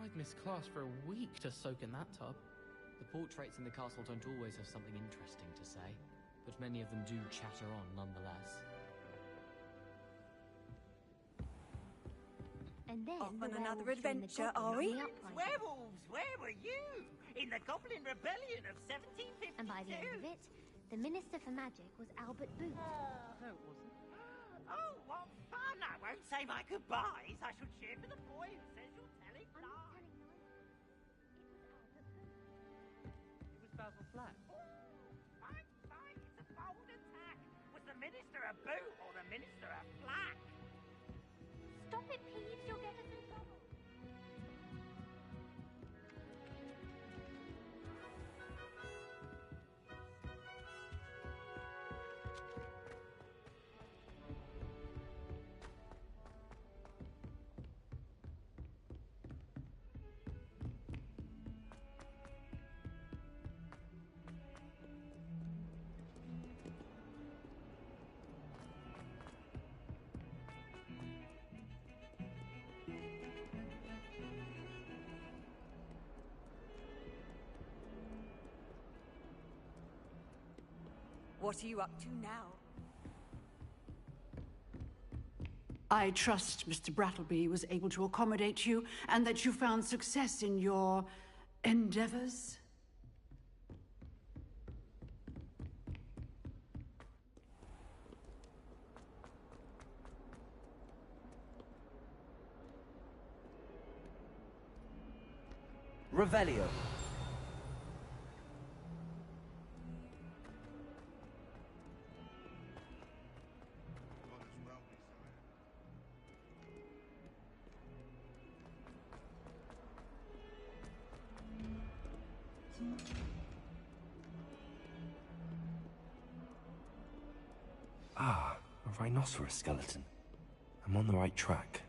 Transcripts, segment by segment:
I'd miss class for a week to soak in that tub. The portraits in the castle don't always have something interesting to say, but many of them do chatter on nonetheless. And then off on another adventure, are we? Werewolves, where were you? In the Goblin Rebellion of 1752? And by the end of it, the Minister for Magic was Albert Booth. No, it wasn't. Oh, what fun! I won't say my goodbyes. I shall cheer for the boy who says you're telling I'm not lies. telling lies. It was Albert Booth. It was Basil Flack. Fine, it's a bold attack. Was the Minister a boot or the Minister a flack? Stop it, Peeves. You'll get us in trouble. What are you up to now? I trust Mr. Brattleby was able to accommodate you and that you found success in your endeavors. Revelio. Ah, a rhinoceros skeleton. I'm on the right track.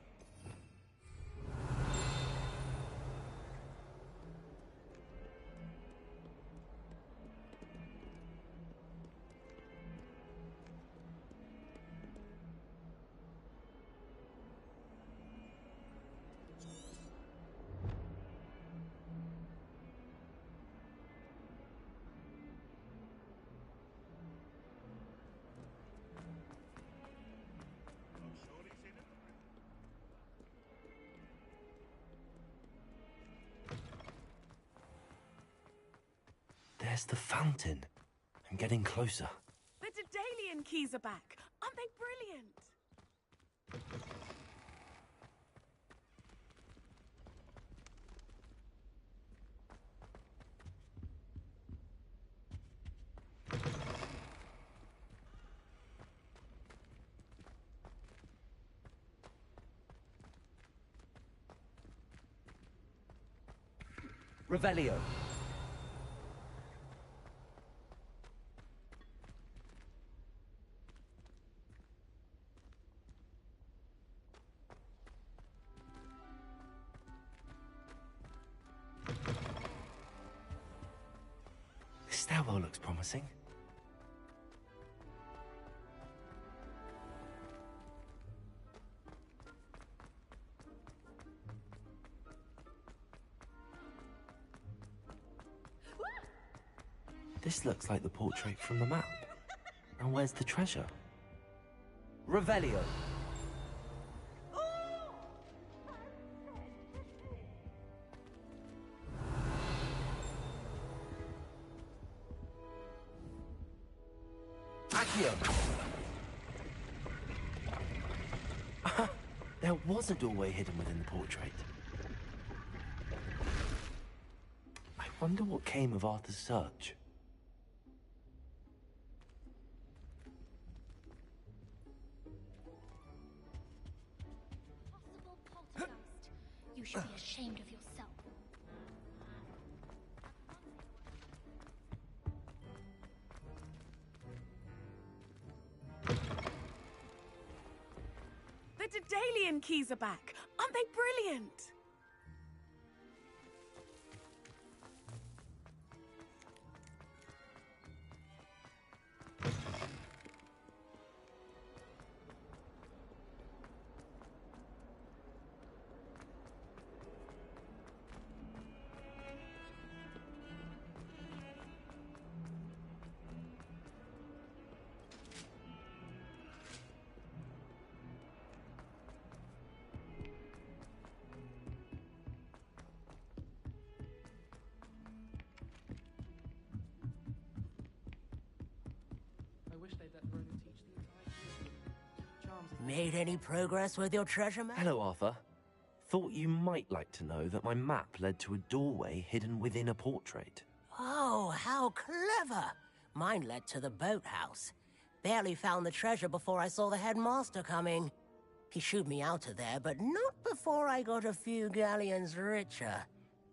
There's the fountain. I'm getting closer. The Daedalian keys are back. Aren't they brilliant? Revelio. This stairwell looks promising. This looks like the portrait from the map. And where's the treasure? Revelio. Accio. There was a doorway hidden within the portrait. I wonder what came of Arthur's search. Possible poltergeist. You should be ashamed of yourself. The Daedalian keys are back. Aren't they brilliant? Made any progress with your treasure map? Hello, Arthur. Thought you might like to know that my map led to a doorway hidden within a portrait. Oh, how clever! Mine led to the boathouse. Barely found the treasure before I saw the headmaster coming. He shooed me out of there, but not before I got a few galleons richer.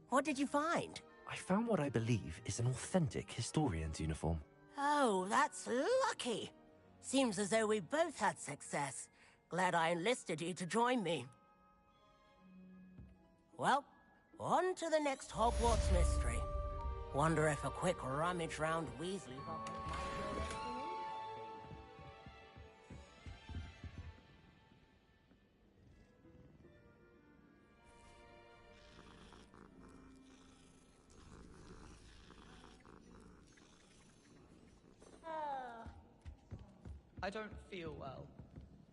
What did you find? I found what I believe is an authentic historian's uniform. Oh, that's lucky. Seems as though we both had success. Glad I enlisted you to join me. Well, on to the next Hogwarts mystery. Wonder if a quick rummage round Weasley's office might show anything I don't feel well.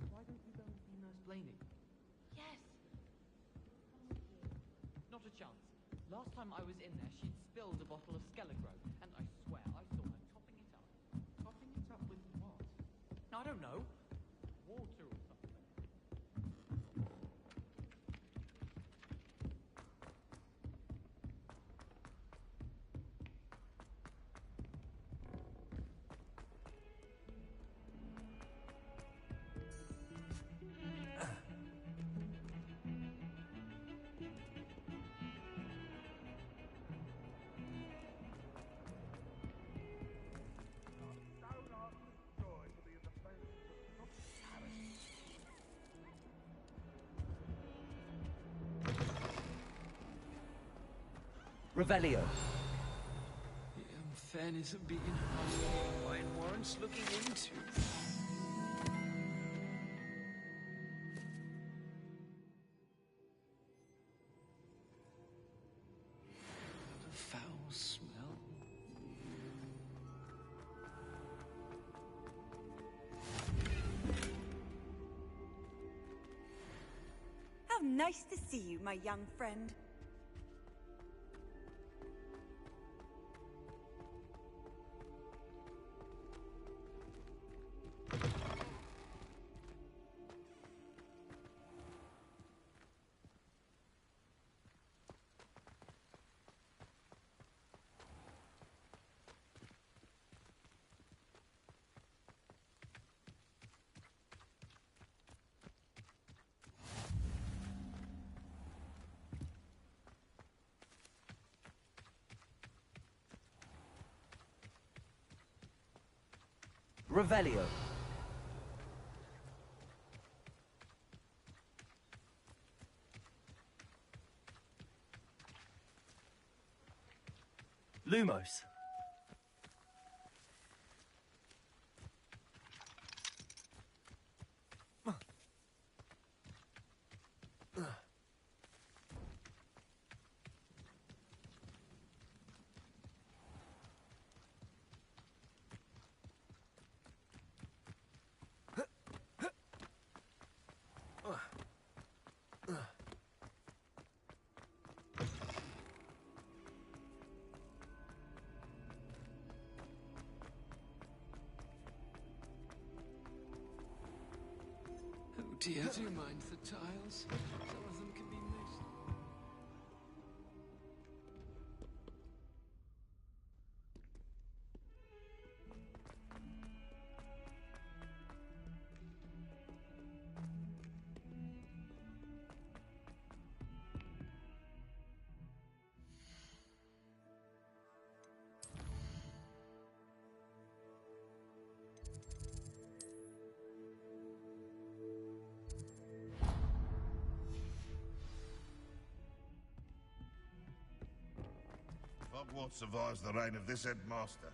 Why don't you go and see Nurse Blaney? Yes. Not a chance. Last time I was in there, she'd spilled a bottle of Skelegro, and I swear I saw her topping it up. Topping it up with what? I don't know. Water or something. Revelio. The unfairness of being mine warrants looking into. The foul smell. How nice to see you, my young friend. Revelio. Lumos. Oh dear. Do you mind the tiles? Some of them can be missed. Hogwarts survives the reign of this headmaster.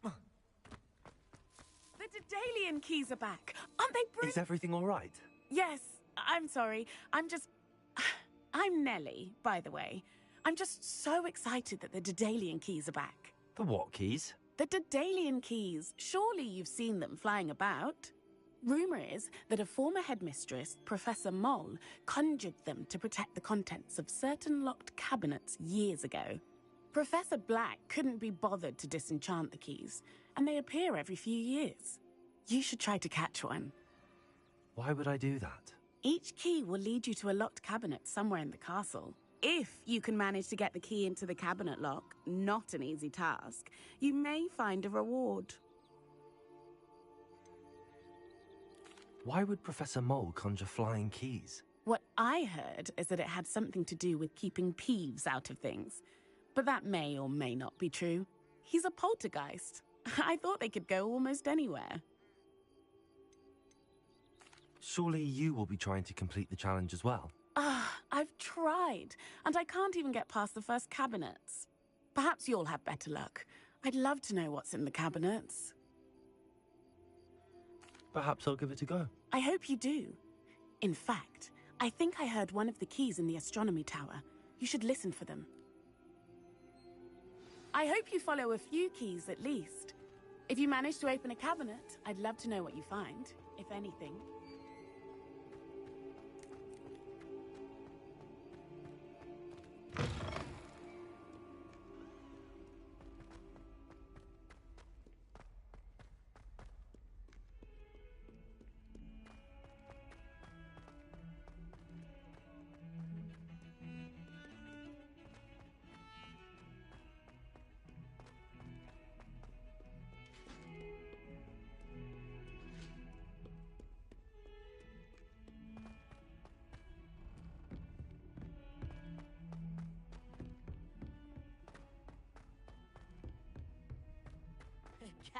The Daedalian keys are back. Aren't they brilliant? Is everything all right? Yes, I'm sorry. I'm Nellie, by the way. I'm just so excited that the Daedalian keys are back. The what keys? The Daedalian keys. Surely you've seen them flying about. Rumour is that a former headmistress, Professor Moll, conjured them to protect the contents of certain locked cabinets years ago. Professor Black couldn't be bothered to disenchant the keys, and they appear every few years. You should try to catch one. Why would I do that? Each key will lead you to a locked cabinet somewhere in the castle. If you can manage to get the key into the cabinet lock, not an easy task, you may find a reward. Why would Professor Mole conjure flying keys? What I heard is that it had something to do with keeping Peeves out of things. But that may or may not be true. He's a poltergeist. I thought they could go almost anywhere. Surely you will be trying to complete the challenge as well. I've tried, and I can't even get past the first cabinets. Perhaps you'll have better luck. I'd love to know what's in the cabinets. Perhaps I'll give it a go. I hope you do. In fact, I think I heard one of the keys in the astronomy tower. You should listen for them. I hope you follow a few keys at least. If you manage to open a cabinet, I'd love to know what you find, if anything.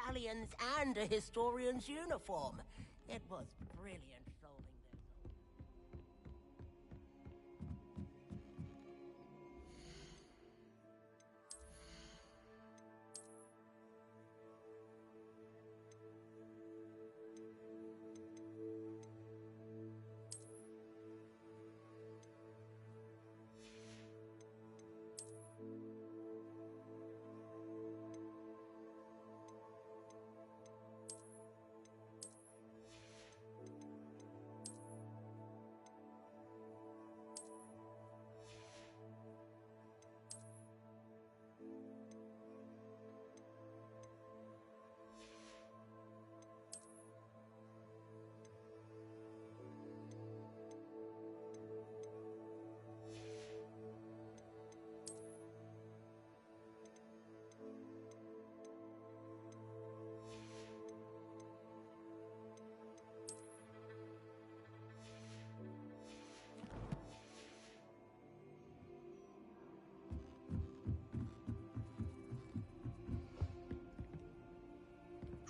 Galleons and a historian's uniform. It was brilliant solving this.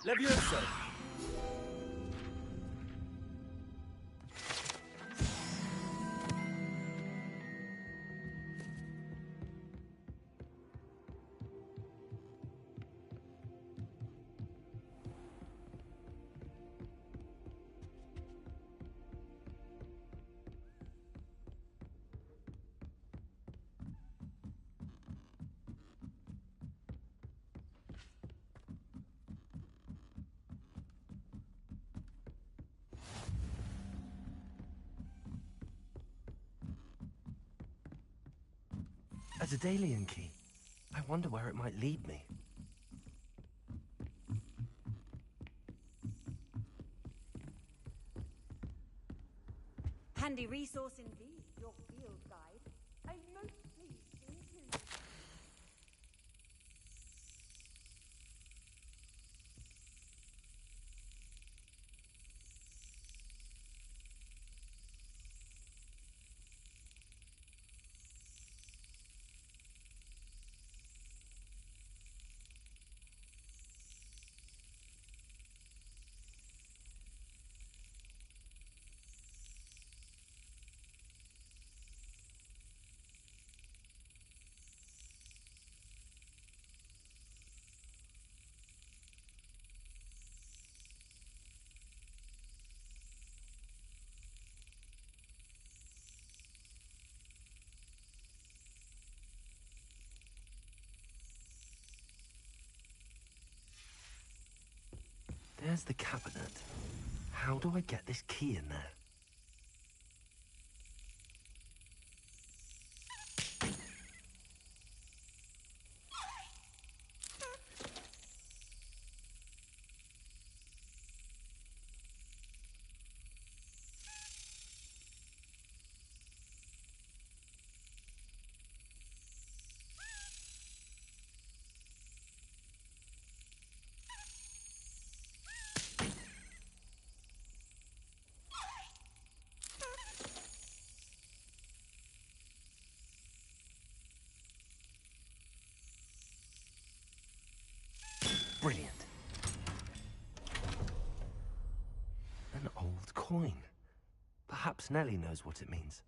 Levioso! A Daedalian key. I wonder where it might lead me. Handy resource indeed, your field guide. I'm most pleased to include. There's the cabinet. How do I get this key in there? Nelly knows what it means.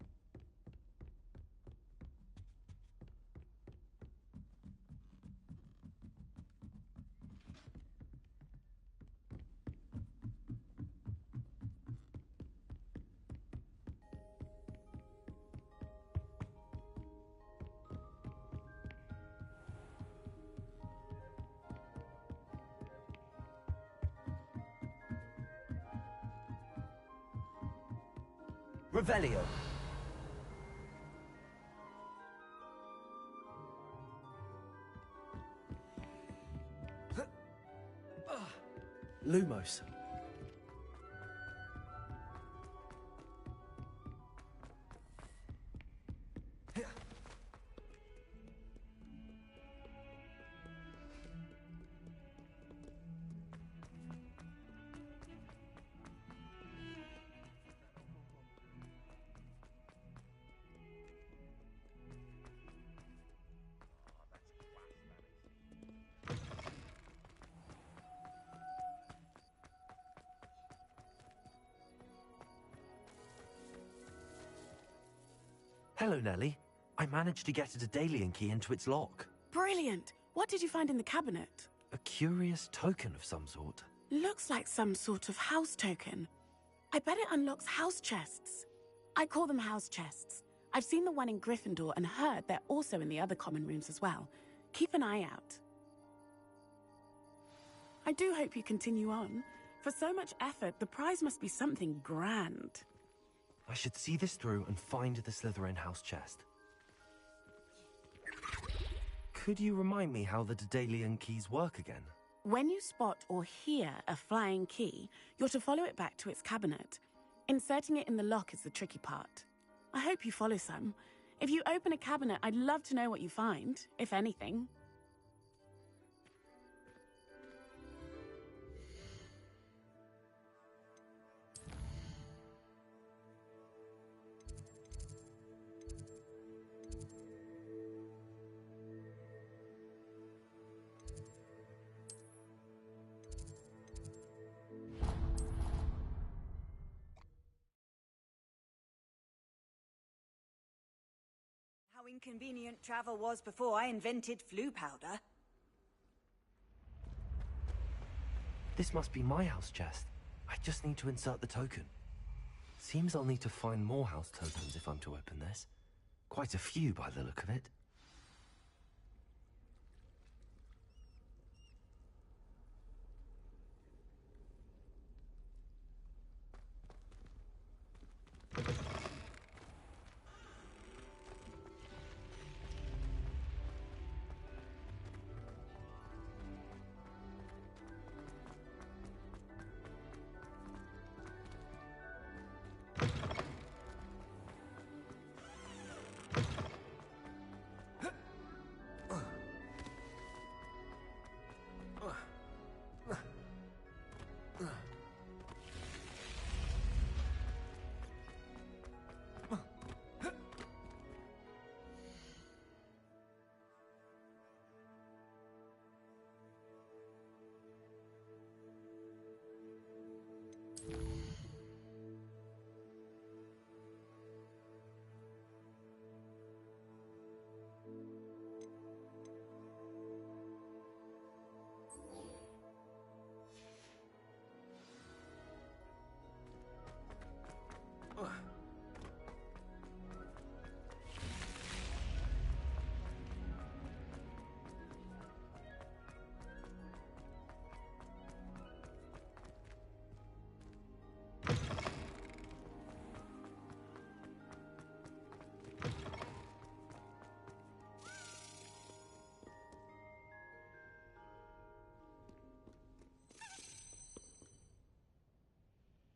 Revelio. Lumos. Hello, Nelly. I managed to get a Daedalian key into its lock. Brilliant! What did you find in the cabinet? A curious token of some sort. Looks like some sort of house token. I bet it unlocks house chests. I call them house chests. I've seen the one in Gryffindor and heard they're also in the other common rooms as well. Keep an eye out. I do hope you continue on. For so much effort, the prize must be something grand. I should see this through and find the Slytherin house chest. Could you remind me how the Daedalian keys work again? When you spot or hear a flying key, you're to follow it back to its cabinet. Inserting it in the lock is the tricky part. I hope you follow some. If you open a cabinet, I'd love to know what you find, if anything. How inconvenient travel was before I invented flu powder. This must be my house chest. I just need to insert the token. Seems I'll need to find more house tokens if I'm to open this. Quite a few by the look of it.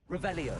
Revelio.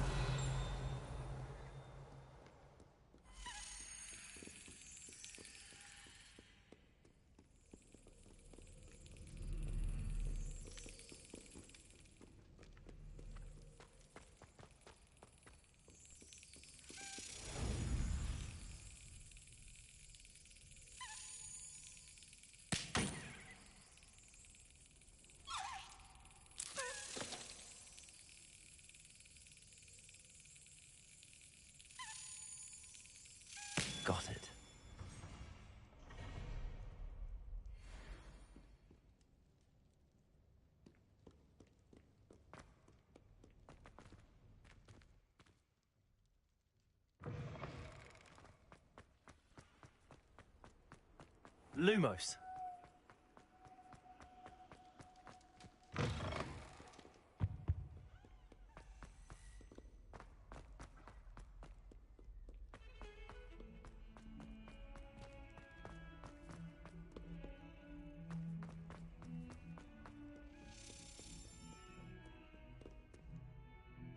Lumos.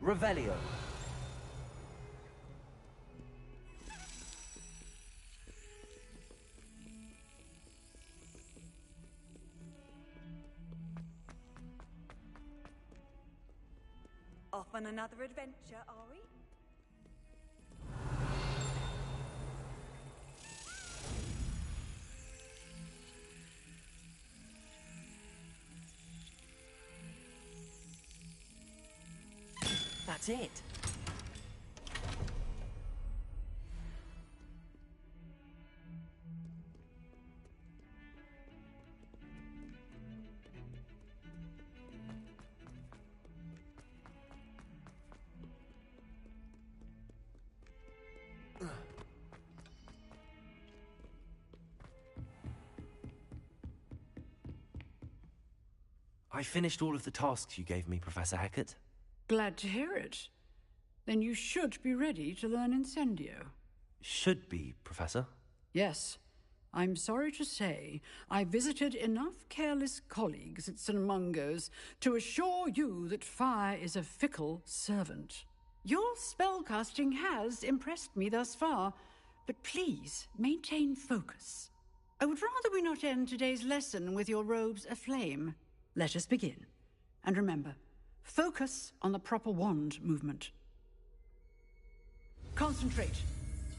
Revelio. Off on another adventure, are we? That's it. I finished all of the tasks you gave me, Professor Hecat. Glad to hear it. Then you should be ready to learn Incendio. Should be, Professor. Yes. I'm sorry to say, I visited enough careless colleagues at St. Mungo's to assure you that fire is a fickle servant. Your spellcasting has impressed me thus far, but please maintain focus. I would rather we not end today's lesson with your robes aflame. Let us begin. And remember, focus on the proper wand movement. Concentrate,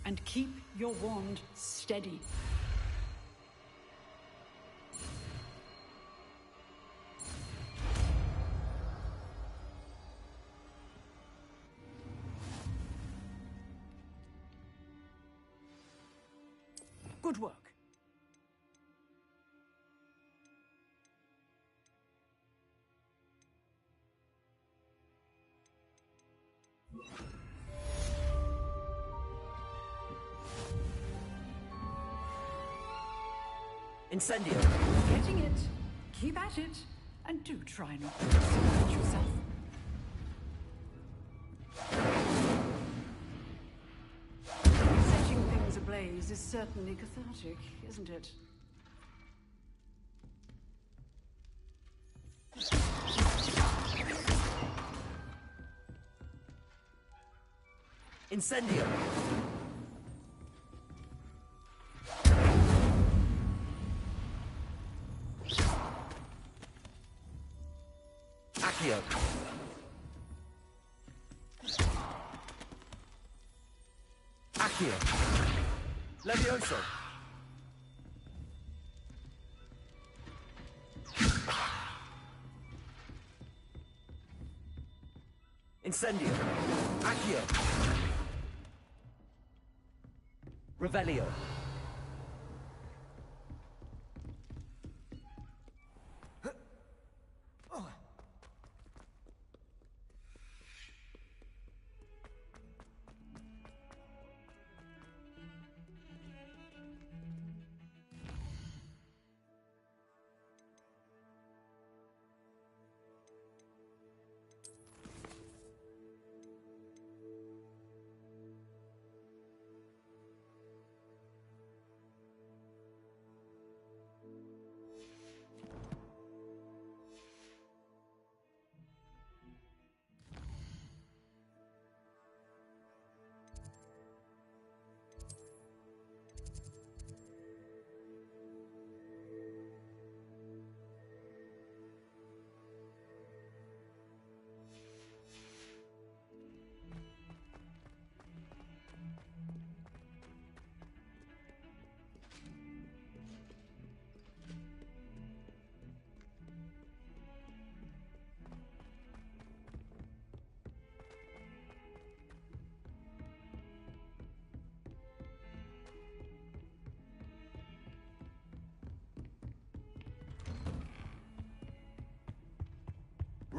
and keep your wand steady. Good work. Incendio. Getting it. Keep at it. And do try not to disappoint yourself. Setting things ablaze is certainly cathartic, isn't it? Incendio. Accio. Accio. Levioso. Incendio. Accio. Revelio.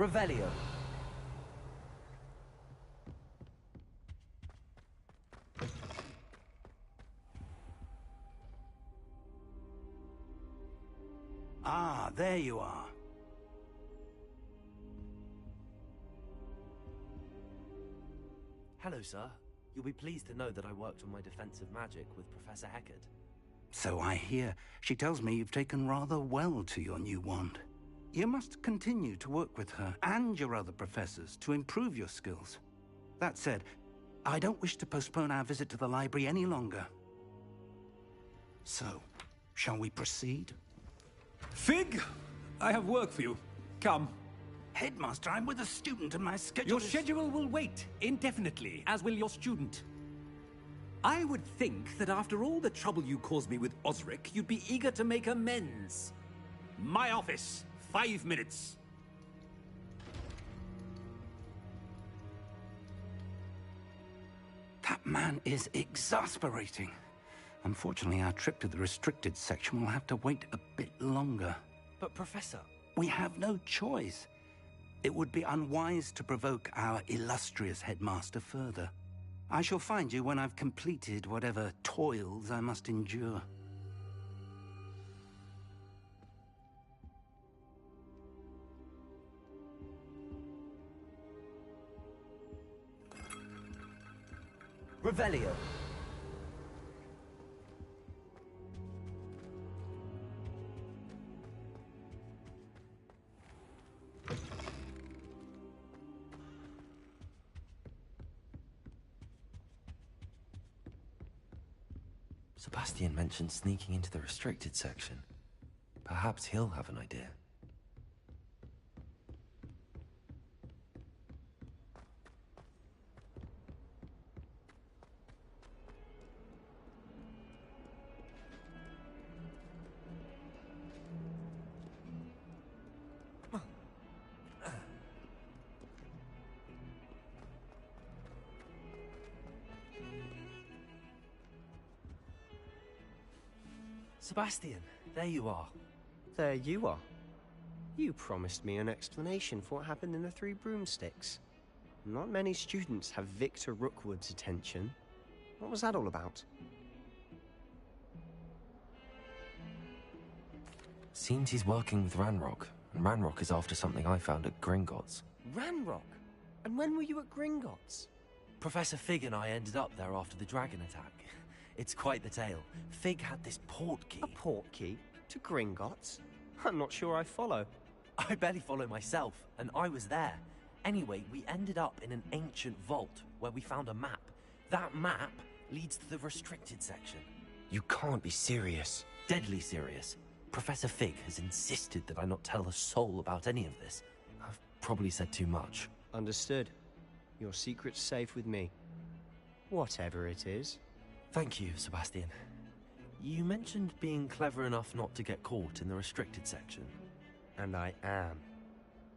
Revelio. Ah, there you are. Hello, sir. You'll be pleased to know that I worked on my defensive magic with Professor Heckard. So I hear. She tells me you've taken rather well to your new wand. You must continue to work with her and your other professors to improve your skills. That said, I don't wish to postpone our visit to the library any longer. So, shall we proceed? Fig, I have work for you. Come. Headmaster, I'm with a student and my schedule Your is... schedule will wait indefinitely, as will your student. I would think that after all the trouble you caused me with Osric, you'd be eager to make amends. My office, 5 minutes. That man is exasperating. Unfortunately, our trip to the restricted section will have to wait a bit longer. But, Professor... We have no choice. It would be unwise to provoke our illustrious headmaster further. I shall find you when I've completed whatever toils I must endure. Revelio. Sebastian mentioned sneaking into the restricted section. Perhaps he'll have an idea. Sebastian, there you are. There you are. You promised me an explanation for what happened in the Three Broomsticks. Not many students have Victor Rookwood's attention. What was that all about? Seems he's working with Ranrock, and Ranrock is after something I found at Gringotts. Ranrock? And when were you at Gringotts? Professor Fig and I ended up there after the dragon attack. It's quite the tale. Fig had this port key. A port key? To Gringotts? I'm not sure I follow. I barely follow myself, and I was there. Anyway, we ended up in an ancient vault where we found a map. That map leads to the restricted section. You can't be serious. Deadly serious. Professor Fig has insisted that I not tell a soul about any of this. I've probably said too much. Understood. Your secret's safe with me. Whatever it is. Thank you, Sebastian. You mentioned being clever enough not to get caught in the restricted section. And I am.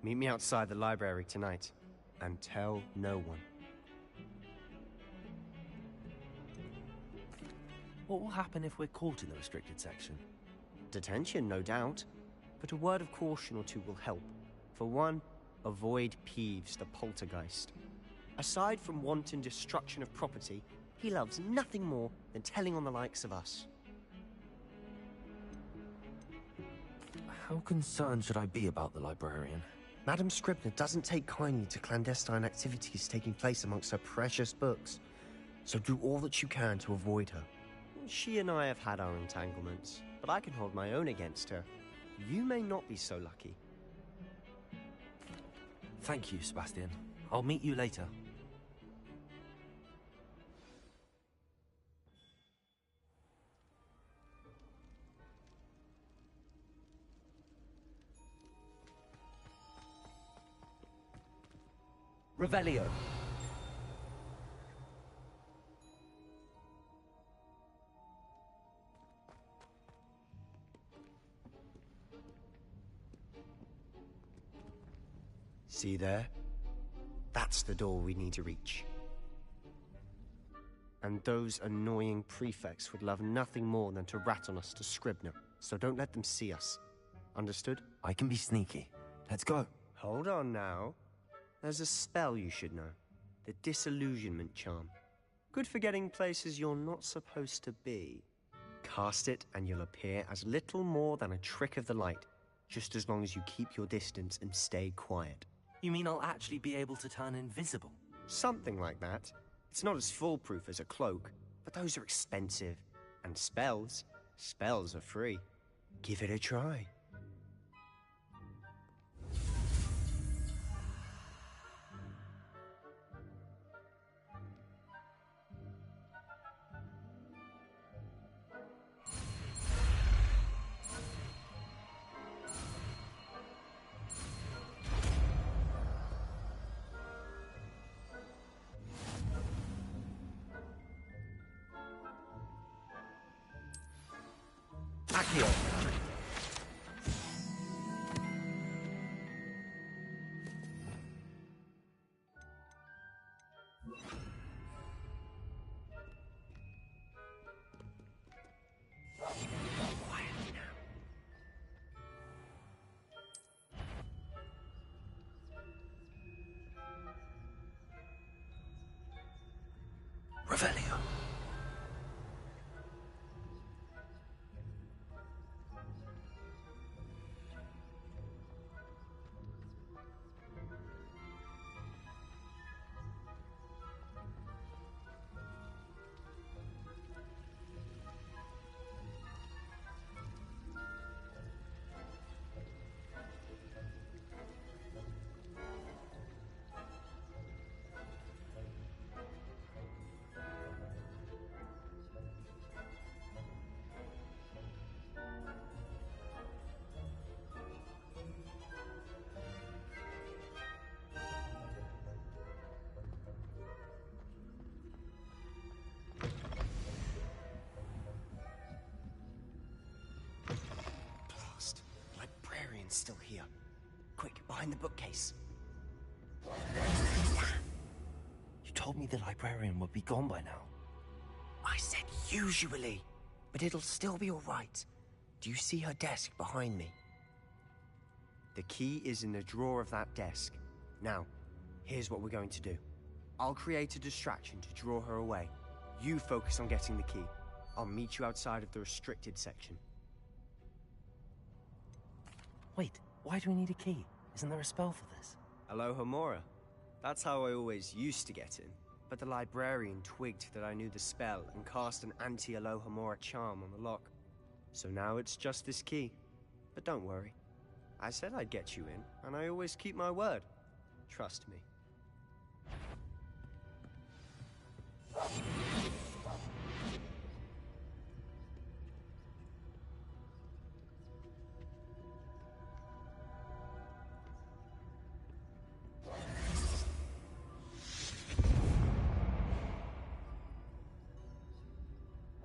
Meet me outside the library tonight, and tell no one. What will happen if we're caught in the restricted section? Detention, no doubt. But a word of caution or two will help. For one, avoid Peeves, the poltergeist. Aside from wanton destruction of property, he loves nothing more than telling on the likes of us. How concerned should I be about the librarian? Madame Scribner doesn't take kindly to clandestine activities taking place amongst her precious books. So do all that you can to avoid her. She and I have had our entanglements, but I can hold my own against her. You may not be so lucky. Thank you, Sebastian. I'll meet you later. Revelio. See there? That's the door we need to reach. And those annoying prefects would love nothing more than to rat on us to Scribner, so don't let them see us. Understood? I can be sneaky. Let's go. Hold on now. There's a spell you should know. The Disillusionment Charm. Good for getting places you're not supposed to be. Cast it and you'll appear as little more than a trick of the light, just as long as you keep your distance and stay quiet. You mean I'll actually be able to turn invisible? Something like that. It's not as foolproof as a cloak, but those are expensive. And spells are free. Give it a try. Accio! Quietly now. Revelio. Librarian's still here. Quick, behind the bookcase. You told me the librarian would be gone by now. I said usually, but it'll still be all right. Do you see her desk behind me? The key is in the drawer of that desk. Now, here's what we're going to do. I'll create a distraction to draw her away. You focus on getting the key. I'll meet you outside of the restricted section. Wait, why do we need a key? Isn't there a spell for this? Alohomora. That's how I always used to get in. But the librarian twigged that I knew the spell and cast an anti-Alohomora charm on the lock. So now it's just this key. But don't worry. I said I'd get you in, and I always keep my word. Trust me.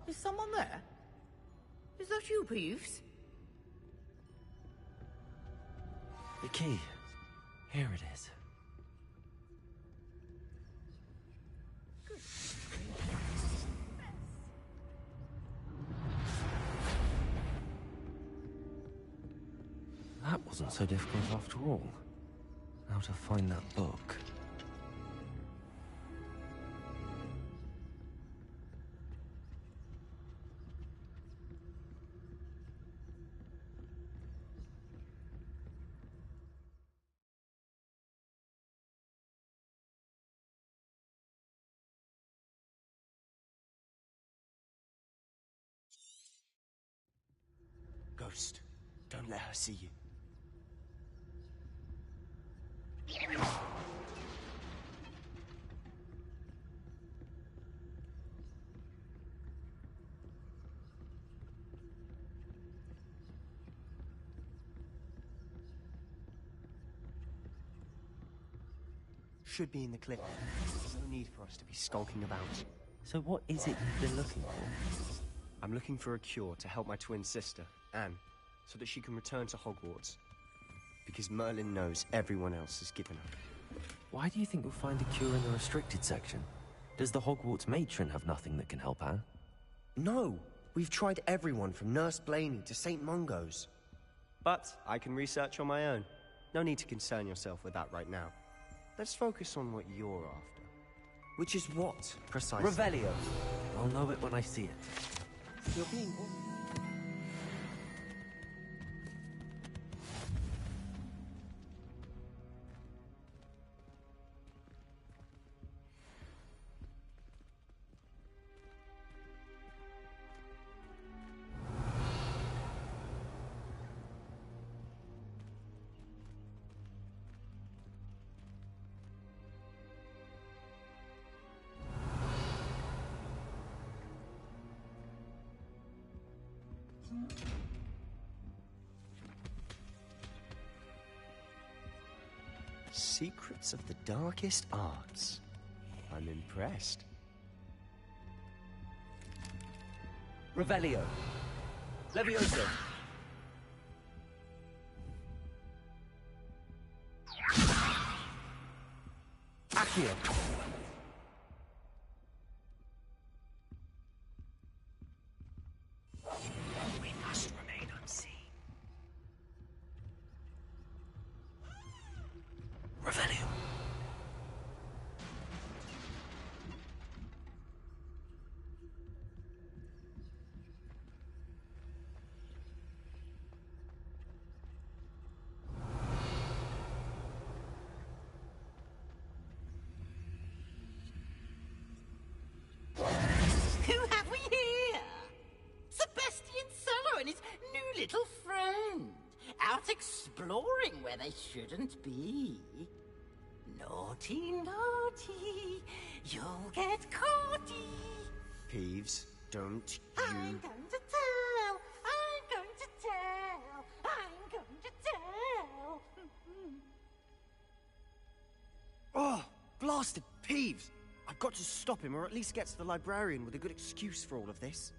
Is someone there? Is that you, Peeves? The key. Here it is. That wasn't so difficult after all. Now to find that book. Ghost, don't let her see you. Should be in the clip. There's no need for us to be skulking about. So what is it you've been looking for? I'm looking for a cure to help my twin sister, Anne, so that she can return to Hogwarts. Because Merlin knows everyone else is given up. Why do you think you'll find a cure in the restricted section? Does the Hogwarts matron have nothing that can help Anne? No! We've tried everyone from Nurse Blaney to St. Mungo's. But I can research on my own. No need to concern yourself with that right now. Let's focus on what you're after. Which is what, precisely? Revelio! I'll know it when I see it. You're being... Secrets of the darkest arts. I'm impressed. Revelio. Levioso. Accio. We must remain unseen. Revelio. Who have we here? Sebastian Suller and his new little friend. Out exploring where they shouldn't be. Naughty, naughty. You'll get caughty. Peeves, don't you... I'm going to tell. I'm going to tell. I'm going to tell. Oh, blasted Peeves! I've got to stop him, or at least get to the librarian with a good excuse for all of this.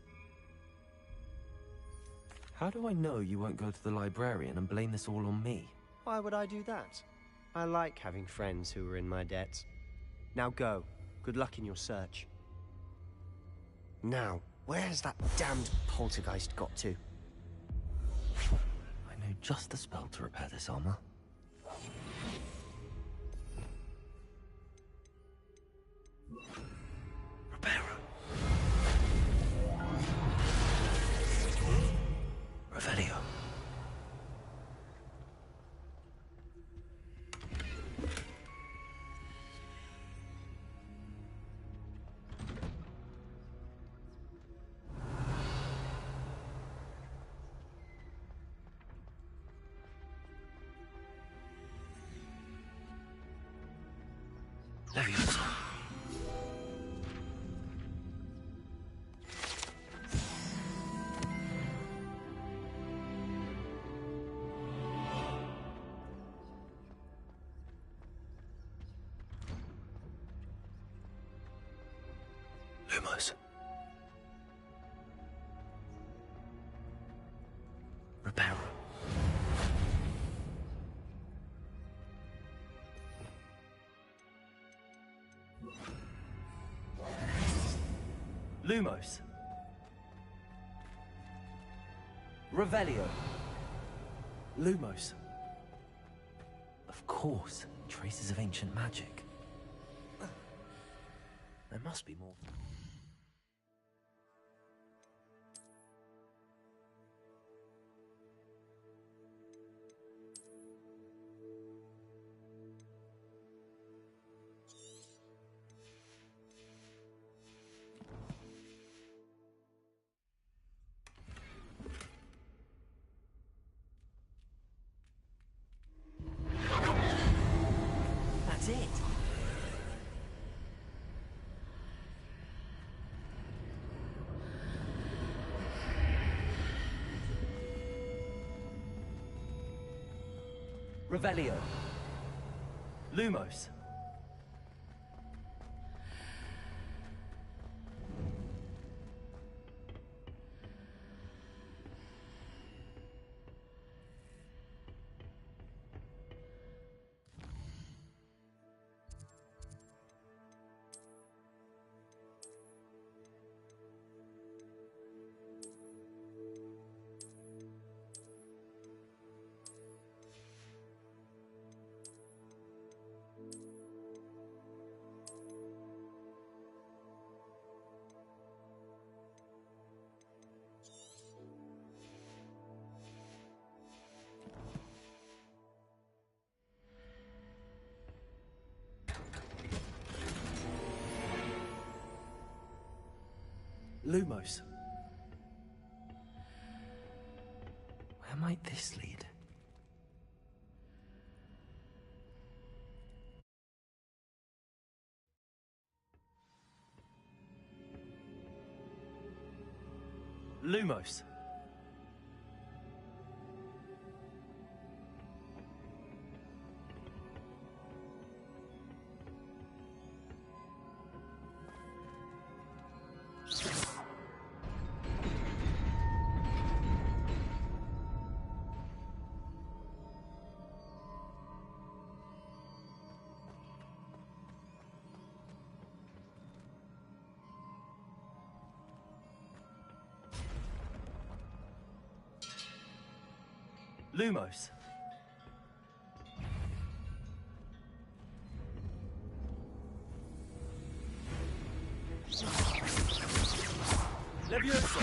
How do I know you won't go to the librarian and blame this all on me? Why would I do that? I like having friends who are in my debt. Now go. Good luck in your search. Now, where's that damned poltergeist got to? I know just the spell to repair this armor. Revelio. Leviosa. Lumos. Reparo. Lumos. Revelio. Lumos. Of course, traces of ancient magic. There must be more. That's it. Revelio. Lumos. Lumos. Where might this lead? Lumos. Lumos. Levioso.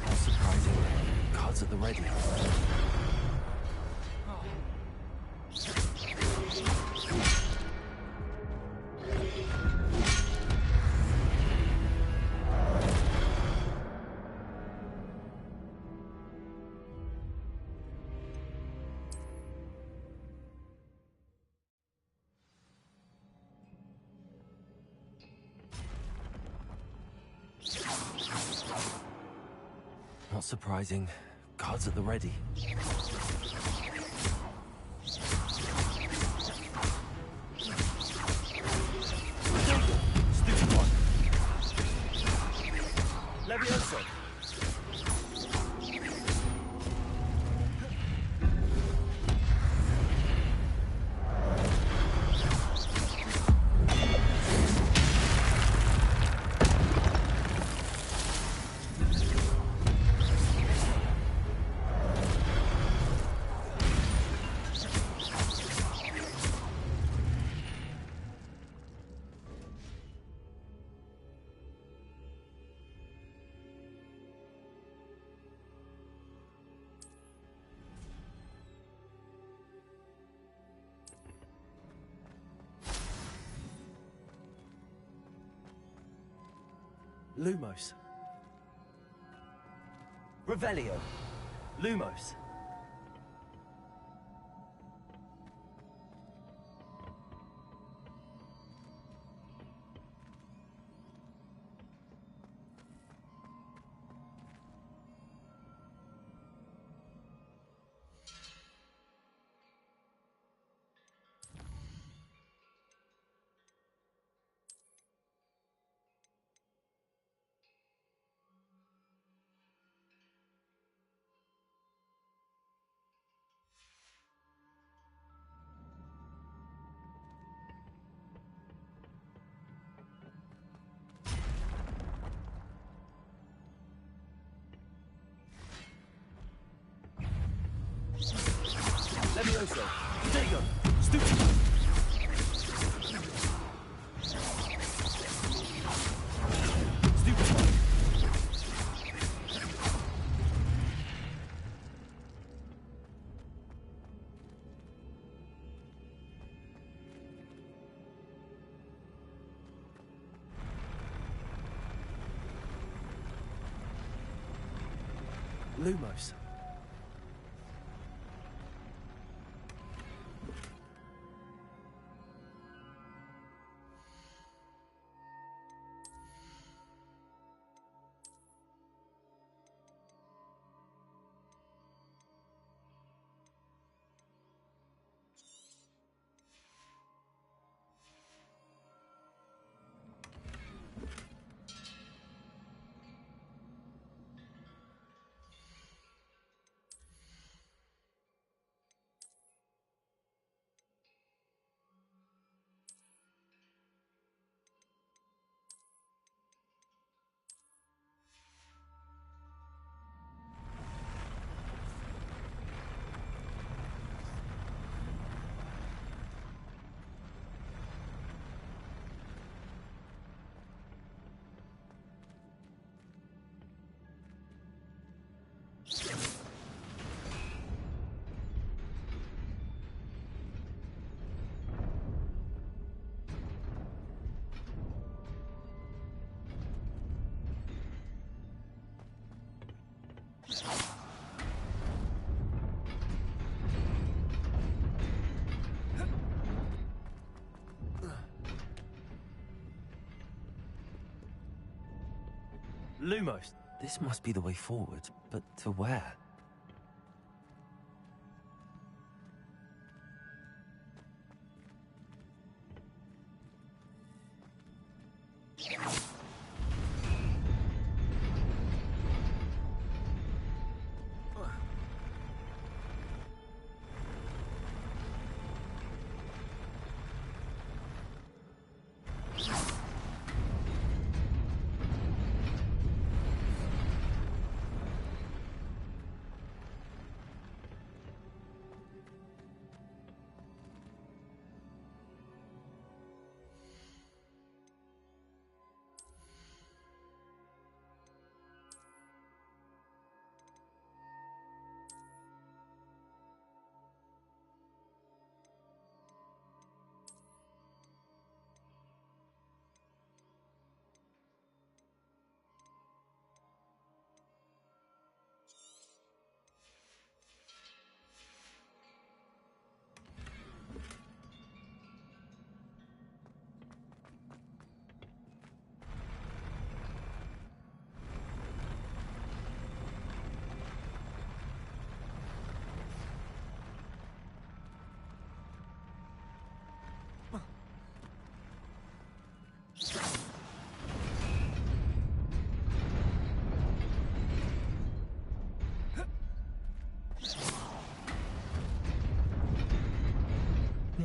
Not surprising. Cards at the ready. Not surprising. Cards at the ready. Stupid one. Levioso. Lumos. Revelio. Lumos. Levioso. Dagon. Stupid. Stupid. Lumos. Lumos. This must be the way forward, but to where?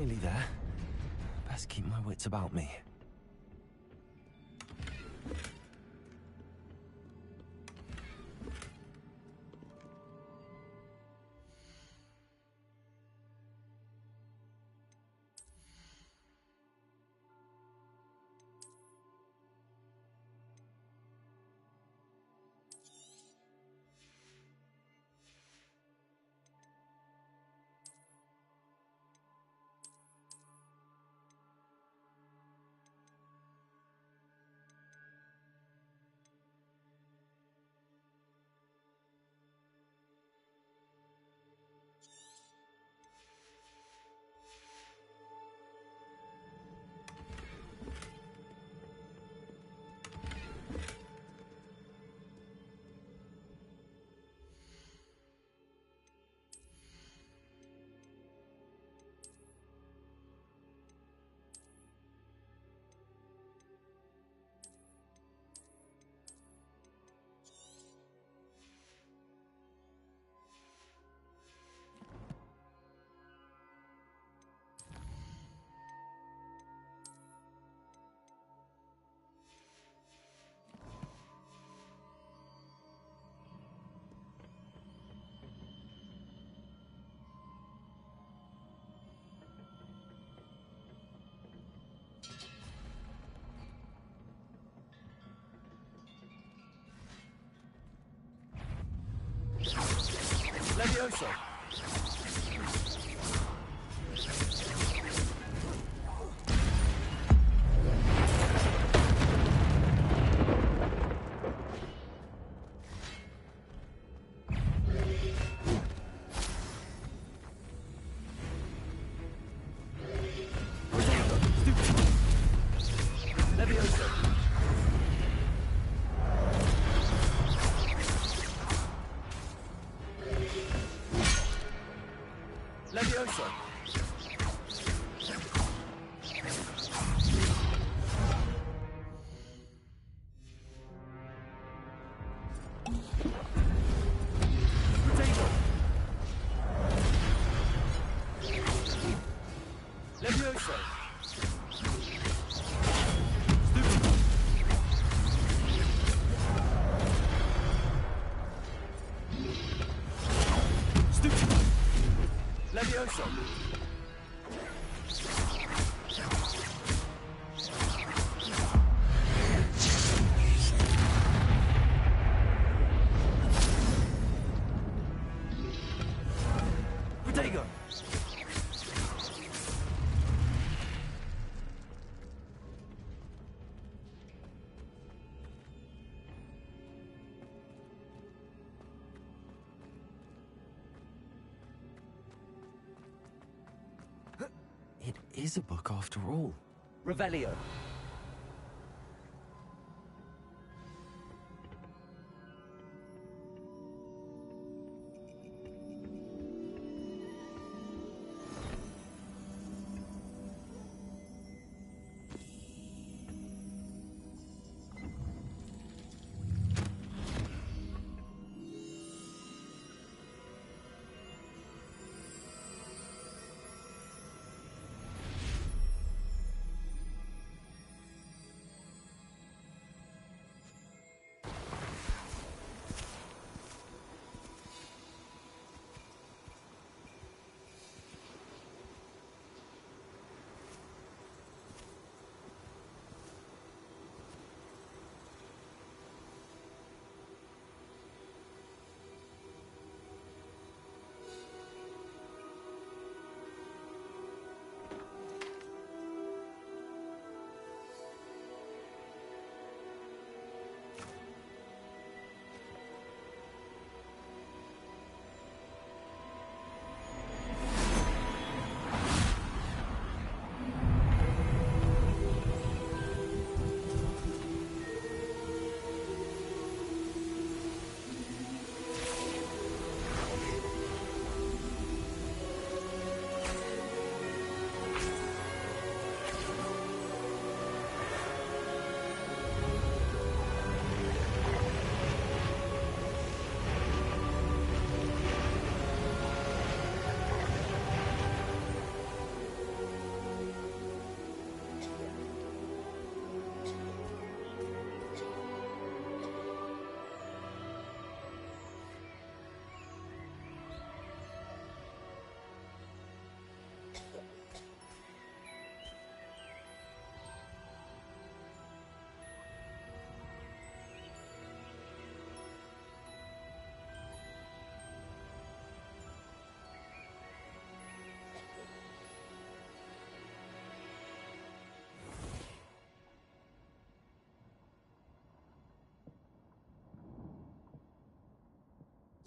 Nearly there. Best keep my wits about me. Levioso! Levioso! Potato! Levioso! Levioso! Potato! It is a book after all. Revelio.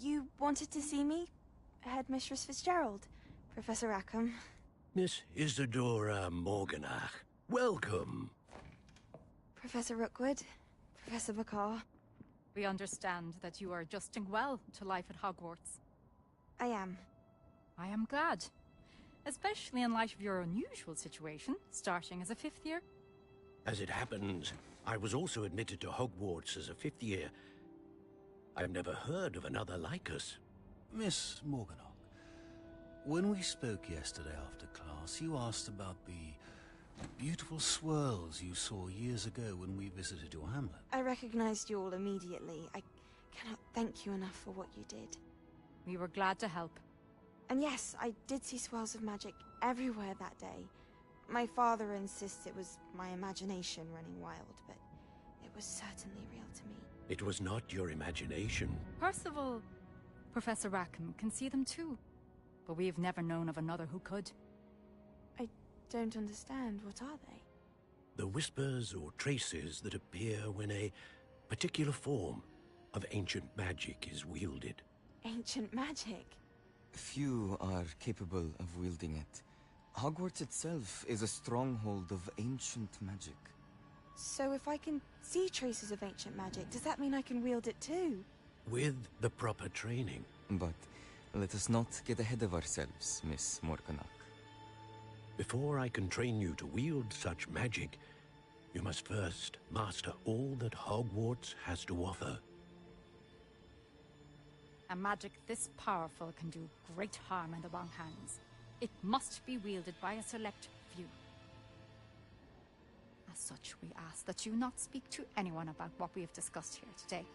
You wanted to see me? Headmistress Fitzgerald, Professor Rackham. Miss Isadora Morganach, welcome. Professor Rookwood, Professor Bakar. We understand that you are adjusting well to life at Hogwarts. I am. I am glad. Especially in light of your unusual situation, starting as a 5th year. As it happens, I was also admitted to Hogwarts as a 5th year. I've never heard of another like us. Miss Morganach, when we spoke yesterday after class, you asked about the beautiful swirls you saw years ago when we visited your hamlet. I recognized you all immediately. I cannot thank you enough for what you did. We were glad to help. And yes, I did see swirls of magic everywhere that day. My father insists it was my imagination running wild, but it was certainly real to me. It was not your imagination. Percival, Professor Rackham can see them too. But we have never known of another who could. I don't understand. What are they? The whispers or traces that appear when a particular form of ancient magic is wielded. Ancient magic? Few are capable of wielding it. Hogwarts itself is a stronghold of ancient magic. So if I can see traces of ancient magic, does that mean I can wield it too? With the proper training. But let us not get ahead of ourselves, Miss Morganach. Before I can train you to wield such magic, you must first master all that Hogwarts has to offer. A magic this powerful can do great harm in the wrong hands. It must be wielded by a select few. As such, we ask that you not speak to anyone about what we have discussed here today.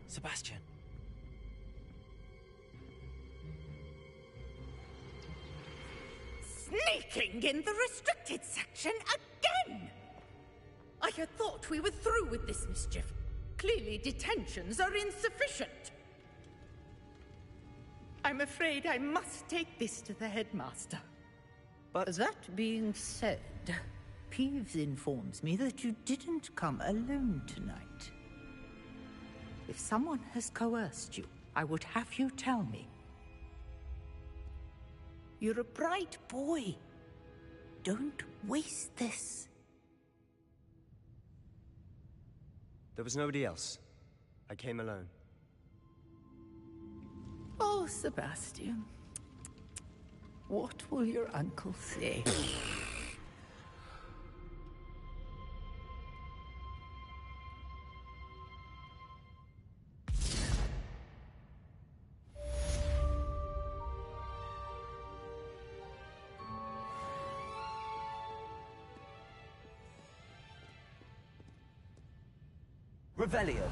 Sebastian. Sneaking in the restricted section again! I had thought we were through with this mischief. Clearly detentions are insufficient. I'm afraid I must take this to the headmaster. But that being said, Peeves informs me that you didn't come alone tonight. If someone has coerced you, I would have you tell me. You're a bright boy. Don't waste this. There was nobody else. I came alone. Oh, Sebastian. What will your uncle say? Revelio.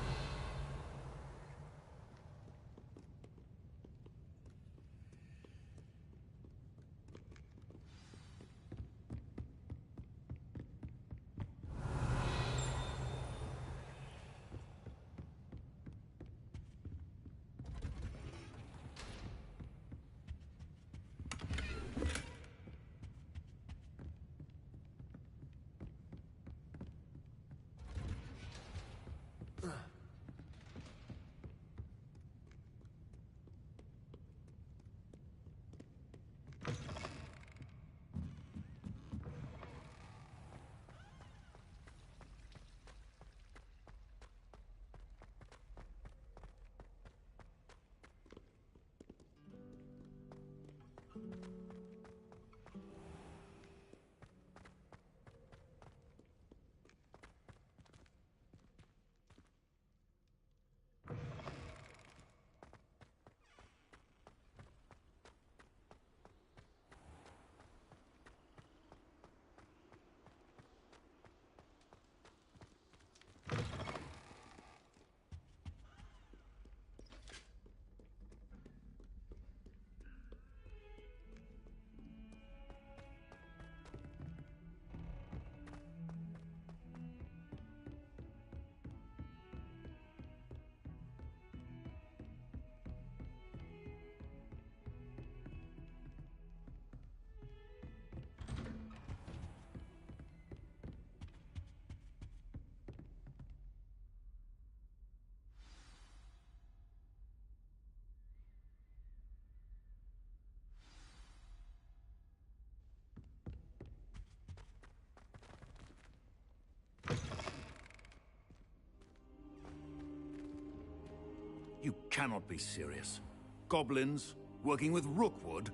You cannot be serious. Goblins, working with Rookwood?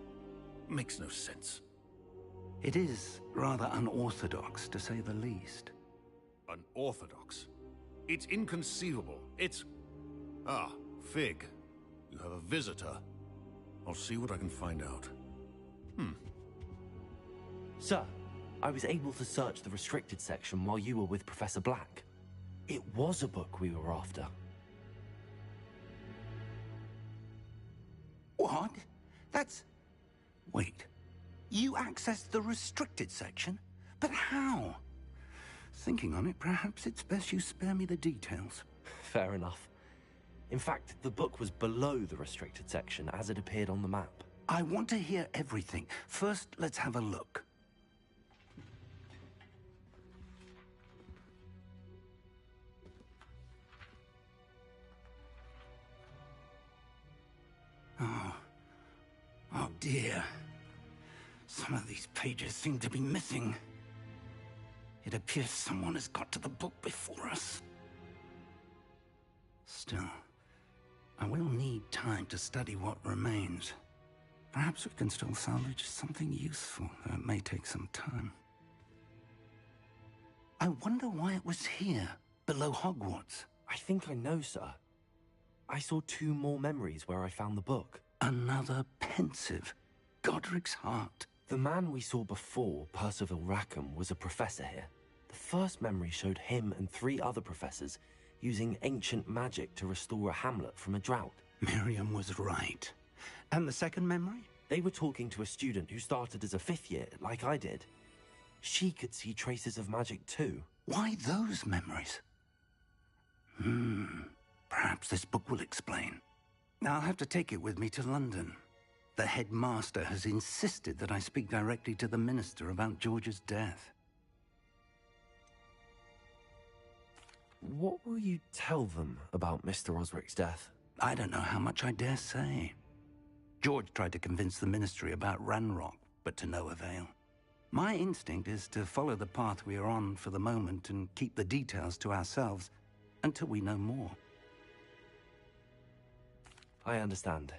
Makes no sense. It is rather unorthodox, to say the least. Unorthodox? It's inconceivable. It's... Ah, Fig. You have a visitor. I'll see what I can find out. Sir, I was able to search the restricted section while you were with Professor Black. It was a book we were after. What? That's... Wait. You accessed the restricted section? But how? Thinking on it, perhaps it's best you spare me the details. Fair enough. In fact, the book was below the restricted section as it appeared on the map. I want to hear everything. First, let's have a look. Oh dear. Some of these pages seem to be missing. It appears someone has got to the book before us. Still, I will need time to study what remains. Perhaps we can still salvage something useful, though it may take some time. I wonder why it was here, below Hogwarts. I think I know, sir. I saw 2 more memories where I found the book. Another pensive. Godric's heart. The man we saw before, Percival Rackham, was a professor here. The first memory showed him and 3 other professors using ancient magic to restore a hamlet from a drought. Miriam was right. And the second memory? They were talking to a student who started as a 5th year, like I did. She could see traces of magic too. Why those memories? Perhaps this book will explain. I'll have to take it with me to London. The headmaster has insisted that I speak directly to the minister about George's death. What will you tell them about Mr. Osric's death? I don't know how much I dare say. George tried to convince the ministry about Ranrock, but to no avail. My instinct is to follow the path we are on for the moment and keep the details to ourselves until we know more. I understand.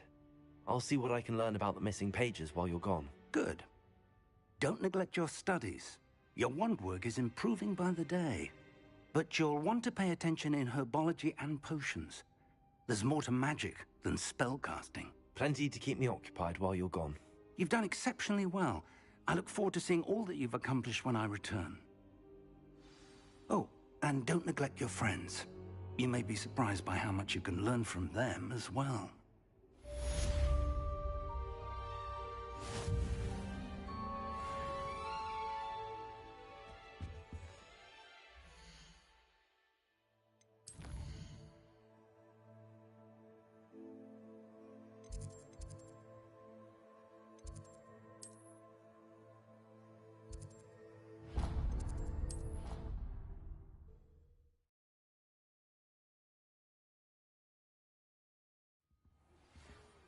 I'll see what I can learn about the missing pages while you're gone. Good. Don't neglect your studies. Your wand work is improving by the day. But you'll want to pay attention in herbology and potions. There's more to magic than spellcasting. Plenty to keep me occupied while you're gone. You've done exceptionally well. I look forward to seeing all that you've accomplished when I return. Oh, and don't neglect your friends. You may be surprised by how much you can learn from them as well.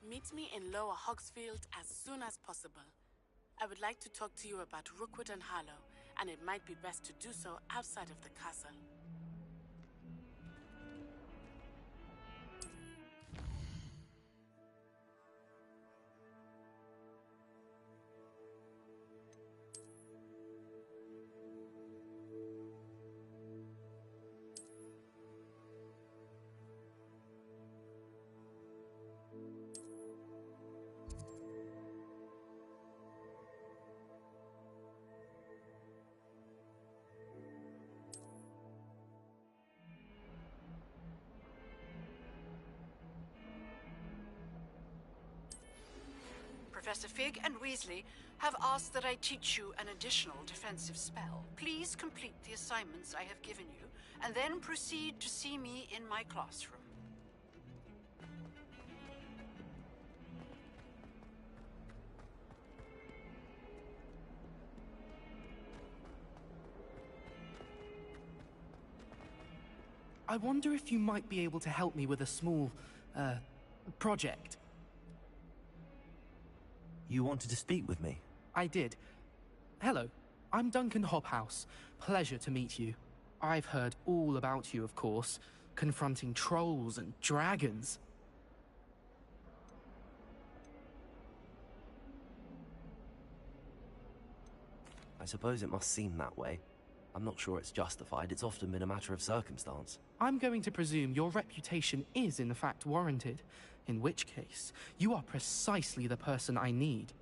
Meet me in Lower Hogsfield as soon as possible. I would like to talk to you about Rookwood and Harlow, and it might be best to do so outside of the castle. Professor Fig and Weasley have asked that I teach you an additional defensive spell. Please complete the assignments I have given you, and then proceed to see me in my classroom. I wonder if you might be able to help me with a small, project. You wanted to speak with me? I did. Hello, I'm Duncan Hobhouse. Pleasure to meet you. I've heard all about you, of course, confronting trolls and dragons. suppose it must seem that way. I'm not sure it's justified. It's often been a matter of circumstance. I'm going to presume your reputation is in fact warranted, in which case, you are precisely the person I need.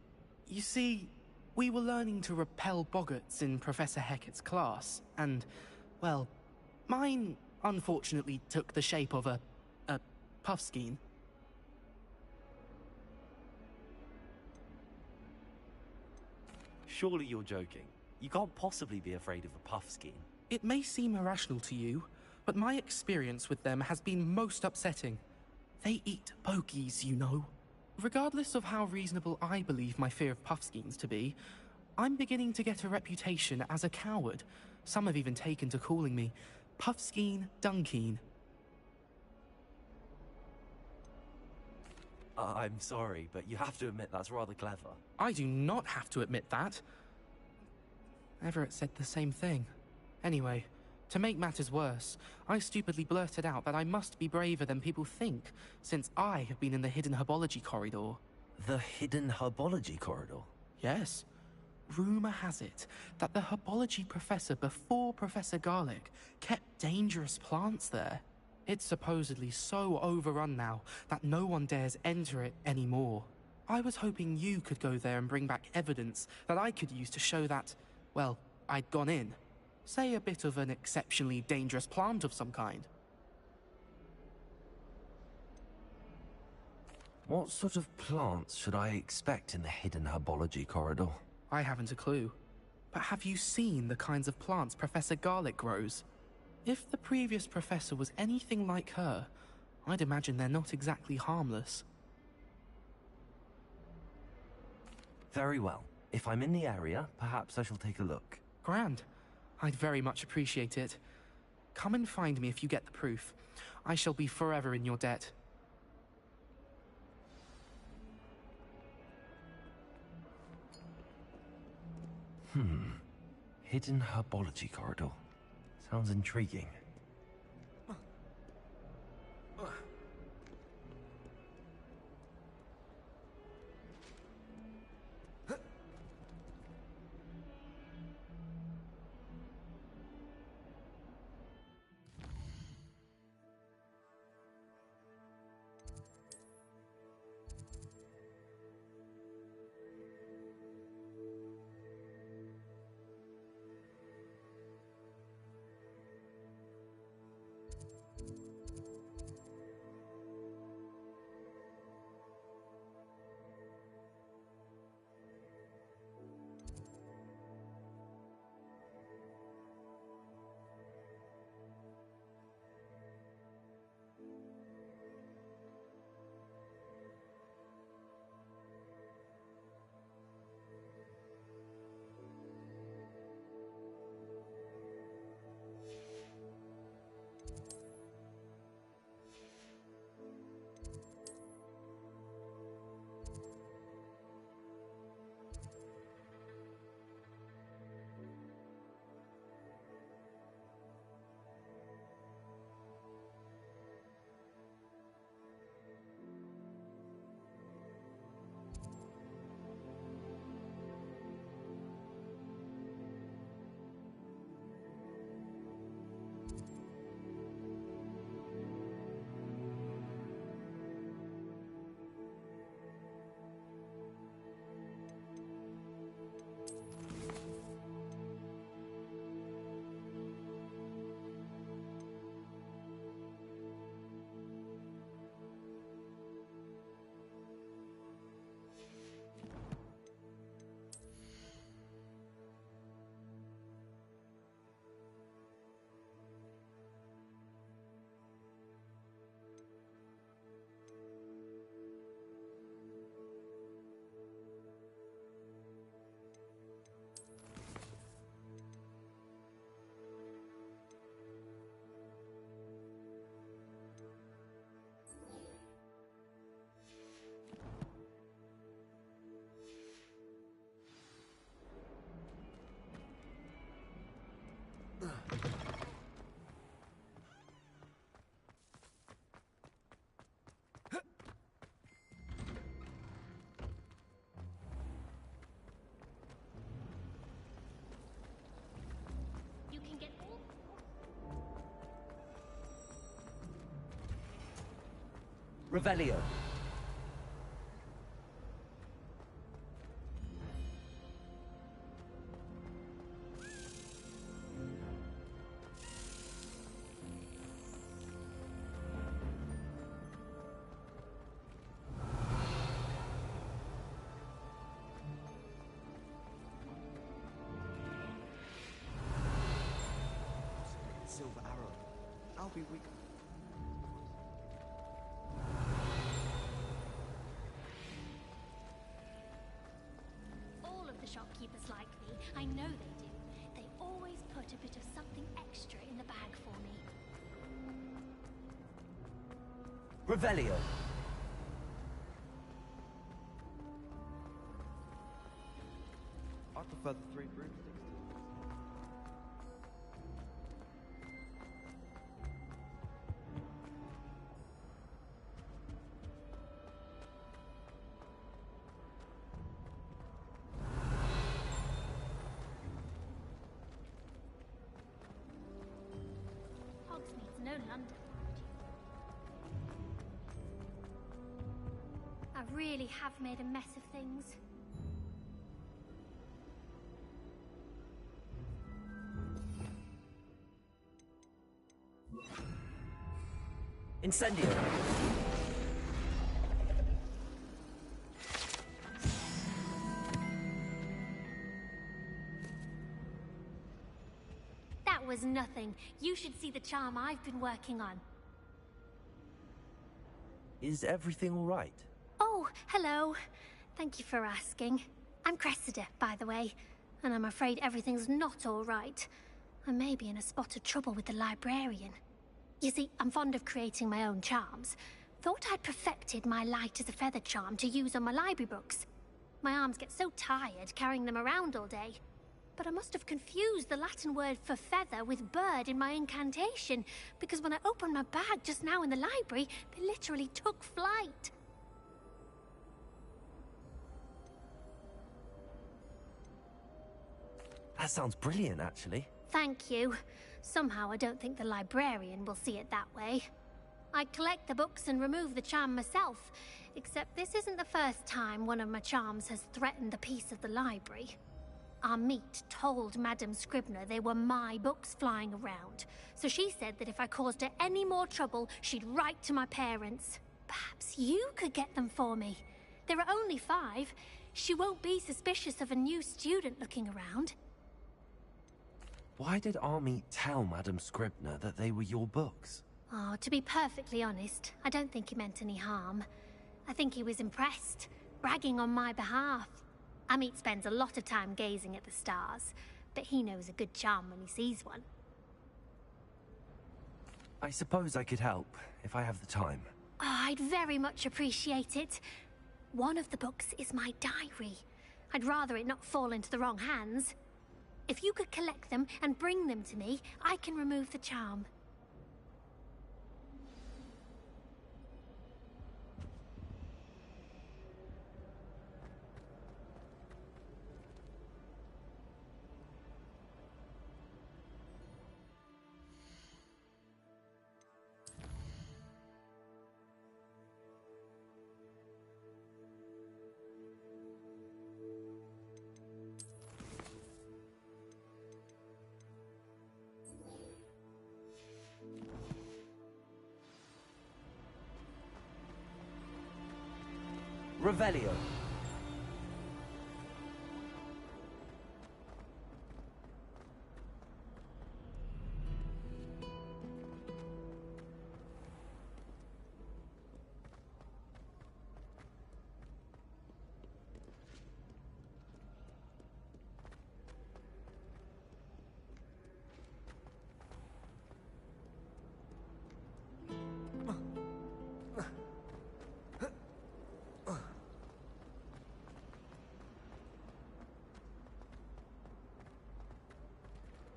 You see, we were learning to repel boggarts in Professor Hecat's class, and, well, mine unfortunately took the shape of a puffskein. Surely you're joking. You can't possibly be afraid of a puffskein. It may seem irrational to you, but my experience with them has been most upsetting. They eat bogies, you know. Regardless of how reasonable I believe my fear of puffskeins to be, I'm beginning to get a reputation as a coward. Some have even taken to calling me Puffskein Dunkeen. I'm sorry, but you have to admit that's rather clever. I do not have to admit that. Everett said the same thing. Anyway, to make matters worse, I stupidly blurted out that I must be braver than people think, since I have been in the hidden herbology corridor. The hidden herbology corridor? Yes. Rumor has it that the herbology professor before Professor Garlic kept dangerous plants there. It's supposedly so overrun now that no one dares enter it anymore. I was hoping you could go there and bring back evidence that I could use to show that, well, I'd gone in. Say a bit of an exceptionally dangerous plant of some kind. What sort of plants should I expect in the hidden herbology corridor? I haven't a clue. But have you seen the kinds of plants Professor Garlic grows? If the previous professor was anything like her, I'd imagine they're not exactly harmless. Very well. If I'm in the area, perhaps I shall take a look. Grand. I'd very much appreciate it. Come and find me if you get the proof. I shall be forever in your debt. Hidden herbology corridor. Sounds intriguing. Revelio. Silver arrow. I'll be weak. All of the shopkeepers like me. I know they do. They always put a bit of something extra in the bag for me. Revelio. I prefer the 3 broomsticks. Hogsmeade's no London, mind you. I really have made a mess of things. Incendio. That was nothing. You should see the charm I've been working on. Is everything all right? Oh, hello. Thank you for asking. I'm Cressida, by the way, and I'm afraid everything's not all right. I may be in a spot of trouble with the librarian. You see, I'm fond of creating my own charms. Thought I'd perfected my light as a feather charm to use on my library books. My arms get so tired carrying them around all day. But I must have confused the Latin word for feather with bird in my incantation, because when I opened my bag just now in the library, they literally took flight. That sounds brilliant, actually. Thank you. Somehow I don't think the librarian will see it that way. I collect the books and remove the charm myself, except this isn't the first time one of my charms has threatened the peace of the library. Our meet told Madame Scribner they were my books flying around, so she said that if I caused her any more trouble, she'd write to my parents. Perhaps you could get them for me. There are only 5. She won't be suspicious of a new student looking around. Why did Army tell Madame Scribner that they were your books? Oh, to be perfectly honest, I don't think he meant any harm. I think he was impressed, bragging on my behalf. Amit spends a lot of time gazing at the stars, but he knows a good charm when he sees one. I suppose I could help, if I have the time. Oh, I'd very much appreciate it. One of the books is my diary. I'd rather it not fall into the wrong hands. If you could collect them and bring them to me, I can remove the charm. Revelio.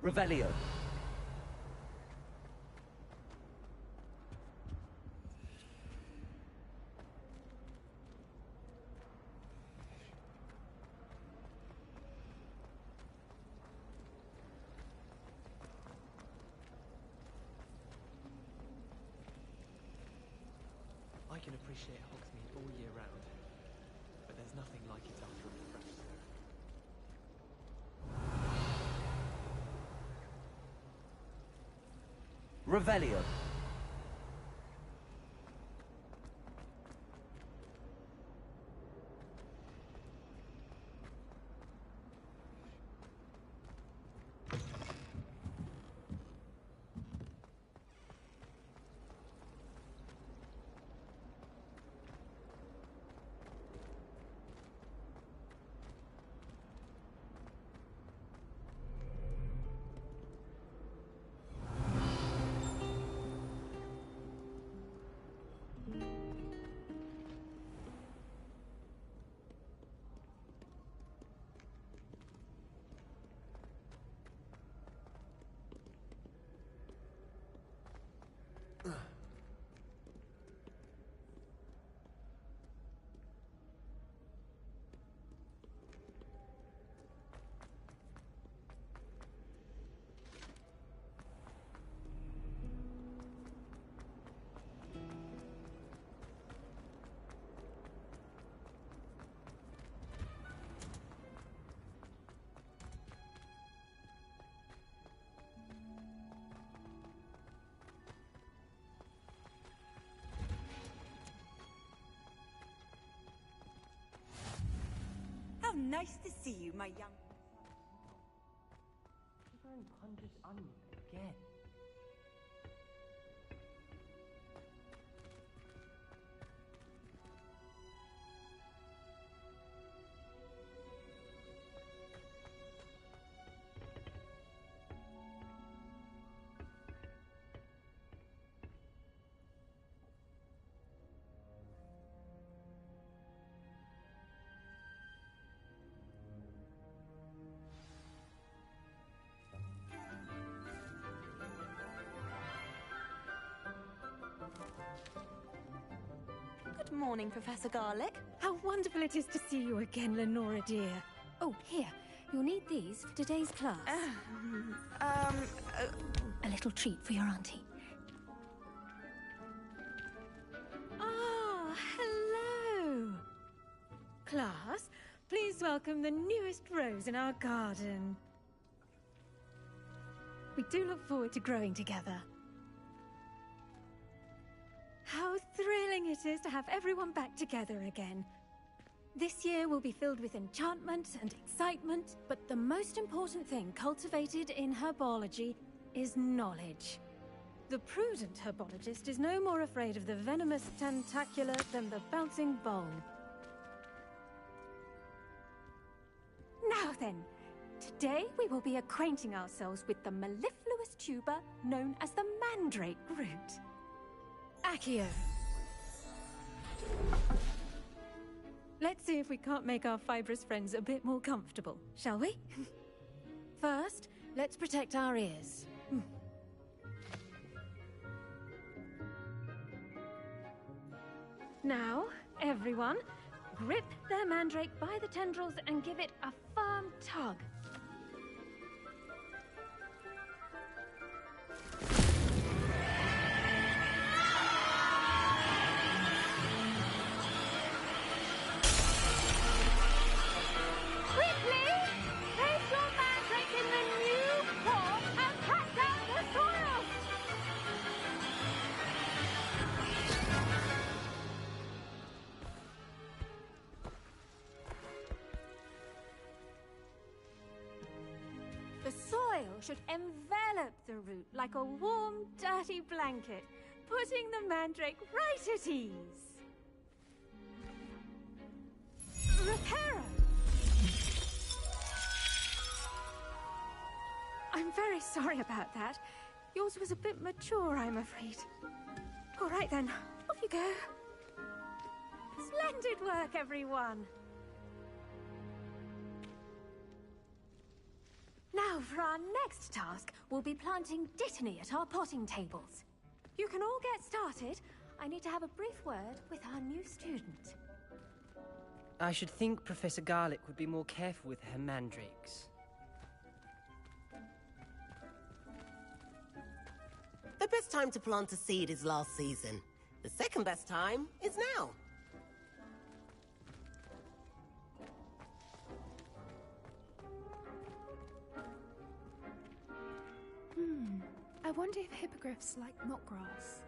Revelio. I can appreciate Hogsmeade all year round, but there's nothing like it after a refresh zone. Revelio. How nice to see you, my young... Sugar and Punder's onion again. Good morning, Professor Garlick. How wonderful it is to see you again, Lenora dear. Oh, here. You'll need these for today's class. A little treat for your auntie. Ah, hello. Class, please welcome the newest rose in our garden. We do look forward to growing together. How thrilling it is to have everyone back together again. This year will be filled with enchantment and excitement, but the most important thing cultivated in herbology is knowledge. The prudent herbologist is no more afraid of the venomous tentacular than the bouncing bulb. Now then, today we will be acquainting ourselves with the mellifluous tuber known as the mandrake root. Accio. Let's see if we can't make our fibrous friends a bit more comfortable, shall we? First, let's protect our ears. Now, everyone, grip their mandrake by the tendrils and give it a firm tug. The soil should envelop the root like a warm, dirty blanket, putting the mandrake right at ease. Reparo! I'm very sorry about that. Yours was a bit mature, I'm afraid. All right then, off you go. Splendid work, everyone! Now, for our next task, we'll be planting Dittany at our potting tables. You can all get started. I need to have a brief word with our new student. I should think Professor Garlick would be more careful with her mandrakes. The best time to plant a seed is last season. The second best time is now. I wonder if hippogriffs like Mockgrass.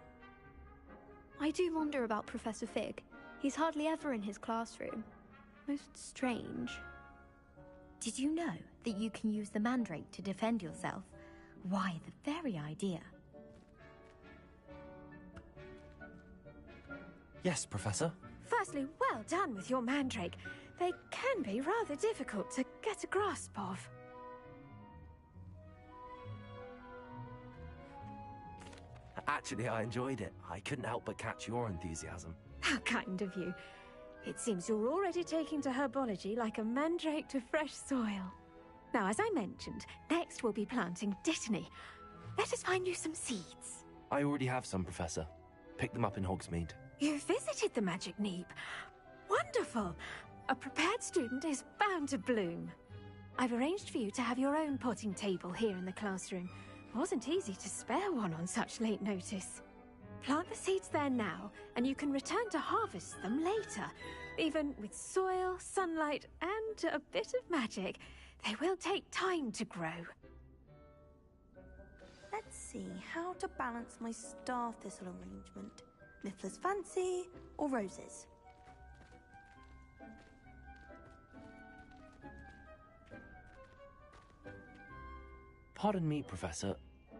I do wonder about Professor Fig. He's hardly ever in his classroom. Most strange. Did you know that you can use the mandrake to defend yourself? Why, the very idea. Yes, Professor. Firstly, well done with your mandrake. They can be rather difficult to get a grasp of. Actually, I enjoyed it. I couldn't help but catch your enthusiasm. How kind of you. It seems you're already taking to herbology like a mandrake to fresh soil. Now, as I mentioned, next we'll be planting Dittany. Let us find you some seeds. I already have some, Professor. Picked them up in Hogsmeade. You visited the Magic Neep. Wonderful! A prepared student is bound to bloom. I've arranged for you to have your own potting table here in the classroom. Wasn't easy to spare one on such late notice. Plant the seeds there now, and you can return to harvest them later. Even with soil, sunlight, and a bit of magic, they will take time to grow. Let's see how to balance my star thistle arrangement. Miffler's Fancy or roses? Pardon me, Professor.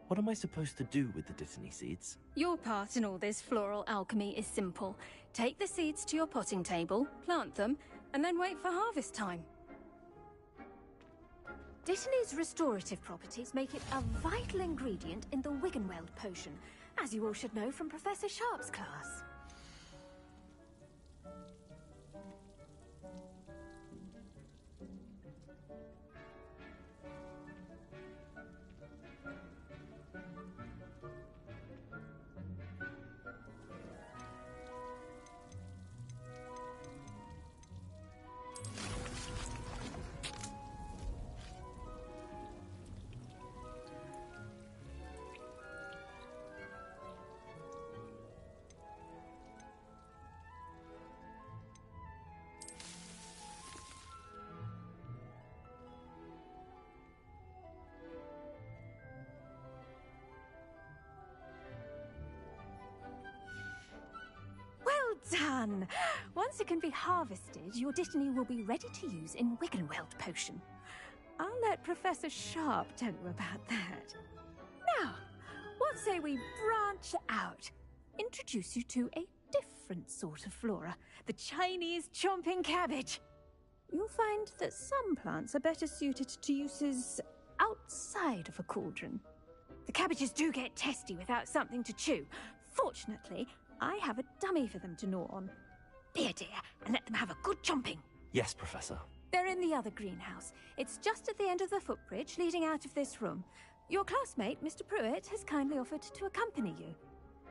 What am I supposed to do with the Dittany seeds? Your part in all this floral alchemy is simple. Take the seeds to your potting table, plant them, and then wait for harvest time. Dittany's restorative properties make it a vital ingredient in the Wiggenweld potion, as you all should know from Professor Sharp's class. Done! Once it can be harvested, your Dittany will be ready to use in Wiggenweld potion. I'll let Professor Sharp tell you about that. Now, what say we branch out? Introduce you to a different sort of flora, the Chinese chomping cabbage. You'll find that some plants are better suited to uses outside of a cauldron. The cabbages do get testy without something to chew. Fortunately, I have a dummy for them to gnaw on. Be a dear, and let them have a good chomping. Yes, Professor. They're in the other greenhouse. It's just at the end of the footbridge leading out of this room. Your classmate, Mr. Pruitt, has kindly offered to accompany you.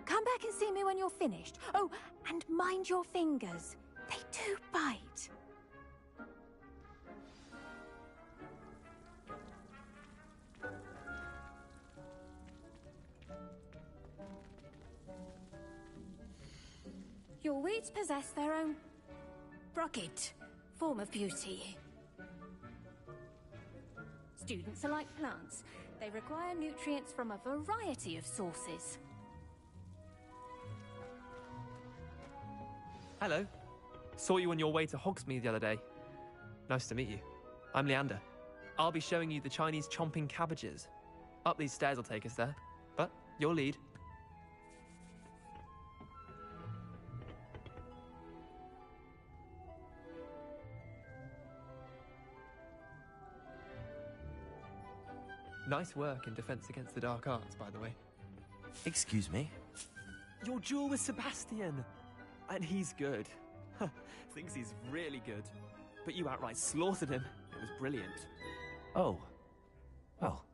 Come back and see me when you're finished. Oh, and mind your fingers. They do bite. Your weeds possess their own rugged form of beauty. Students are like plants. They require nutrients from a variety of sources. Hello. Saw you on your way to Hogsmeade the other day. Nice to meet you. I'm Leander. I'll be showing you the Chinese chomping cabbages. Up these stairs will take us there. But your lead. Nice work in Defense Against the Dark Arts, by the way. Excuse me? Your duel with Sebastian! And he's good. Thinks he's really good. But you outright slaughtered him. It was brilliant. Oh. Well,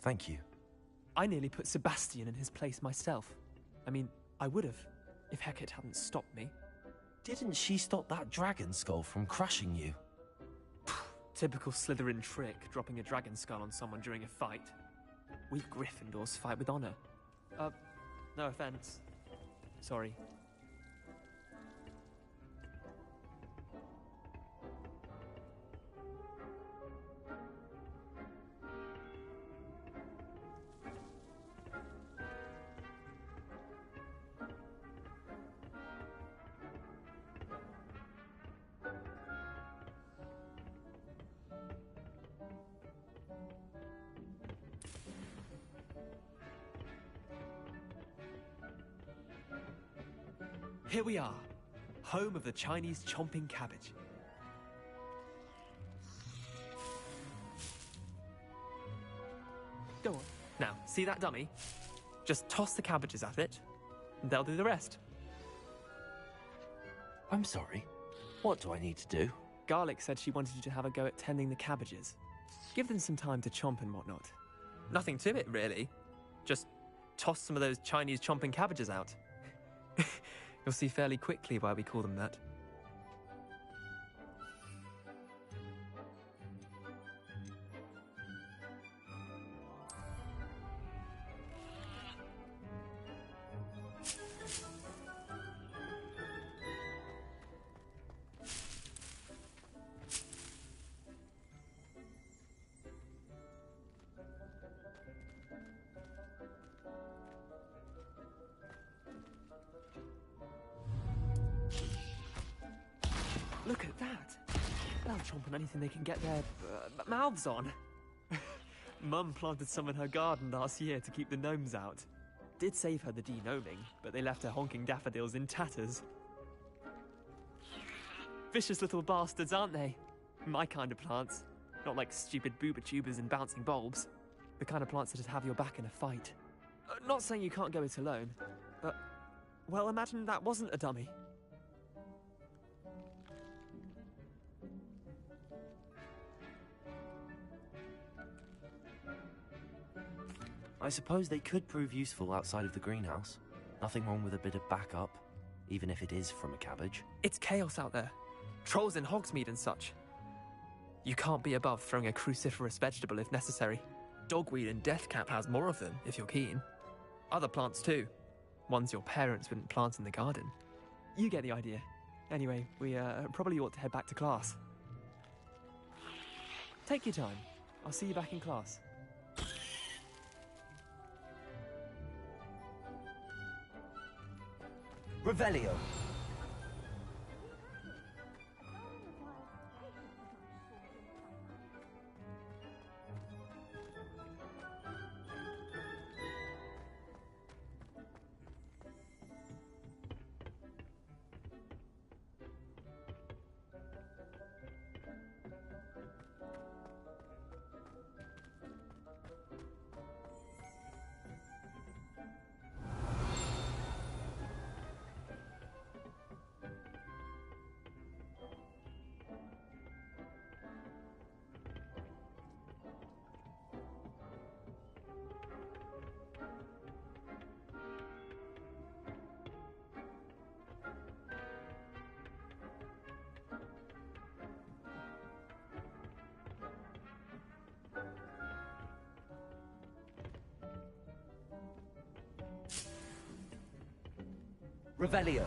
thank you. I nearly put Sebastian in his place myself. I mean, I would have, if Hecate hadn't stopped me. Didn't she stop that dragon skull from crushing you? Typical Slytherin trick, dropping a dragon skull on someone during a fight. We Gryffindors fight with honor. No offense. Sorry. Here we are, home of the Chinese chomping cabbage. Go on. Now, see that dummy? Just toss the cabbages at it, and they'll do the rest. I'm sorry. What do I need to do? Garlic said she wanted you to have a go at tending the cabbages. Give them some time to chomp and whatnot. Nothing to it, really. Just toss some of those Chinese chomping cabbages out. You'll see fairly quickly why we call them that. Look at that! They'll chomp on anything they can get their mouths on. Mum planted some in her garden last year to keep the gnomes out. Did save her the de-gnoming, but they left her honking daffodils in tatters. Vicious little bastards, aren't they? My kind of plants. Not like stupid booba tubers and bouncing bulbs. The kind of plants that'd have your back in a fight. Not saying you can't go it alone, but... well, imagine that wasn't a dummy. I suppose they could prove useful outside of the greenhouse. Nothing wrong with a bit of backup, even if it is from a cabbage. It's chaos out there. Trolls in Hogsmeade and such. You can't be above throwing a cruciferous vegetable if necessary. Dogweed and deathcap has more of them, if you're keen. Other plants too. Ones your parents wouldn't plant in the garden. You get the idea. Anyway, we probably ought to head back to class. Take your time. I'll see you back in class. Revelio. Revelio.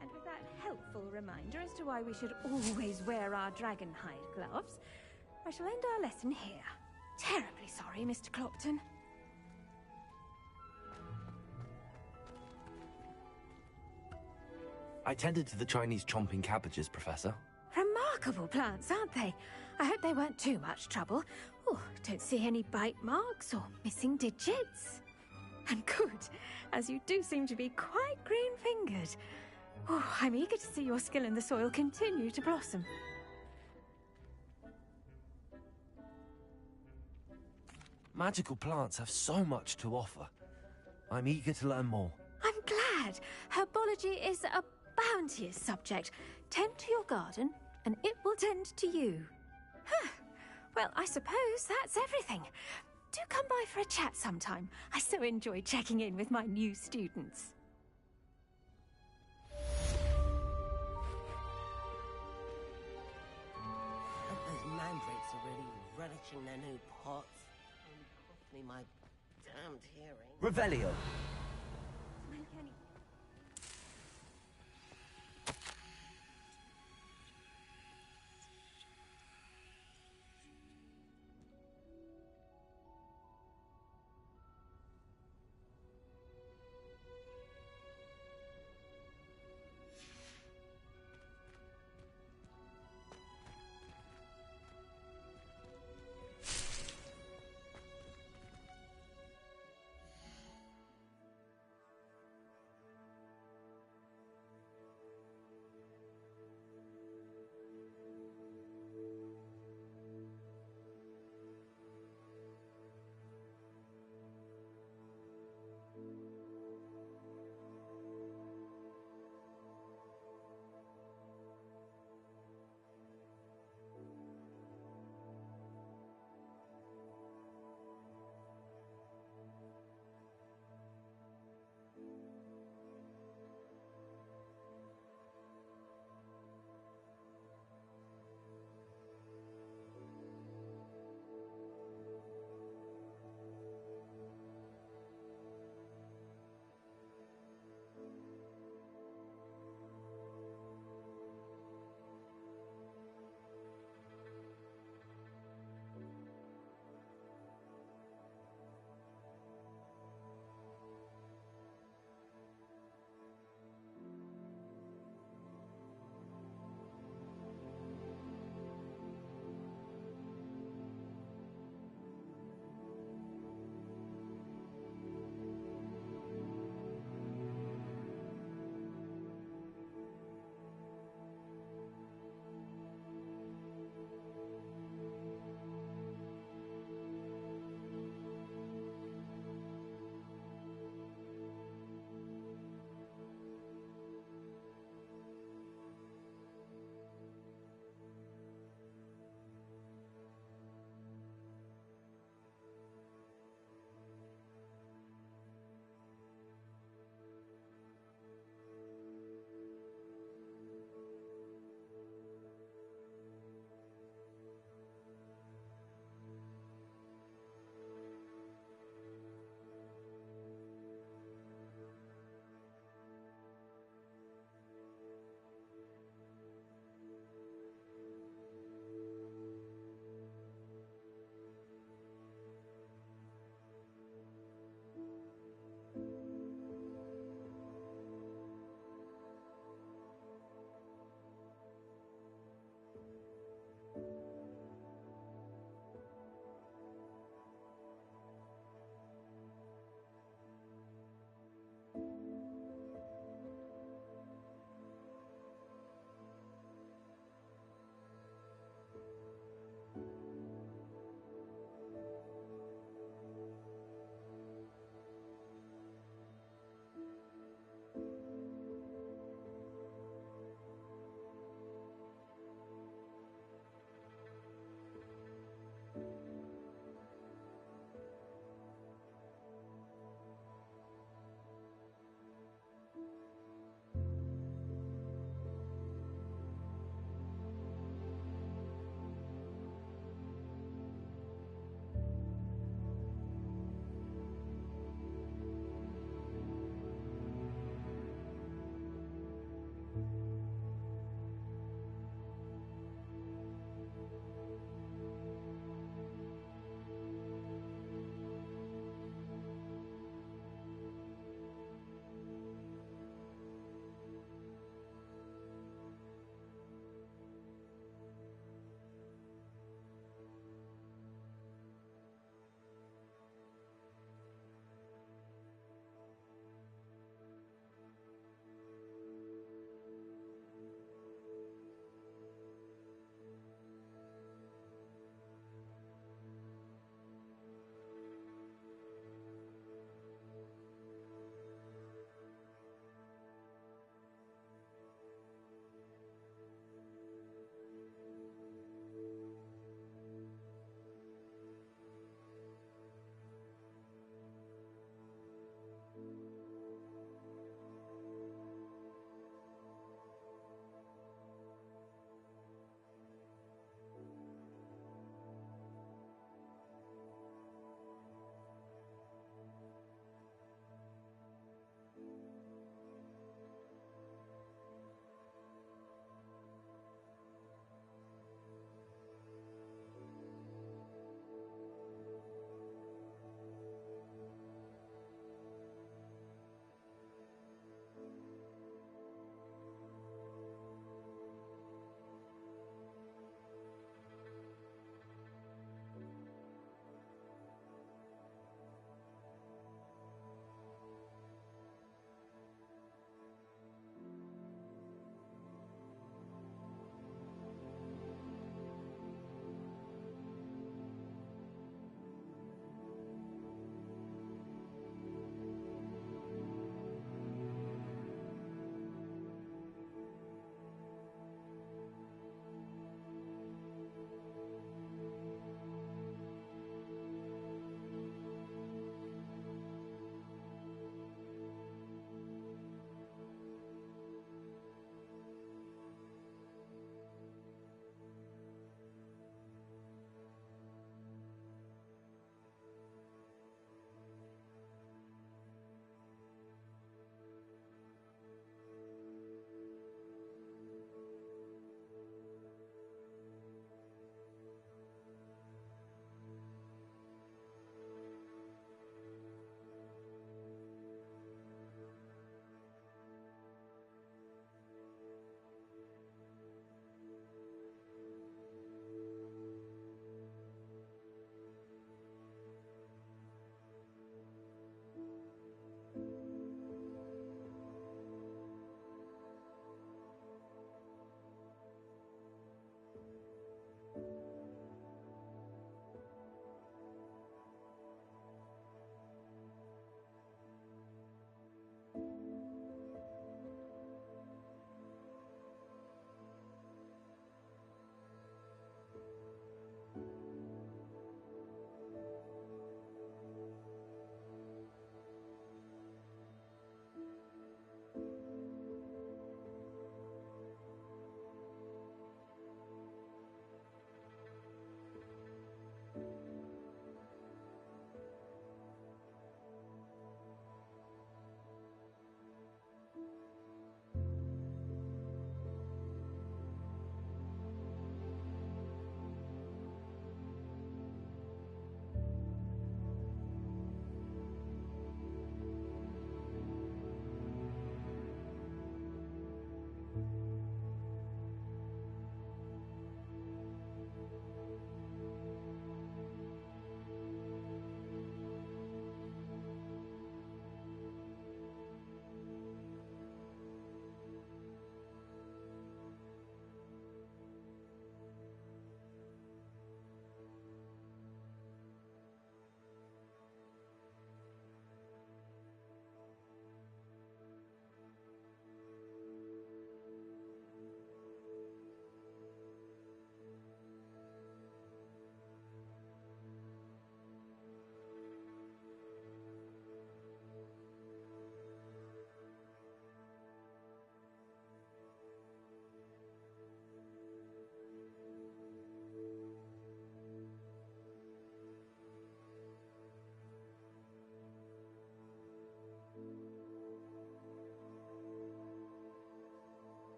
And with that helpful reminder as to why we should always wear our dragon hide gloves, I shall end our lesson here. Terribly sorry, Mr. Clopton. I tended to the Chinese chomping cabbages, Professor. Remarkable plants, aren't they? I hope they weren't too much trouble. Oh, don't see any bite marks or missing digits. And good, as you do seem to be quite green-fingered. Oh, I'm eager to see your skill in the soil continue to blossom. Magical plants have so much to offer. I'm eager to learn more. I'm glad. Herbology is a bounteous subject. Tend to your garden, and it will tend to you. Huh. Well, I suppose that's everything. do come by for a chat sometime. I so enjoy checking in with my new students. Those mandrakes are really relishing their new pots. Only cost me my damned hearing. Revelio.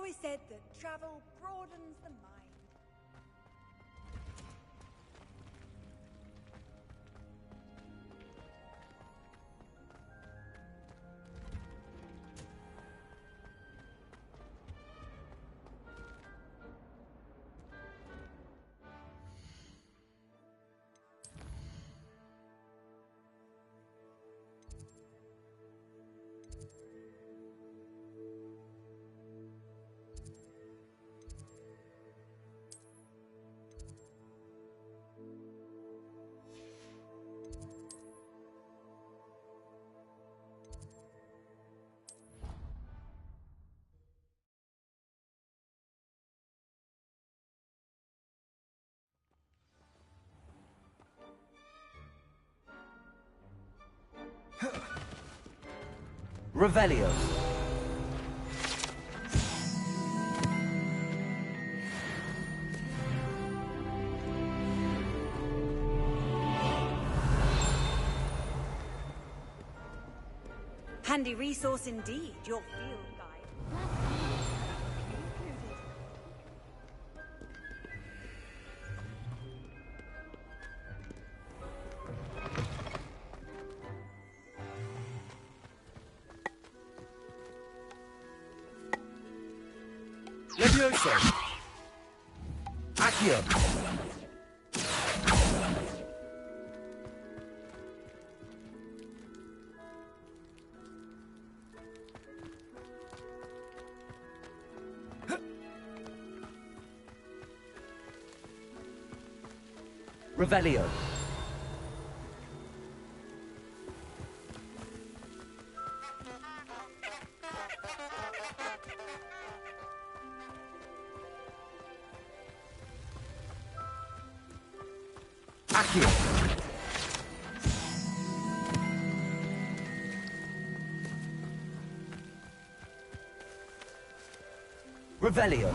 always said that travel broadens the mind. Revelio. Handy resource indeed, your field guide. Levioso. Accio. Revelio. Accio. Revelio.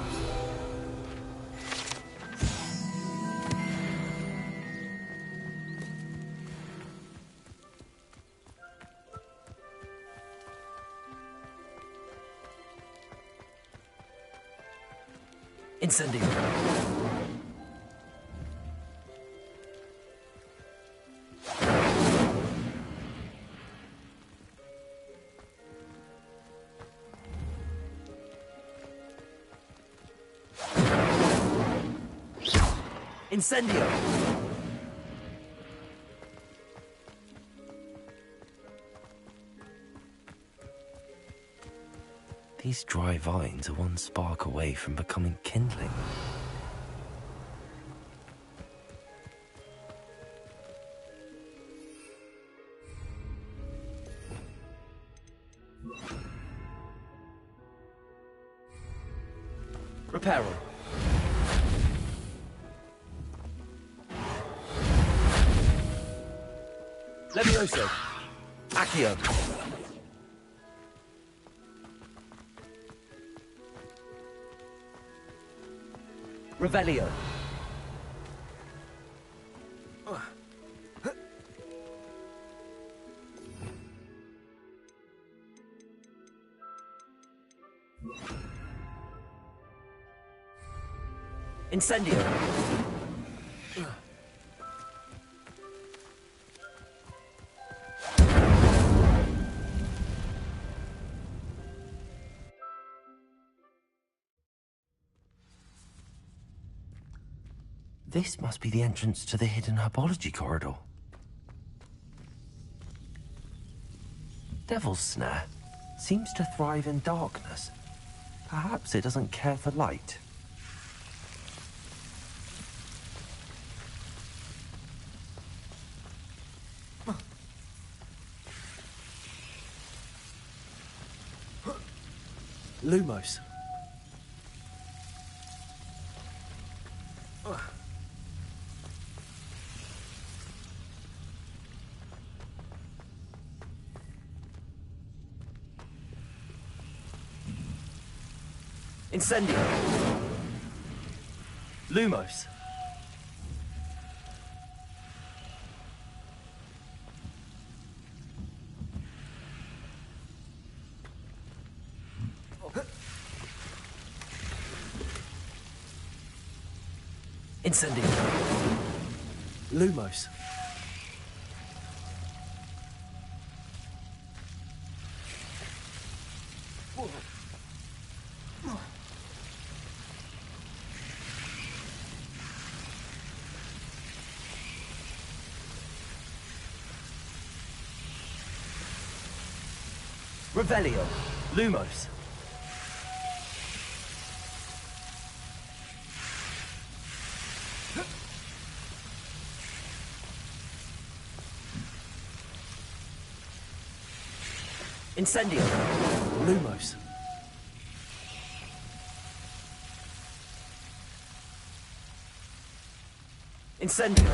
Incendio. Incendio. These dry vines are one spark away from becoming kindling. Reparo. Levioso. Accio. Revelio. Incendio. This must be the entrance to the hidden herbology corridor. Devil's Snare seems to thrive in darkness. Perhaps it doesn't care for light. Lumos. Incendio. Lumos. Incendio. Lumos. Revelio. Lumos. Incendio. Lumos. Incendio.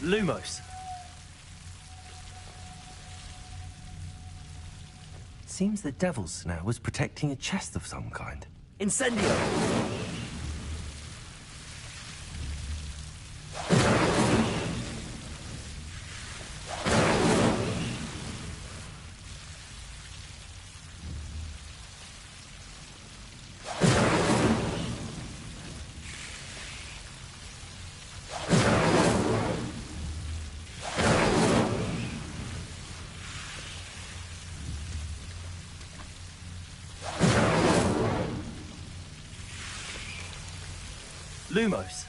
Lumos. Seems the Devil's Snare was protecting a chest of some kind. Incendio! Lumos.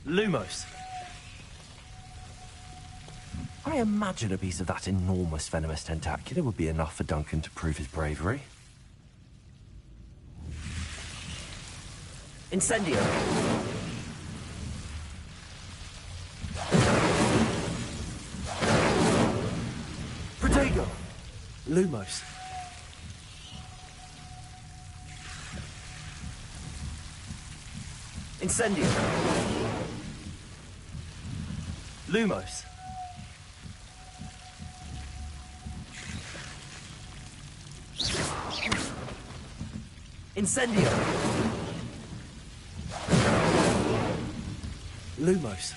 Lumos. I imagine a piece of that enormous venomous tentacula would be enough for Duncan to prove his bravery. Incendio. Protego. Lumos. Incendio. Lumos. Incendio. Lumos.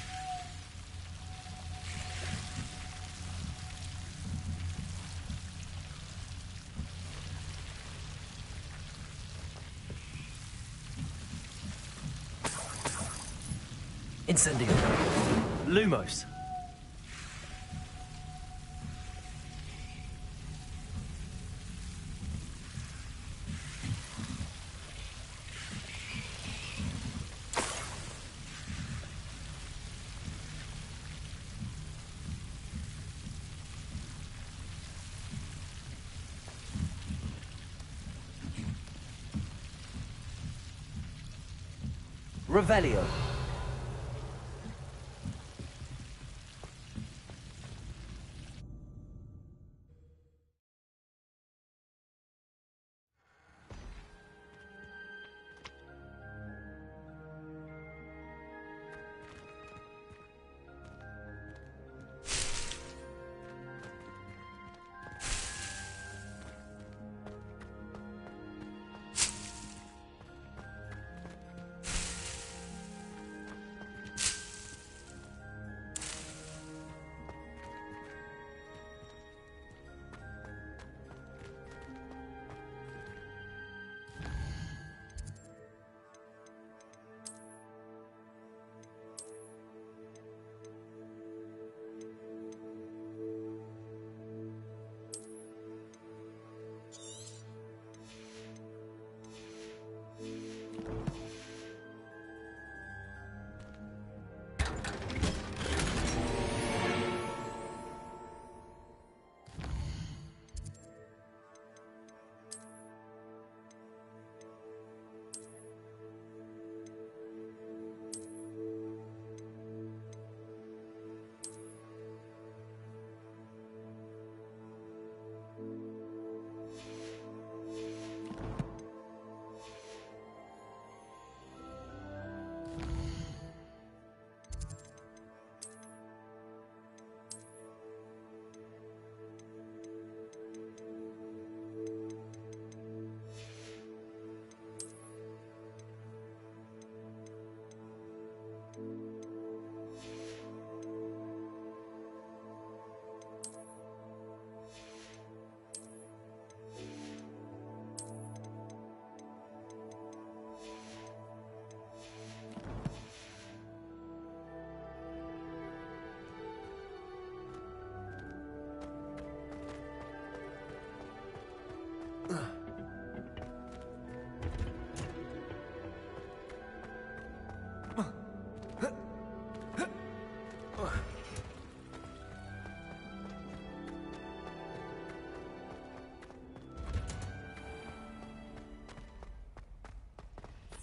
Incendio. Lumos. Revelio.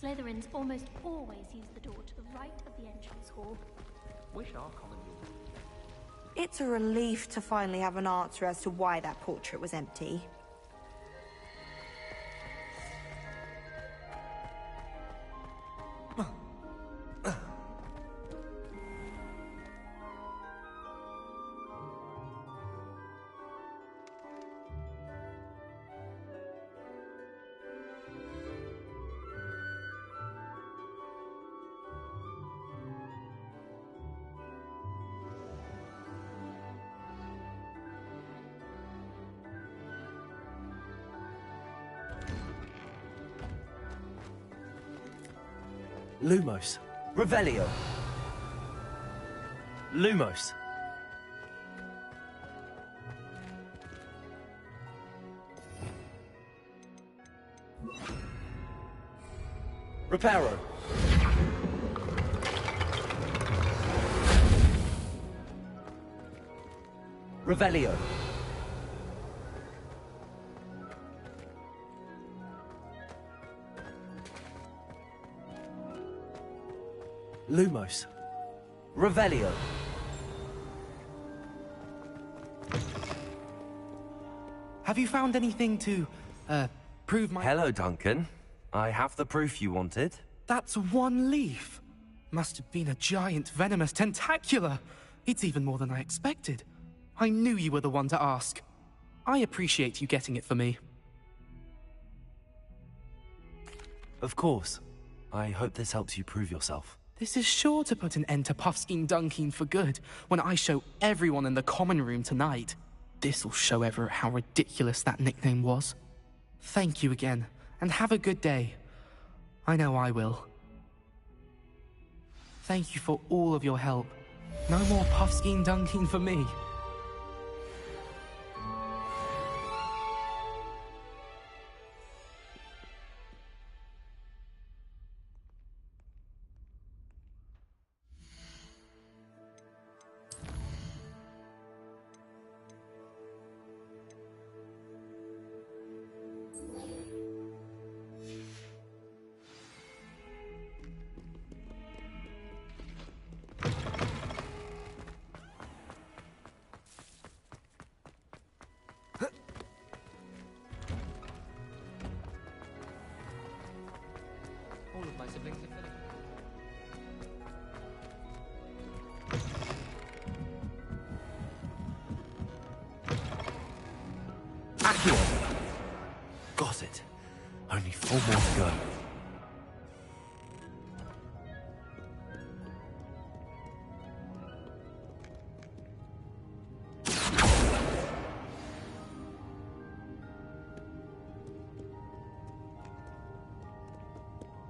Slytherins almost always use the door to the right of the entrance hall. Wish our common door. It's a relief to finally have an answer as to why that portrait was empty. Lumos. Revelio. Lumos. Reparo. Revelio. Lumos. Revelio. Have you found anything to, prove my... Hello, Duncan. I have the proof you wanted. That's one leaf. Must have been a giant venomous tentacula. It's even more than I expected. I knew you were the one to ask. I appreciate you getting it for me. Of course. I hope this helps you prove yourself. This is sure to put an end to Puffskein Dunkeen for good when I show everyone in the common room tonight. This'll show Everett how ridiculous that nickname was. Thank you again, and have a good day. I know I will. Thank you for all of your help. No more Puffskein Dunkeen for me. All of my siblings are filling. Accio! Got it. Only 4 more to go.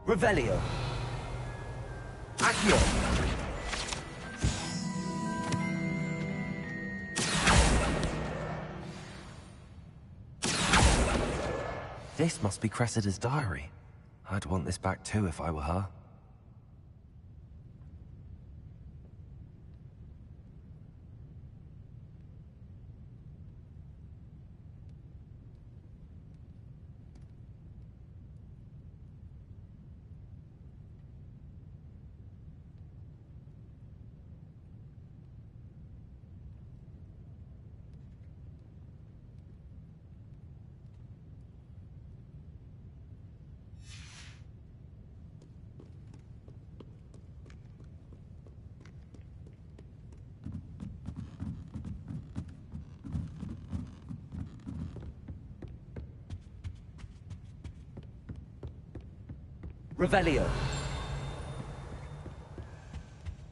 Revelio. Accio. This must be Cressida's diary. I'd want this back too if I were her. Revelio.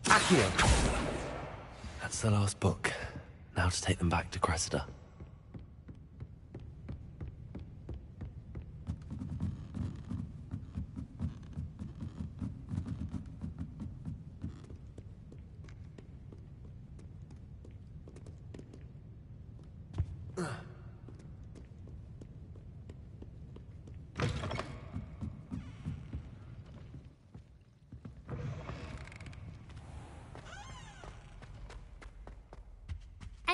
Accio. That's the last book. Now to take them back to Cressida.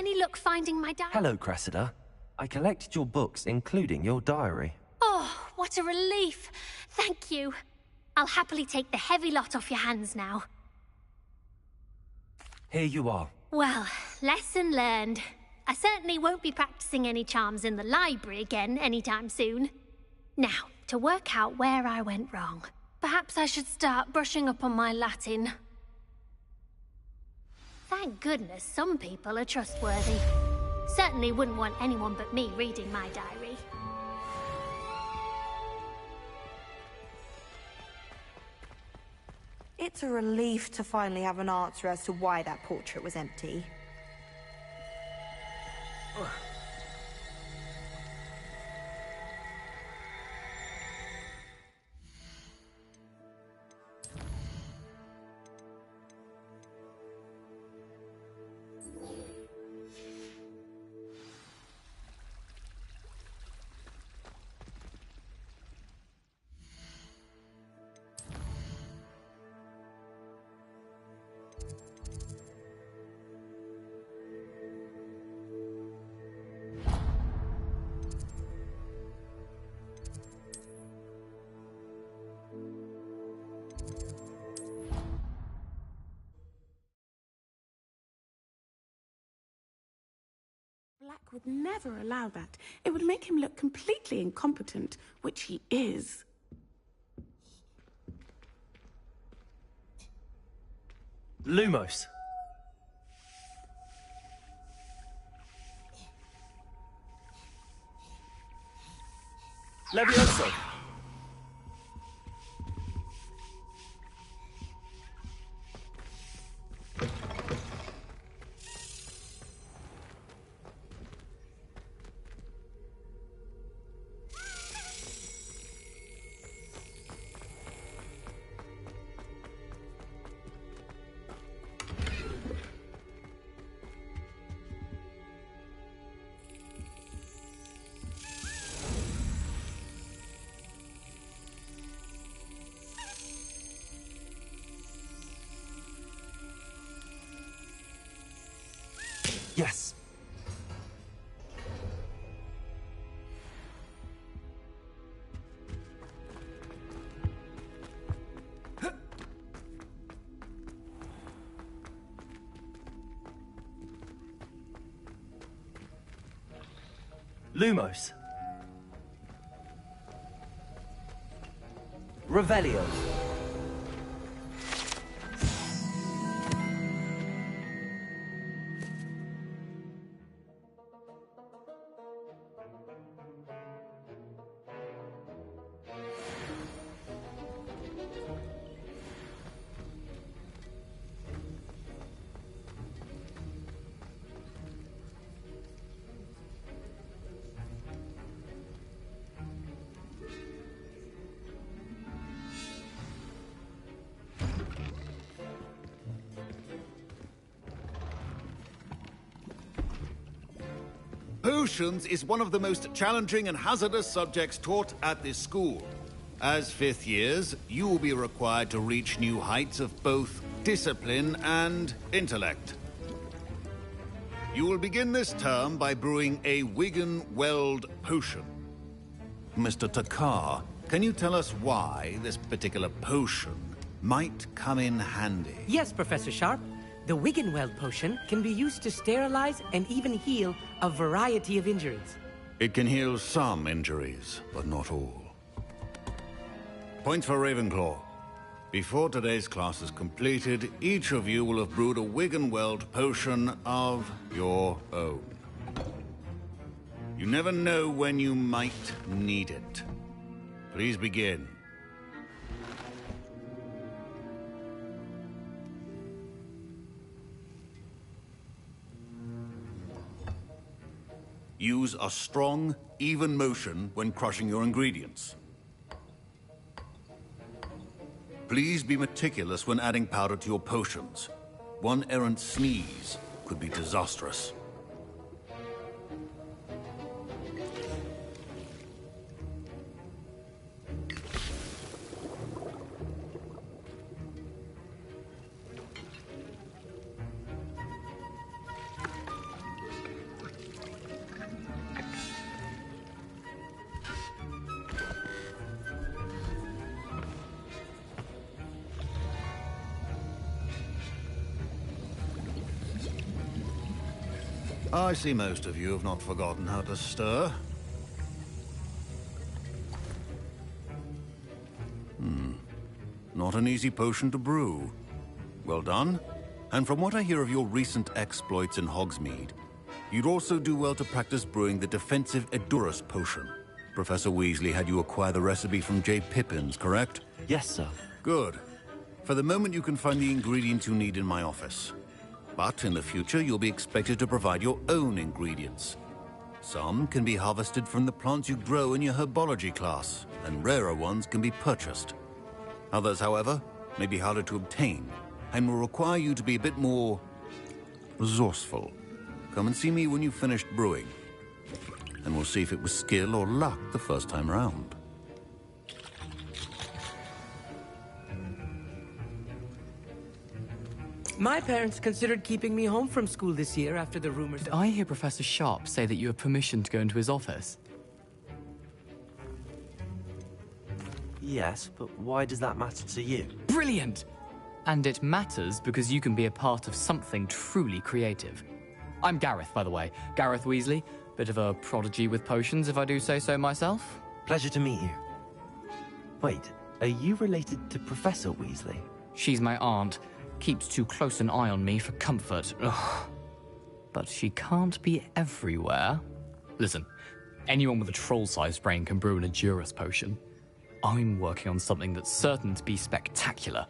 Any luck finding my diary? Hello, Cressida. I collected your books, including your diary. Oh, what a relief. Thank you. I'll happily take the heavy lot off your hands now. Here you are. Well, lesson learned. I certainly won't be practicing any charms in the library again anytime soon. Now, to work out where I went wrong. Perhaps I should start brushing up on my Latin. Thank goodness some people are trustworthy. Certainly wouldn't want anyone but me reading my diary. It's a relief to finally have an answer as to why that portrait was empty. Black would never allow that. It would make him look completely incompetent, which he is. Lumos. Levioso. Yes. Lumos. Revelio. Potions is one of the most challenging and hazardous subjects taught at this school. As fifth years, you will be required to reach new heights of both discipline and intellect. You will begin this term by brewing a Wigan-Weld potion. Mr. Takar, can you tell us why this particular potion might come in handy? Yes, Professor Sharp. The Wigan-Weld potion can be used to sterilize and even heal a variety of injuries. It can heal some injuries, but not all. Points for Ravenclaw. Before today's class is completed, each of you will have brewed a Wigan-Weld potion of your own. You never know when you might need it. Please begin. Use a strong, even motion when crushing your ingredients. Please be meticulous when adding powder to your potions. One errant sneeze could be disastrous. I see most of you have not forgotten how to stir. Not an easy potion to brew. Well done. And from what I hear of your recent exploits in Hogsmeade, you'd also do well to practice brewing the defensive Edurus potion. Professor Weasley had you acquire the recipe from J. Pippins, correct? Yes, sir. Good. For the moment, you can find the ingredients you need in my office. But in the future, you'll be expected to provide your own ingredients. Some can be harvested from the plants you grow in your herbology class, and rarer ones can be purchased. Others, however, may be harder to obtain, and will require you to be a bit more resourceful. Come and see me when you've finished brewing, and we'll see if it was skill or luck the first time round. My parents considered keeping me home from school this year after the rumors. Did I hear Professor Sharp say that you have permission to go into his office? Yes, but why does that matter to you? Brilliant! And it matters because you can be a part of something truly creative. I'm Gareth, by the way. Gareth Weasley. Bit of a prodigy with potions, if I do say so myself. Pleasure to meet you. Wait, are you related to Professor Weasley? She's my aunt. Keeps too close an eye on me for comfort. Ugh. But she can't be everywhere. Listen, anyone with a troll-sized brain can brew an Edurus potion. I'm working on something that's certain to be spectacular.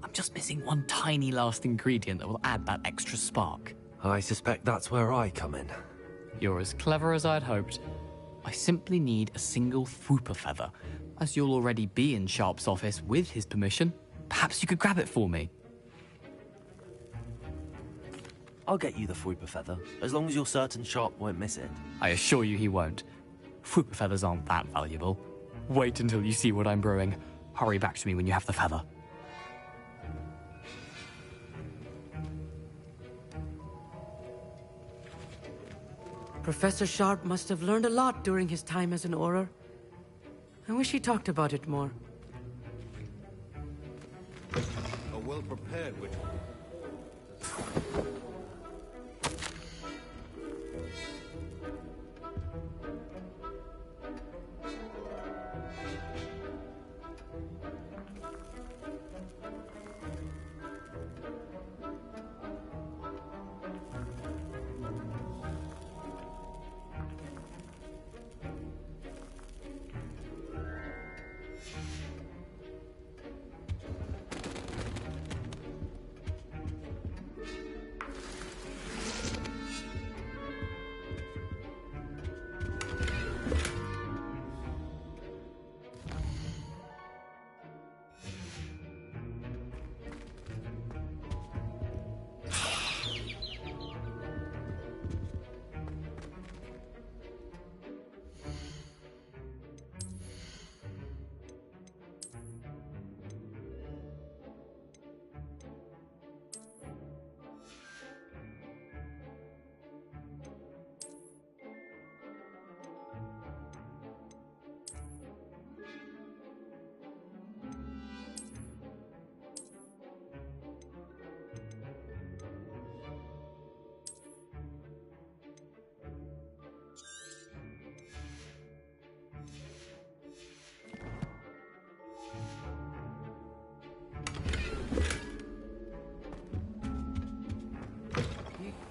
I'm just missing one tiny last ingredient that will add that extra spark. I suspect that's where I come in. You're as clever as I'd hoped. I simply need a single Fwooper feather. As you'll already be in Sharp's office with his permission, perhaps you could grab it for me. I'll get you the Fwooper feather, as long as you're certain Sharp won't miss it. I assure you he won't. Fwooper feathers aren't that valuable. Wait until you see what I'm brewing. Hurry back to me when you have the feather. Professor Sharp must have learned a lot during his time as an Auror. I wish he talked about it more. A well-prepared witch.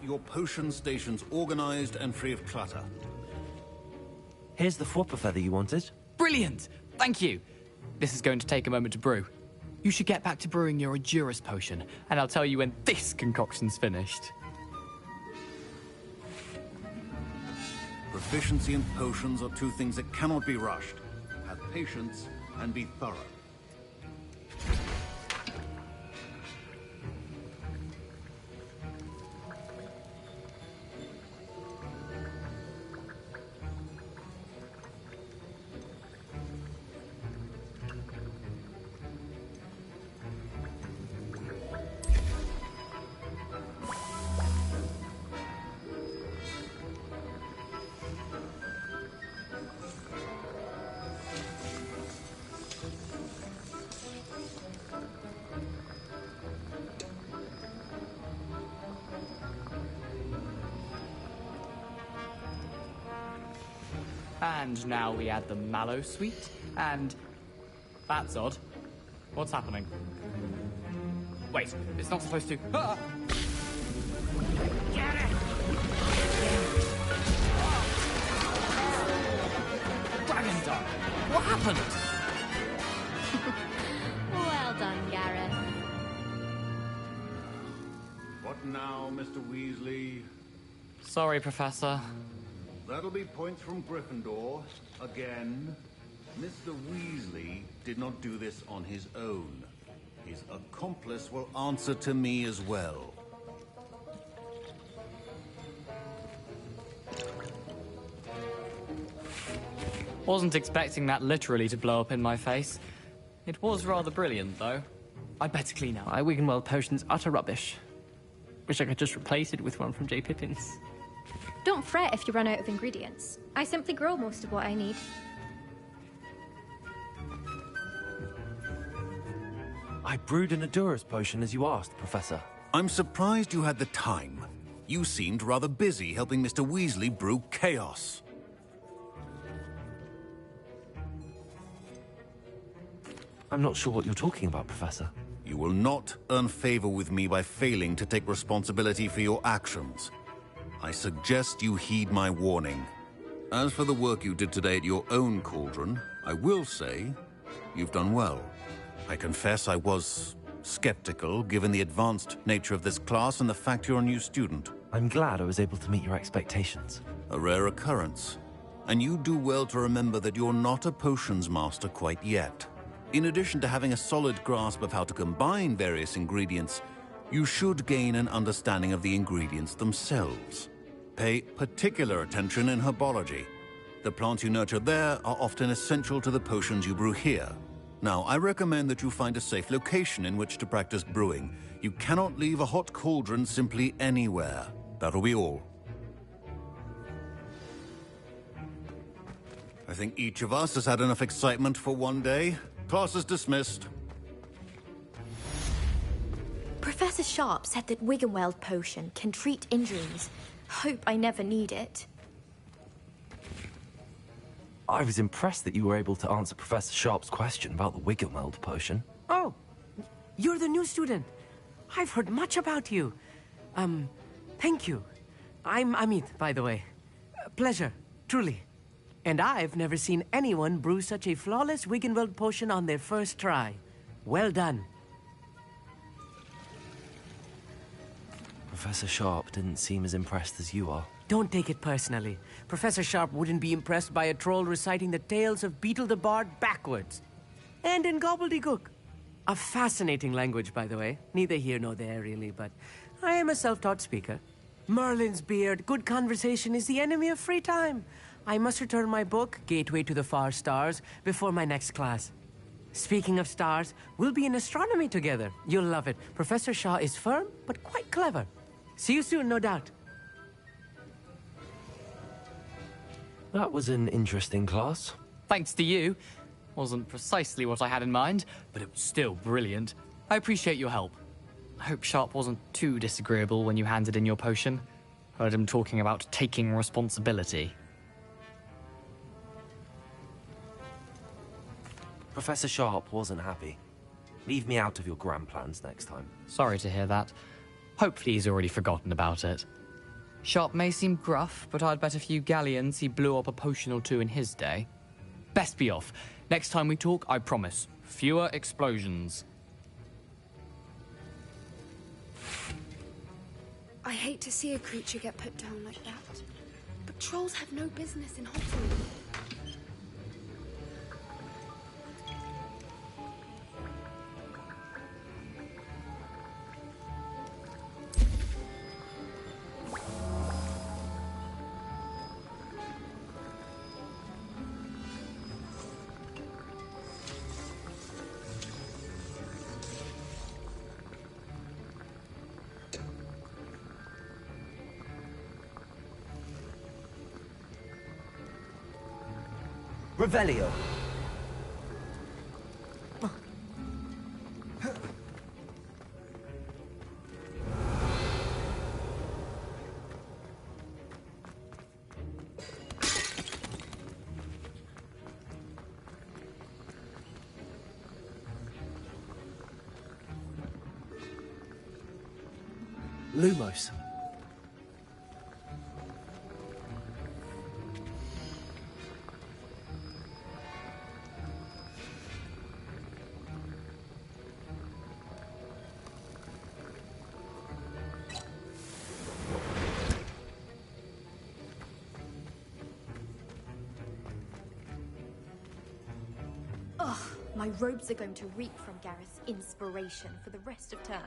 Your potion station's organized and free of clutter. Here's the Fwooper feather you wanted. Brilliant! Thank you. This is going to take a moment to brew. You should get back to brewing your Edurus potion, and I'll tell you when this concoction's finished. Proficiency in potions are two things that cannot be rushed. Have patience and be thorough. And now we add the mallow sweet, and... That's odd. What's happening? Wait, it's not supposed to... Ah! Get it! Dragon Dog! What happened? Well done, Gareth. What now, Mr. Weasley? Sorry, Professor. That'll be points from Gryffindor. Again. Mr. Weasley did not do this on his own. His accomplice will answer to me as well. Wasn't expecting that literally to blow up in my face. It was rather brilliant, though. I'd better clean up. My Wiggenweld potion's utter rubbish. Wish I could just replace it with one from J. Pippin's. Don't fret if you run out of ingredients. I simply grow most of what I need. I brewed an Adura's potion as you asked, Professor. I'm surprised you had the time. You seemed rather busy helping Mr. Weasley brew chaos. I'm not sure what you're talking about, Professor. You will not earn favor with me by failing to take responsibility for your actions. I suggest you heed my warning. As for the work you did today at your own cauldron, I will say you've done well. I confess I was skeptical, given the advanced nature of this class and the fact you're a new student. I'm glad I was able to meet your expectations. A rare occurrence. And you do well to remember that you're not a potions master quite yet. In addition to having a solid grasp of how to combine various ingredients, you should gain an understanding of the ingredients themselves. Pay particular attention in herbology. The plants you nurture there are often essential to the potions you brew here. Now, I recommend that you find a safe location in which to practice brewing. You cannot leave a hot cauldron simply anywhere. That'll be all. I think each of us has had enough excitement for one day. Class is dismissed. Professor Sharp said that Wiggenweld potion can treat injuries. Hope I never need it. I was impressed that you were able to answer Professor Sharp's question about the Wiggenweld potion. Oh, you're the new student. I've heard much about you. Thank you. I'm Amit, by the way. Pleasure, truly. And I've never seen anyone brew such a flawless Wiggenweld potion on their first try. Well done. Professor Sharp didn't seem as impressed as you are. Don't take it personally. Professor Sharp wouldn't be impressed by a troll reciting the tales of Beetle the Bard backwards. And in gobbledygook. A fascinating language, by the way. Neither here nor there, really, but I am a self-taught speaker. Merlin's beard, good conversation is the enemy of free time. I must return my book, Gateway to the Far Stars, before my next class. Speaking of stars, we'll be in astronomy together. You'll love it. Professor Shaw is firm, but quite clever. See you soon, no doubt. That was an interesting class. Thanks to you. Wasn't precisely what I had in mind, but it was still brilliant. I appreciate your help. I hope Sharp wasn't too disagreeable when you handed in your potion. Heard him talking about taking responsibility. Professor Sharp wasn't happy. Leave me out of your grand plans next time. Sorry to hear that. Hopefully he's already forgotten about it. Sharp may seem gruff, but I'd bet a few galleons he blew up a potion or two in his day. Best be off. Next time we talk, I promise. Fewer explosions. I hate to see a creature get put down like that. But trolls have no business in Hogwarts. Revelio. Lumos. Ugh, my robes are going to reek from Gareth's inspiration for the rest of term.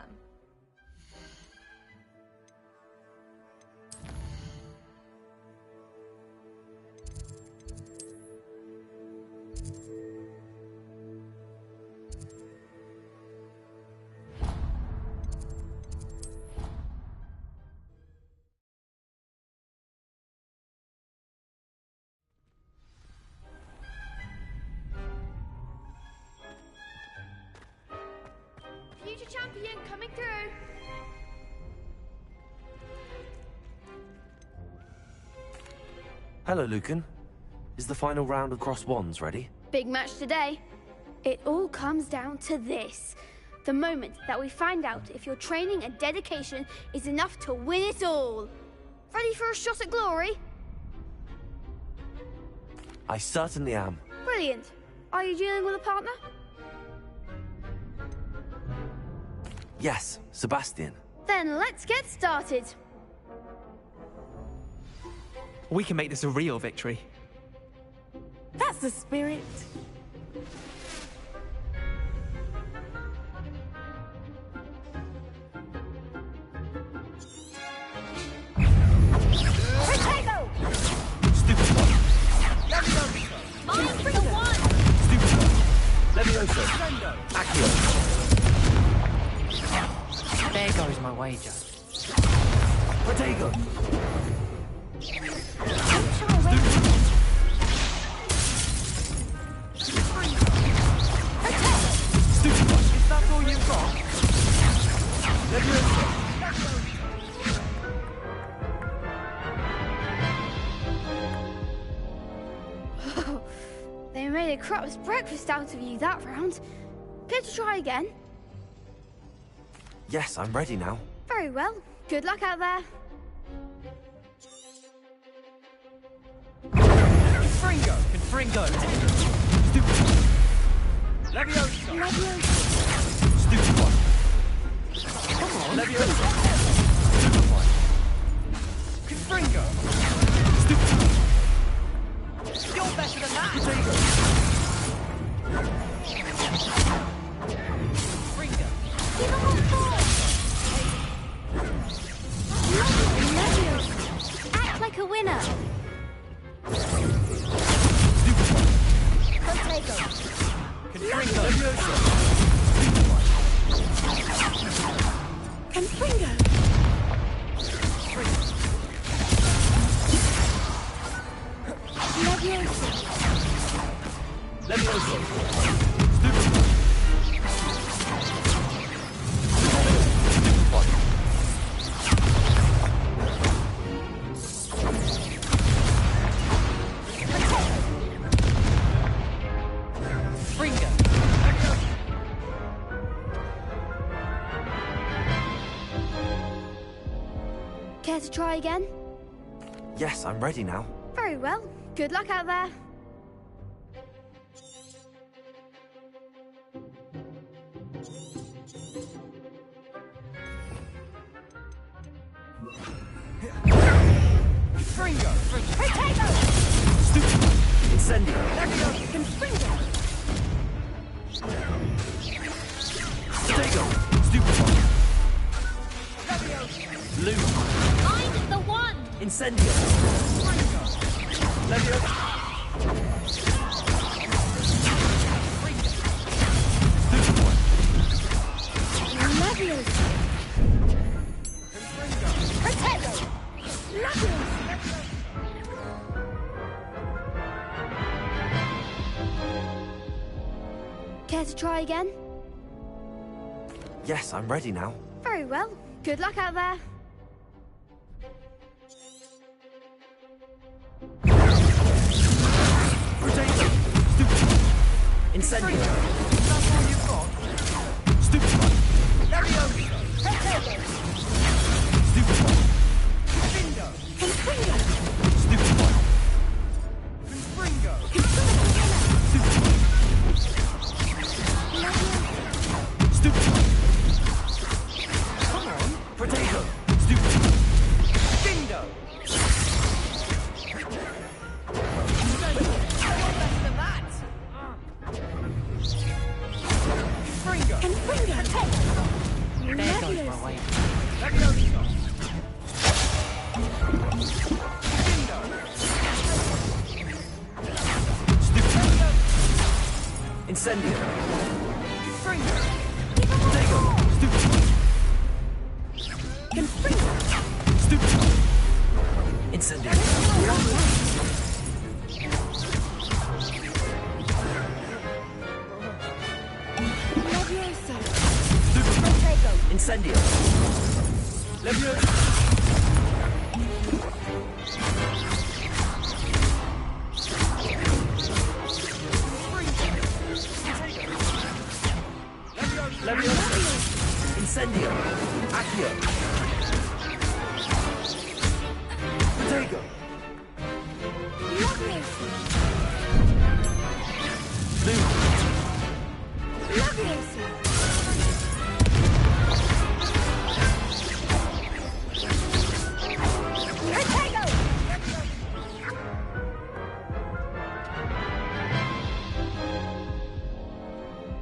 Future champion coming through. Hello, Lucan. Is the final round of Cross Wands ready? Big match today. It all comes down to this. The moment that we find out if your training and dedication is enough to win it all. Ready for a shot at glory? I certainly am. Brilliant. Are you dealing with a partner? Yes, Sebastian. Then let's get started. We can make this a real victory. That's the spirit. Potato! Stupid one. Mine for the one! Stupid one. Levioso. Accio. There goes my wager. Protego. Stupid one. Is that all you've got? Levioso. They made a crap's breakfast out of you that round. Care to try again? Yes, I'm ready now. Very well. Good luck out there. Confringo. Stupid one. Leviosa. Stupid one. Come on. Leviosa. Stupid one. Confringo. Stupid one. You're better than that. Protego. Confringo. Give a whole Act like a winner. Stupid one. Potato. Confringo. Leviosa. Confringo. Leviosa. Stupid one. Stupid one. Confringo. Care to try again? Yes, I'm ready now. Very well. Good luck out there. Confringo. Potato! Stupid one. Incendio. Confringo! Protego. Stupid one. Loom. Find the one! Incendio. Leviosa. Stupid one. Leviosa! Potato! Leviosa! Care to try again? Yes, I'm ready now. Very well. Good luck out there. Protego. Stupid one. Incendio. That's all you've got? Stupid one. Leviosa. Potato! wait. Incendio. Incendio. Incendio. Levioso. Levioso. Incendio. Accio. Protego.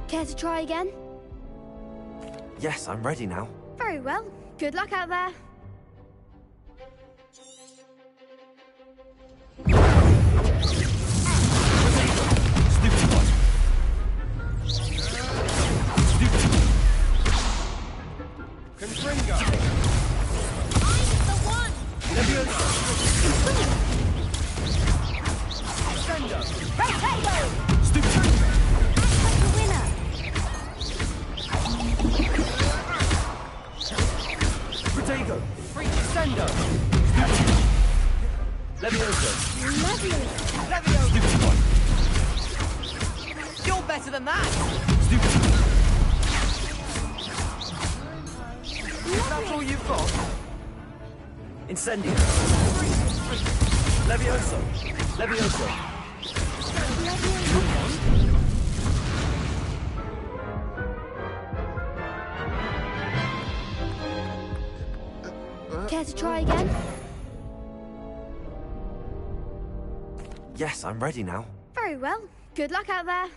Care to try again? Yes, I'm ready now. Very well. Good luck out there. You're better than that! That's all you've got? Incendio. Levioso. Levioso. Care to try again? Yes, I'm ready now. Very well. Good luck out there.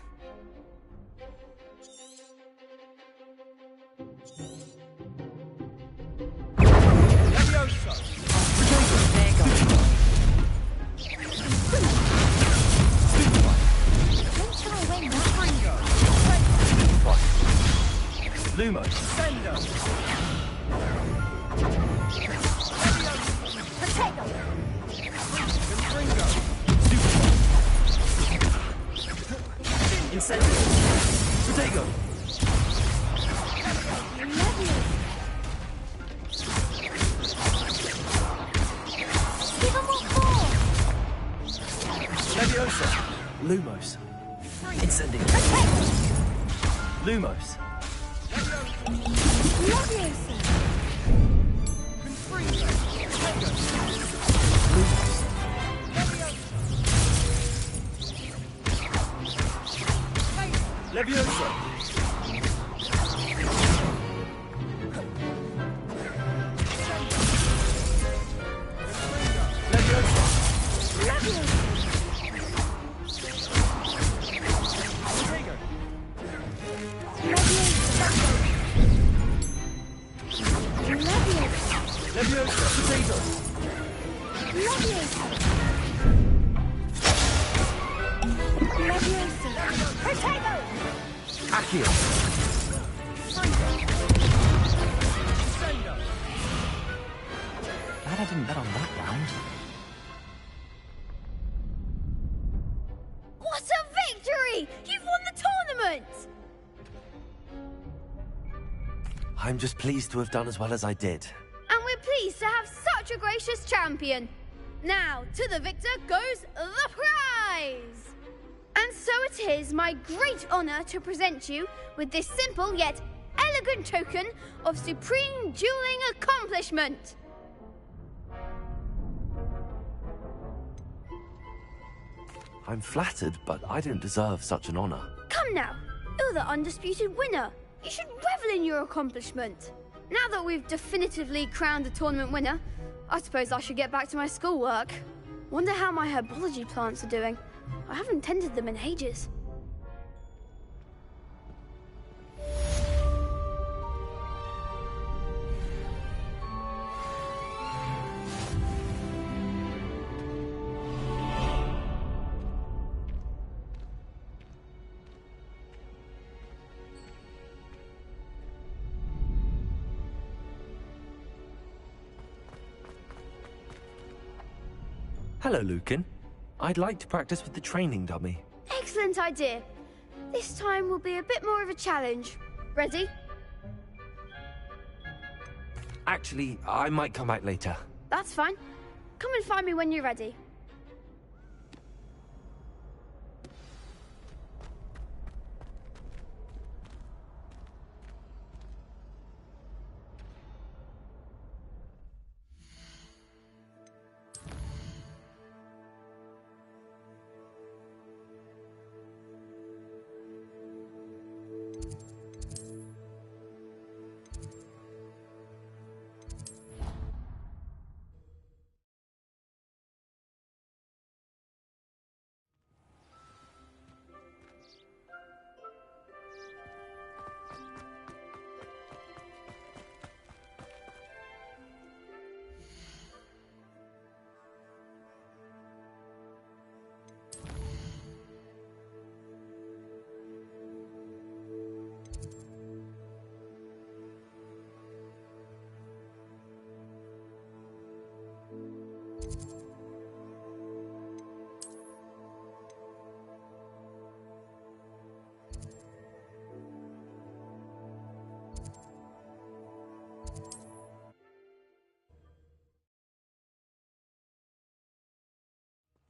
Lumo. Incendio. Protego. Leviosa. Lumos. Incendio. Lumos. Leviosa. Leviosa. Potato. Accio. Glad I didn't bet on that round. What a victory! You've won the tournament! I'm just pleased to have done as well as I did. And we're pleased to have such a gracious champion. Now, to the victor goes the prize! And so it is my great honor to present you with this simple yet elegant token of supreme dueling accomplishment. I'm flattered, but I don't deserve such an honor. Come now, you're the undisputed winner. You should revel in your accomplishment. Now that we've definitively crowned the tournament winner, I suppose I should get back to my schoolwork. Wonder how my herbology plants are doing. I haven't tended them in ages. Hello, Lucan. I'd like to practice with the training dummy. Excellent idea. This time will be a bit more of a challenge. Ready? Actually, I might come back later. That's fine. Come and find me when you're ready.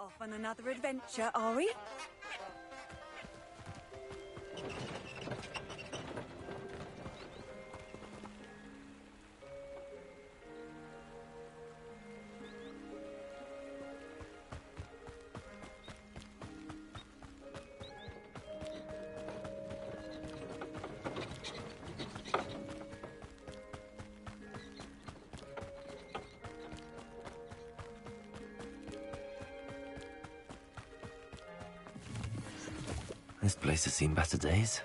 Off on another adventure, are we? This place has seen better days.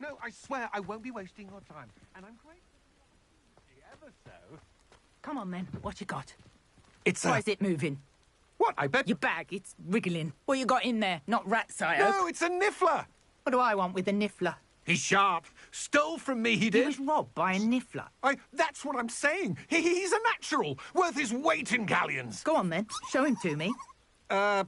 No, I swear I won't be wasting your time. And I'm grateful ever so. Come on, then. What you got? It's Why is it moving? What? I bet... Your bag, it's wriggling. What you got in there? Not rats, I hope. No, it's a niffler. What do I want with a niffler? He's sharp. Stole from me, he did. He was robbed by a niffler. That's what I'm saying. He's a natural. Worth his weight in galleons. Go on, then. Show him to me. I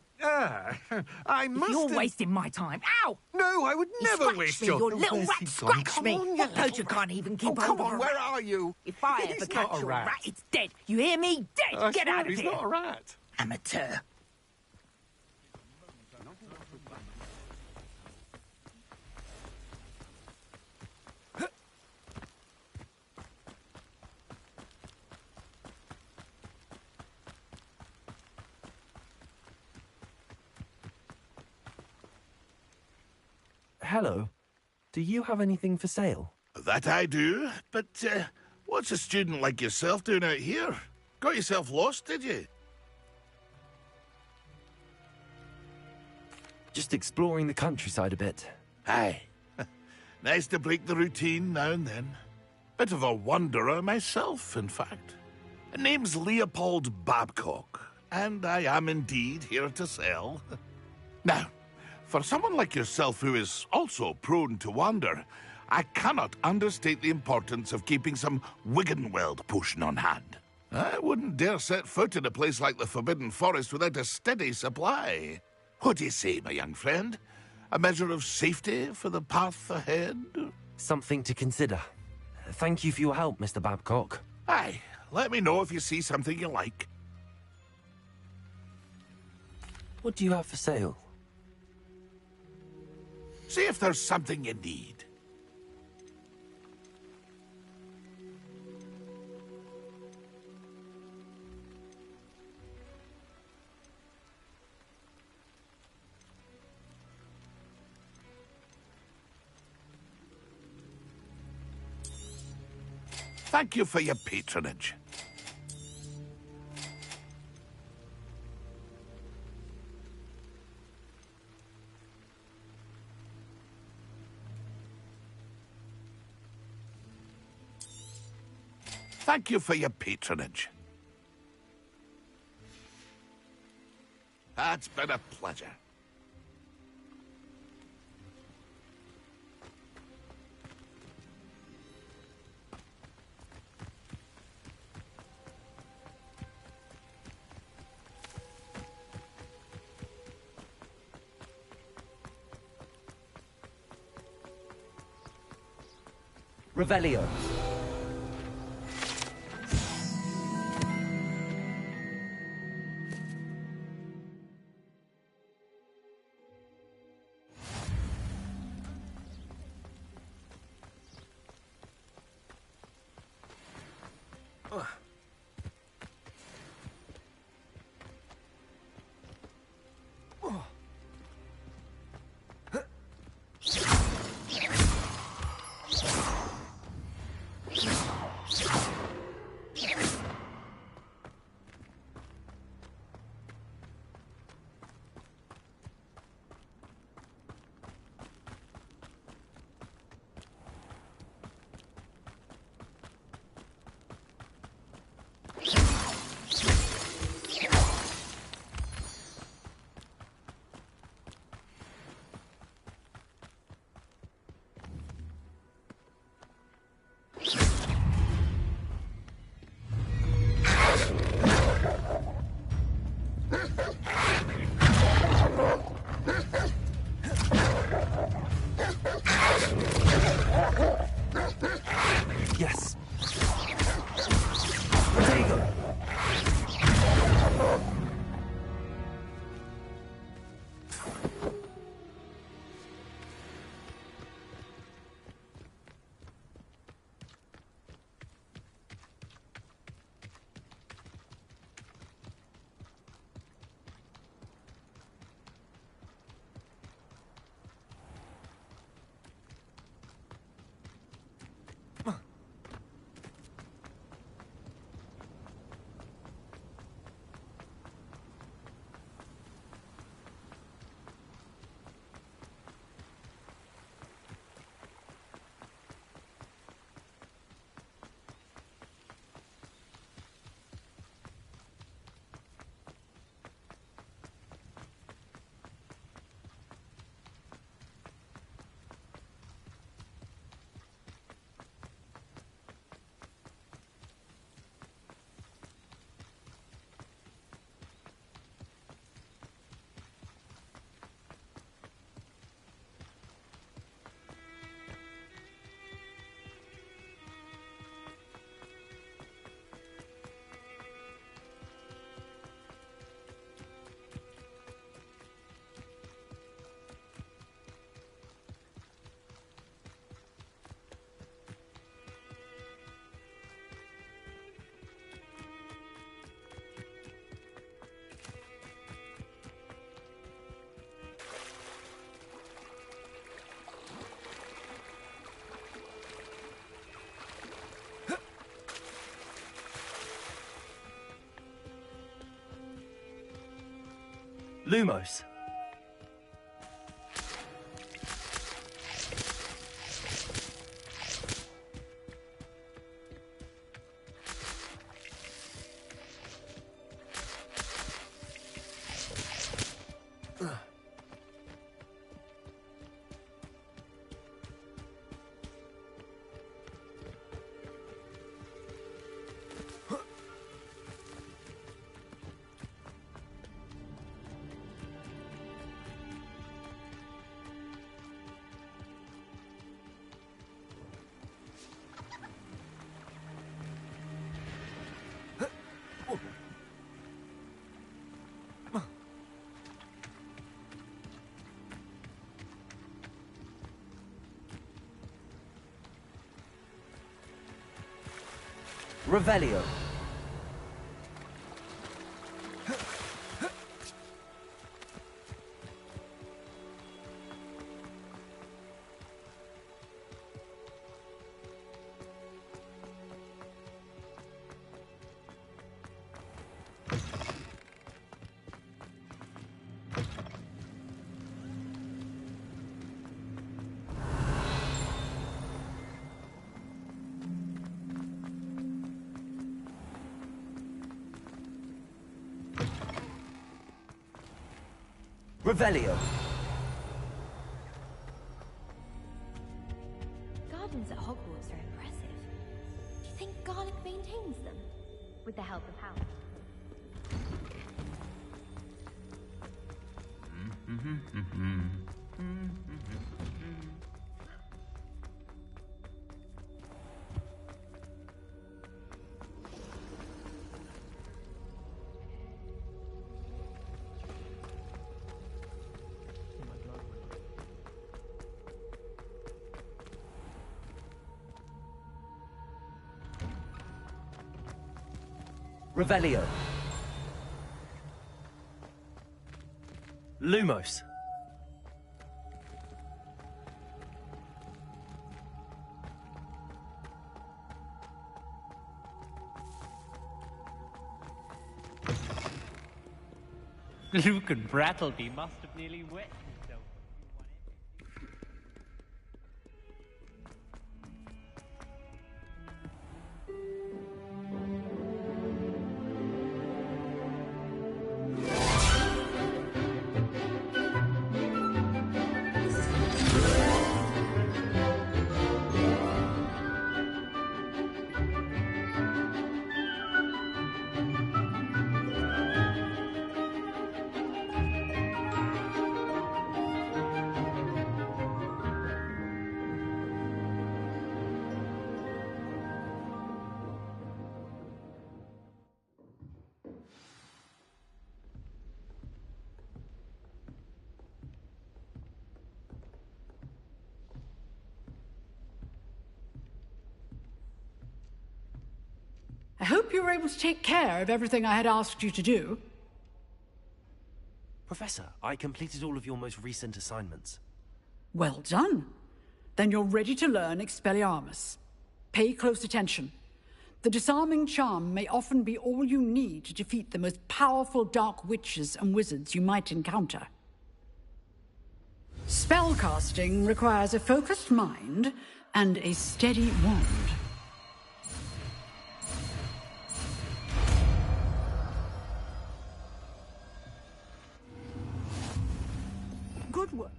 must... You're wasting my time. Ow! No, I would never waste me, your... your little Where's rat he gone? scratched Come me. on, I told you can't even keep come hold of on, a where rat. are you? If I He's ever not catch a your rat. rat, it's dead. You hear me? Dead. I Get swear out of he's here. not a rat. Amateur. Hello. Do you have anything for sale? That I do, but what's a student like yourself doing out here? Got yourself lost, did you? Just exploring the countryside a bit. Aye. Nice to break the routine now and then. Bit of a wanderer myself, in fact. Name's Leopold Babcock, and I am indeed here to sell. Now, for someone like yourself who is also prone to wander, I cannot understate the importance of keeping some Wiggenweld potion on hand. I wouldn't dare set foot in a place like the Forbidden Forest without a steady supply. What do you say, my young friend? A measure of safety for the path ahead? Something to consider. Thank you for your help, Mr. Babcock. Aye, let me know if you see something you like. What do you have for sale? See if there's something you need. Thank you for your patronage. Thank you for your patronage. It's been a pleasure. Revelio. Yes. There you go. Lumos. Revelio. Revelio. Gardens at Hogwarts are impressive. Do you think Garlic maintains them? With the help of how? Revelio. Lumos. Luke and Brattleby must have nearly wet themselves. I hope you were able to take care of everything I had asked you to do. Professor, I completed all of your most recent assignments. Well done. Then you're ready to learn Expelliarmus. Pay close attention. The disarming charm may often be all you need to defeat the most powerful dark witches and wizards you might encounter. Spellcasting requires a focused mind and a steady wand. Good work.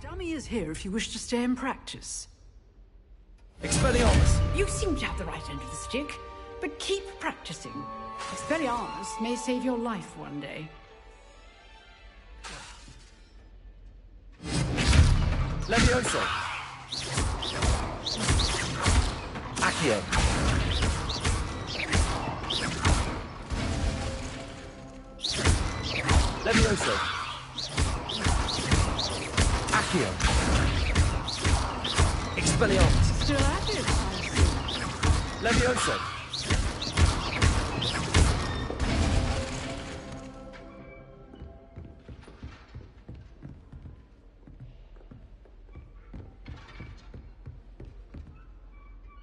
Dummy is here if you wish to stay and practice. Expelliarmus! You seem to have the right end of the stick, but keep practicing. Expelliarmus may save your life one day. Levioso! Accio! Levioso! Accio! Expelliarmus! Still at it, I see. Levioso!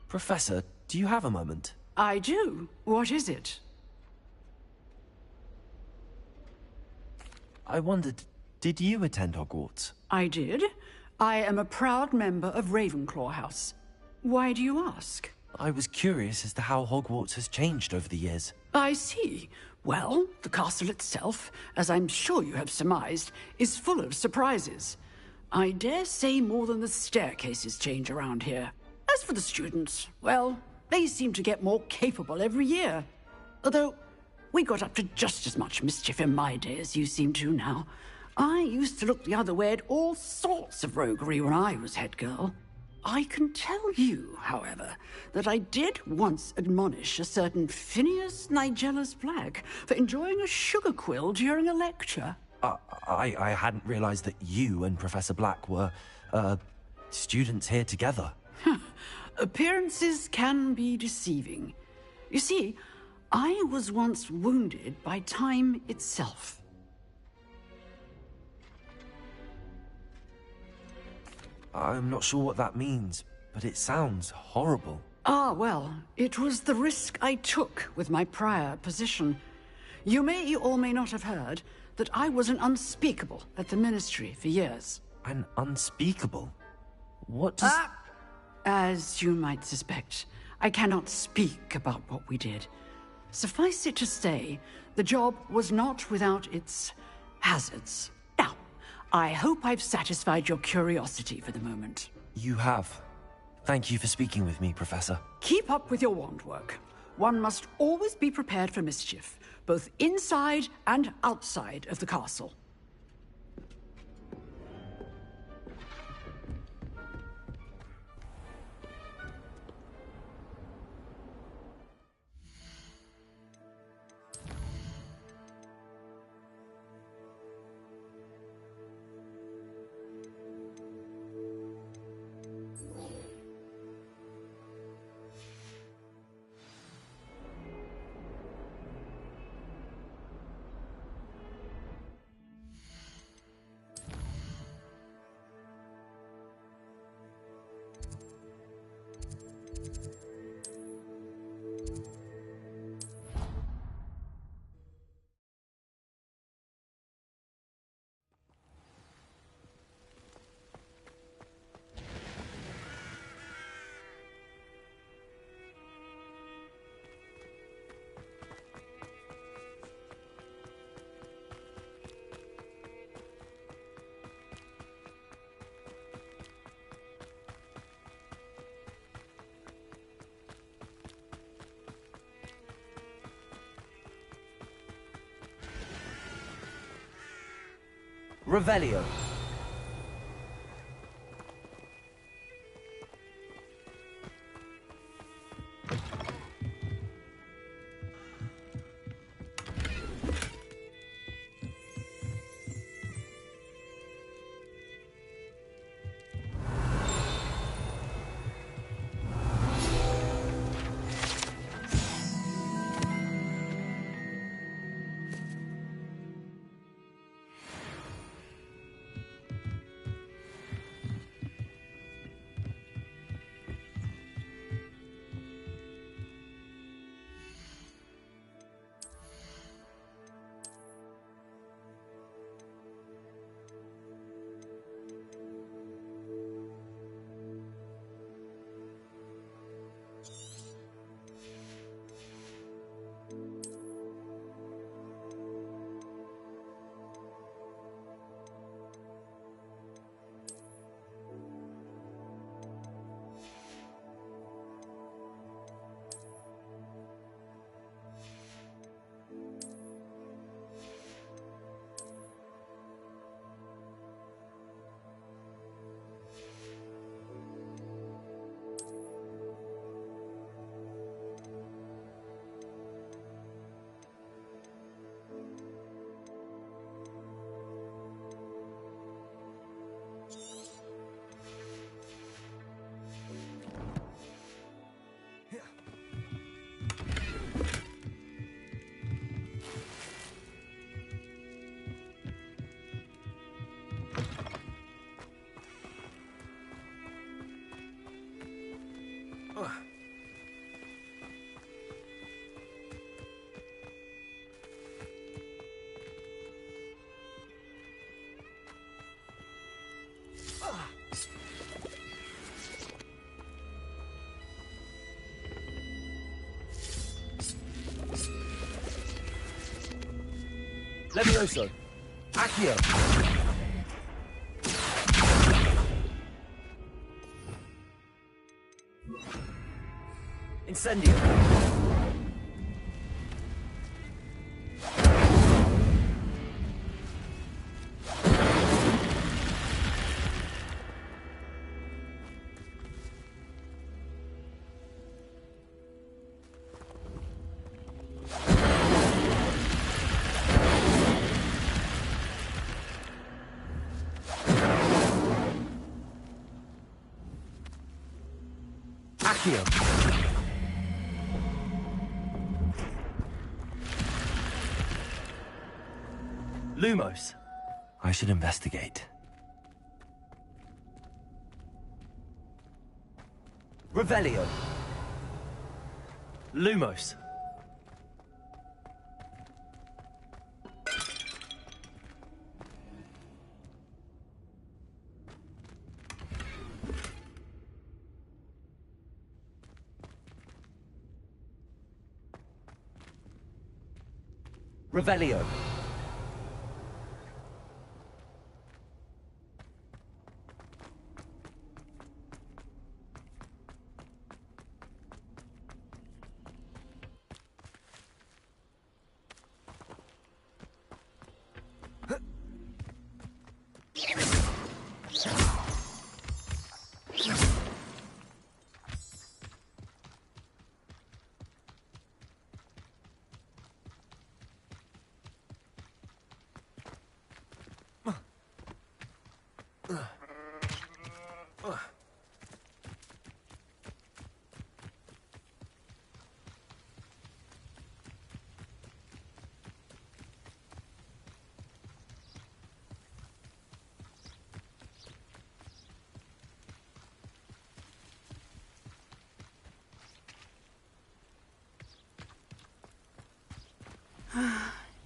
Professor, do you have a moment? I do. What is it? I wondered, did you attend Hogwarts? I did. I am a proud member of Ravenclaw House. Why do you ask? I was curious as to how Hogwarts has changed over the years. I see. Well, the castle itself, as I'm sure you have surmised, is full of surprises. I dare say more than the staircases change around here. As for the students, well, they seem to get more capable every year. Although, we got up to just as much mischief in my day as you seem to now. I used to look the other way at all sorts of roguery when I was head girl. I can tell you, however, that I did once admonish a certain Phineas Nigella's Black for enjoying a sugar quill during a lecture. I hadn't realized that you and Professor Black were, students here together. Appearances can be deceiving. You see, I was once wounded by time itself. I'm not sure what that means, but it sounds horrible. Ah, well, it was the risk I took with my prior position. You may or may not have heard that I was an unspeakable at the Ministry for years. An unspeakable? What does... As you might suspect, I cannot speak about what we did. Suffice it to say, the job was not without its hazards. Now, I hope I've satisfied your curiosity for the moment. You have. Thank you for speaking with me, Professor. Keep up with your wand work. One must always be prepared for mischief, both inside and outside of the castle. Revelio. Levioso. Accio. Incendio. Accio. Lumos. I should investigate. Revelio. Lumos. Revelio.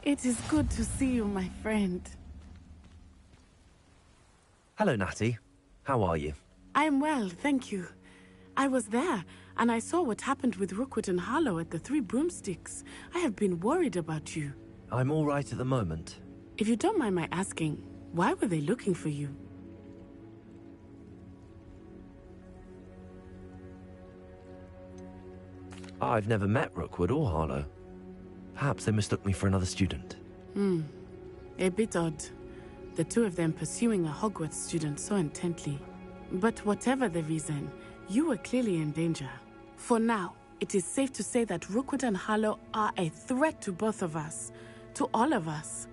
It is good to see you, my friend. Hello, Natty. How are you? I am well, thank you. I was there, and I saw what happened with Rookwood and Harlow at the Three Broomsticks. I have been worried about you. I'm all right at the moment. If you don't mind my asking, why were they looking for you? I've never met Rookwood or Harlow. Perhaps they mistook me for another student. A bit odd. The two of them pursuing a Hogwarts student so intently. But whatever the reason, you were clearly in danger. For now, it is safe to say that Rookwood and Harlow are a threat to both of us. To all of us.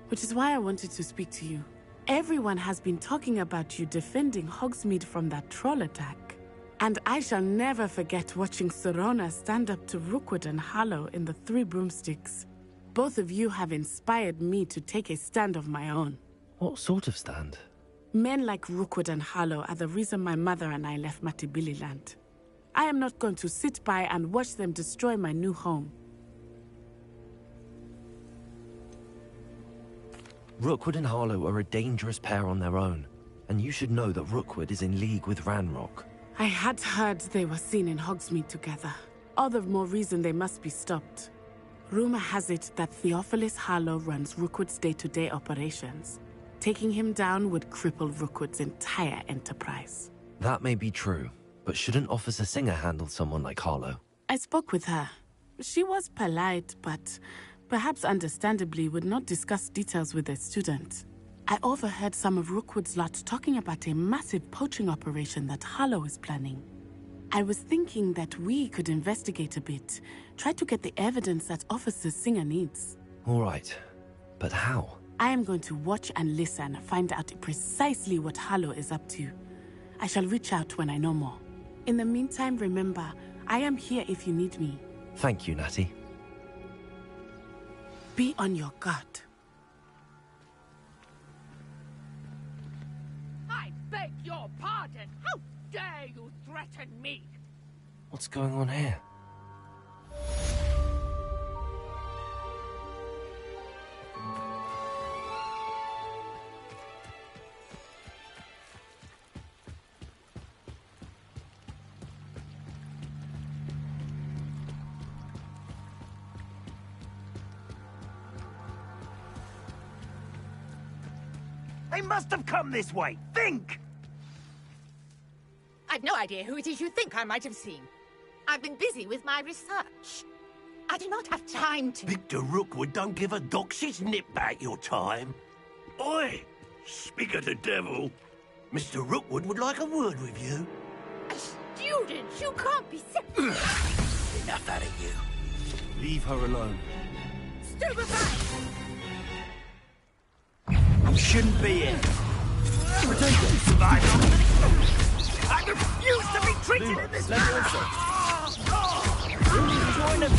Which is why I wanted to speak to you. Everyone has been talking about you defending Hogsmeade from that troll attack. And I shall never forget watching Serona stand up to Rookwood and Harlow in the Three Broomsticks. Both of you have inspired me to take a stand of my own. What sort of stand? Men like Rookwood and Harlow are the reason my mother and I left Matibili-land. I am not going to sit by and watch them destroy my new home. Rookwood and Harlow are a dangerous pair on their own, and you should know that Rookwood is in league with Ranrock. I had heard they were seen in Hogsmeade together. All the more reason they must be stopped. Rumor has it that Theophilus Harlow runs Rookwood's day-to-day operations. Taking him down would cripple Rookwood's entire enterprise. That may be true, but shouldn't Officer Singer handle someone like Harlow? I spoke with her. She was polite, but perhaps understandably would not discuss details with a student. I overheard some of Rookwood's lot talking about a massive poaching operation that Harlow is planning. I was thinking that we could investigate a bit, try to get the evidence that Officer Singer needs. All right, but how? I am going to watch and listen, find out precisely what Harlow is up to. I shall reach out when I know more. In the meantime, remember, I am here if you need me. Thank you, Natty. Be on your guard. I beg your pardon. How dare you threaten me? What's going on here? They must have come this way. Think! I've no idea who it is you think I might have seen. I've been busy with my research. I do not have time to... Victor Rookwood don't give a doxy's nip back your time. Oi! Speak of the devil. Mr. Rookwood would like a word with you. A student? You can't be serious. Enough out of you. Leave her alone. Stupefy! You shouldn't be here. Survive. I refuse to be treated in this manner! Join him.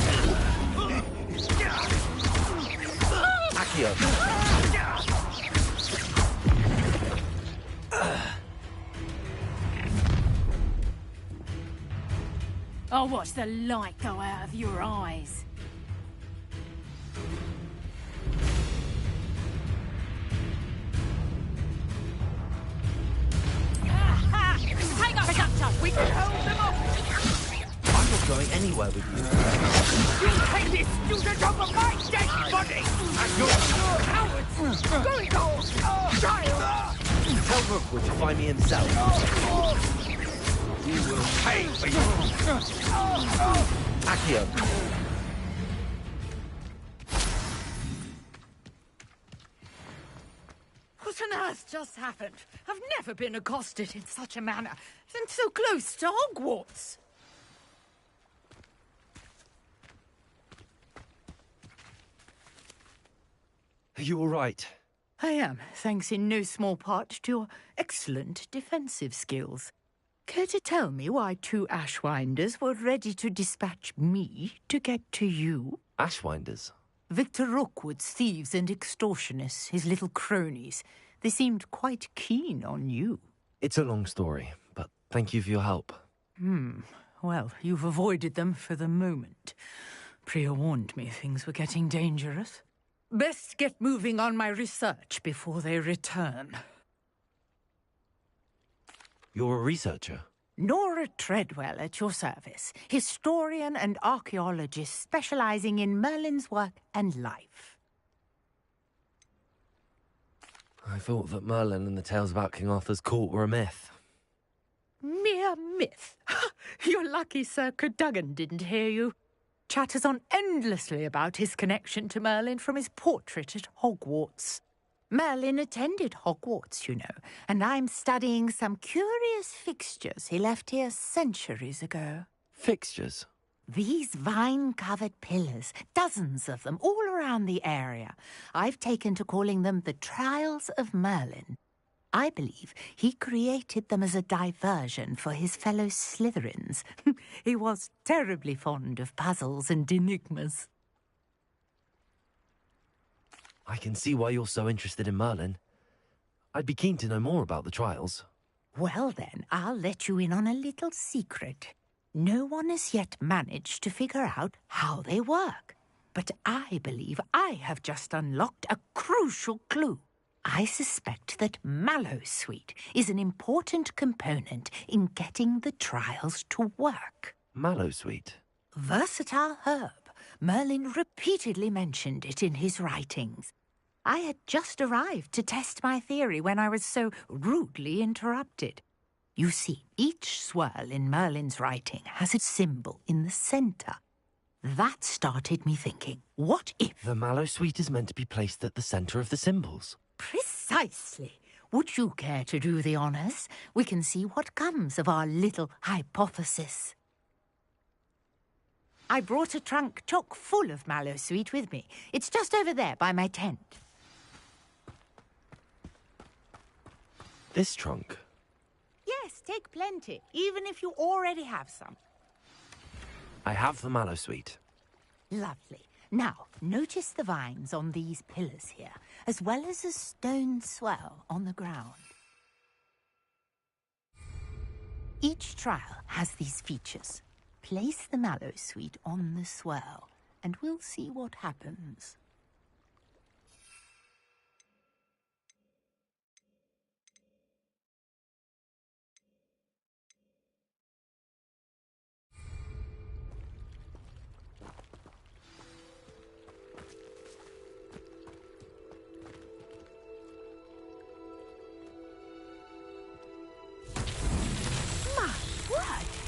Accio. I'll watch the light go out of your eyes. Hang on, Chapter! We can hold them off! I'm not going anywhere with you. You take this student over my dead body! And you're cowards! Going to child! Tell Rookwood to find me himself. You will pay for your... Accio. What on earth just happened? I've never been accosted in such a manner, and so close to Hogwarts. Are you all right? I am, thanks in no small part to your excellent defensive skills. Care to tell me why 2 Ashwinders were ready to dispatch me to get to you? Ashwinders? Victor Rookwood's thieves and extortionists, his little cronies. They seemed quite keen on you. It's a long story, but thank you for your help. Well, you've avoided them for the moment. Priya warned me things were getting dangerous. Best get moving on my research before they return. You're a researcher? Nora Treadwell at your service, historian and archaeologist specializing in Merlin's work and life. I thought that Merlin and the tales about King Arthur's court were a myth. Mere myth? You're lucky Sir Cadogan didn't hear you. Chatters on endlessly about his connection to Merlin from his portrait at Hogwarts. Merlin attended Hogwarts, you know, and I'm studying some curious fixtures he left here centuries ago. Fixtures? These vine-covered pillars, dozens of them, all around the area. I've taken to calling them the Trials of Merlin. I believe he created them as a diversion for his fellow Slytherins. He was terribly fond of puzzles and enigmas. I can see why you're so interested in Merlin. I'd be keen to know more about the trials. Well then, I'll let you in on a little secret. No one has yet managed to figure out how they work. But I believe I have just unlocked a crucial clue. I suspect that Mallowsweet is an important component in getting the trials to work. Mallowsweet? Versatile herb. Merlin repeatedly mentioned it in his writings. I had just arrived to test my theory when I was so rudely interrupted. You see, each swirl in Merlin's writing has a symbol in the centre. That started me thinking, what if... The Mallowsweet is meant to be placed at the centre of the symbols. Precisely. Would you care to do the honours? We can see what comes of our little hypothesis. I brought a trunk chock full of Mallowsweet with me. It's just over there by my tent. This trunk? Yes, take plenty, even if you already have some. I have the Mallowsweet. Lovely. Now, notice the vines on these pillars here, as well as a stone swell on the ground. Each trial has these features. Place the Mallowsweet on the swell, and we'll see what happens.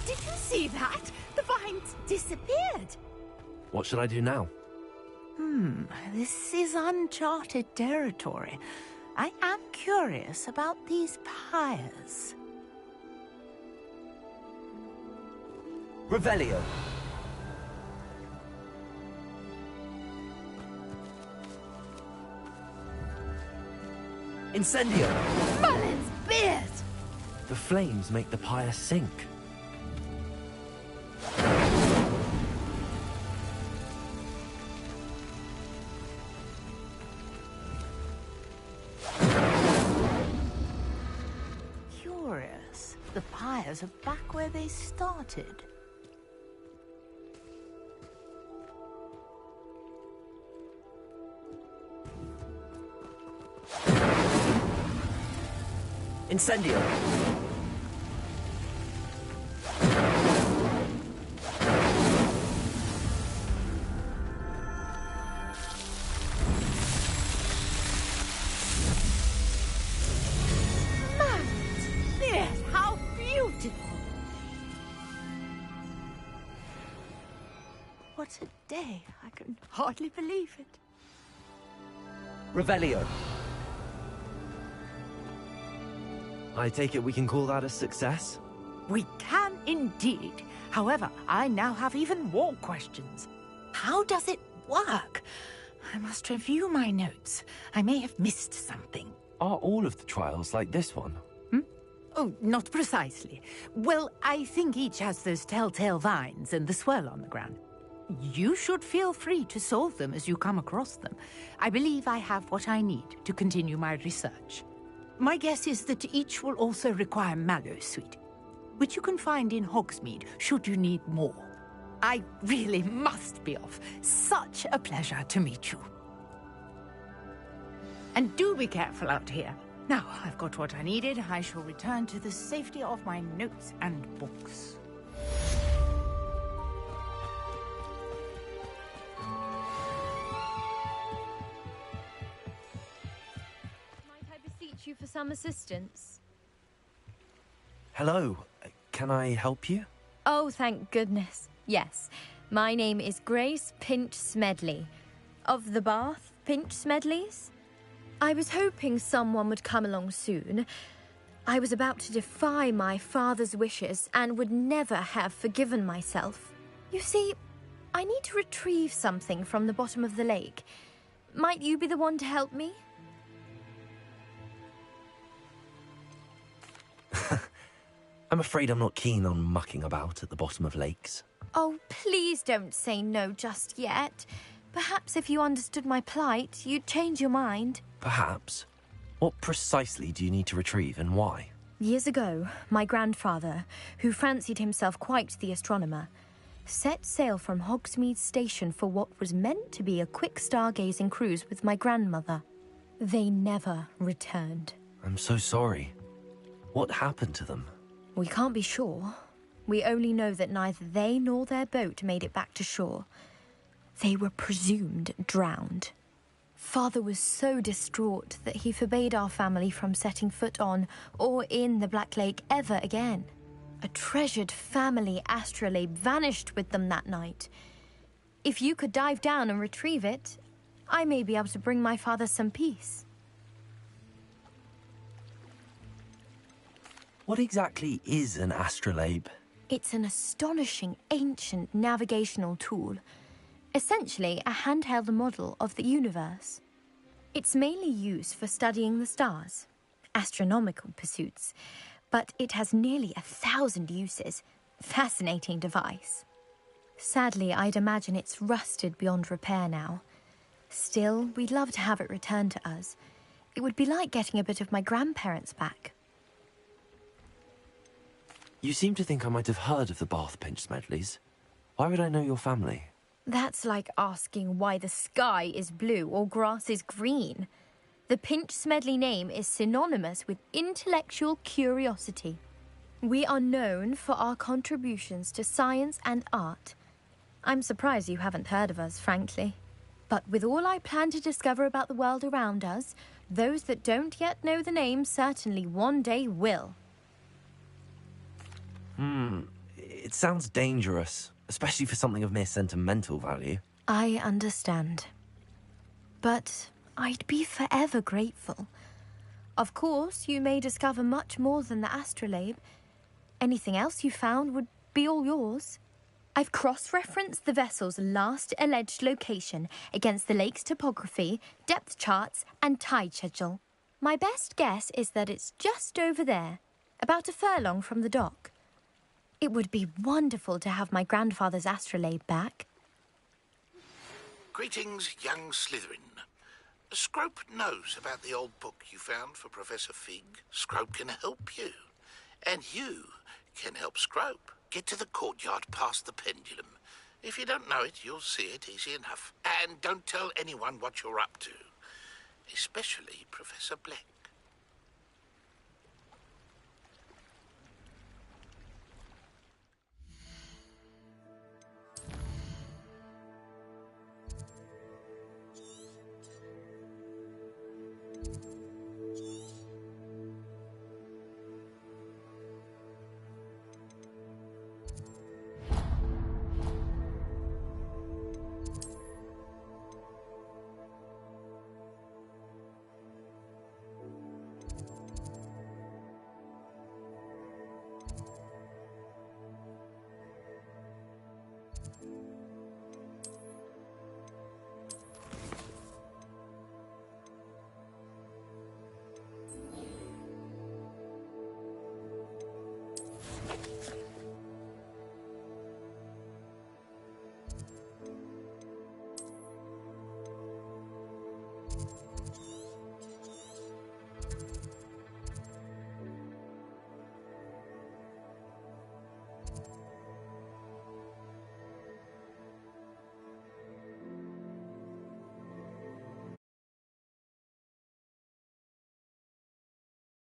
Did you see that? The vines disappeared. What should I do now? This is uncharted territory. I am curious about these pyres. Revelio. Incendio. Merlin's beard! The flames make the pyre sink. Curious. The pyres are back where they started. Incendio! Yes, how beautiful! What a day. I can hardly believe it. Revelio. I take it we can call that a success? We can indeed. However, I now have even more questions. How does it work? I must review my notes. I may have missed something. Are all of the trials like this one? Oh, not precisely. Well, I think each has those telltale vines and the swirl on the ground. You should feel free to solve them as you come across them. I believe I have what I need to continue my research. My guess is that each will also require mallowsweet, which you can find in Hogsmeade should you need more. I really must be off. Such a pleasure to meet you. And do be careful out here. Now I've got what I needed, I shall return to the safety of my notes and books. You for some assistance? Hello. Can I help you? Oh, thank goodness. Yes. My name is Grace Pinch Smedley. Of the Bath Pinch Smedleys? I was hoping someone would come along soon. I was about to defy my father's wishes and would never have forgiven myself. You see, I need to retrieve something from the bottom of the lake. Might you be the one to help me? I'm afraid I'm not keen on mucking about at the bottom of lakes. Oh, please don't say no just yet. Perhaps if you understood my plight, you'd change your mind. Perhaps. What precisely do you need to retrieve and why? Years ago, my grandfather, who fancied himself quite the astronomer, set sail from Hogsmeade Station for what was meant to be a quick stargazing cruise with my grandmother. They never returned. I'm so sorry. What happened to them? We can't be sure. We only know that neither they nor their boat made it back to shore. They were presumed drowned. Father was so distraught that he forbade our family from setting foot on or in the Black Lake ever again. A treasured family astrolabe vanished with them that night. If you could dive down and retrieve it, I may be able to bring my father some peace. What exactly is an astrolabe? It's an astonishing ancient navigational tool. Essentially, a handheld model of the universe. It's mainly used for studying the stars, astronomical pursuits, but it has nearly 1,000 uses. Fascinating device. Sadly, I'd imagine it's rusted beyond repair now. Still, we'd love to have it returned to us. It would be like getting a bit of my grandparents back. You seem to think I might have heard of the Bath Pinch Smedleys. Why would I know your family? That's like asking why the sky is blue or grass is green. The Pinch Smedley name is synonymous with intellectual curiosity. We are known for our contributions to science and art. I'm surprised you haven't heard of us, frankly. But with all I plan to discover about the world around us, those that don't yet know the name certainly one day will. It sounds dangerous, especially for something of mere sentimental value. I understand. But I'd be forever grateful. Of course, you may discover much more than the astrolabe. Anything else you found would be all yours. I've cross-referenced the vessel's last alleged location against the lake's topography, depth charts, and tide schedule. My best guess is that it's just over there. about a furlong from the dock. It would be wonderful to have my grandfather's astrolabe back. Greetings, young Slytherin. Scrope knows about the old book you found for Professor Fig. Scrope can help you. And you can help Scrope. Get to the courtyard past the pendulum. If you don't know it, you'll see it easy enough. And don't tell anyone what you're up to. Especially Professor Black.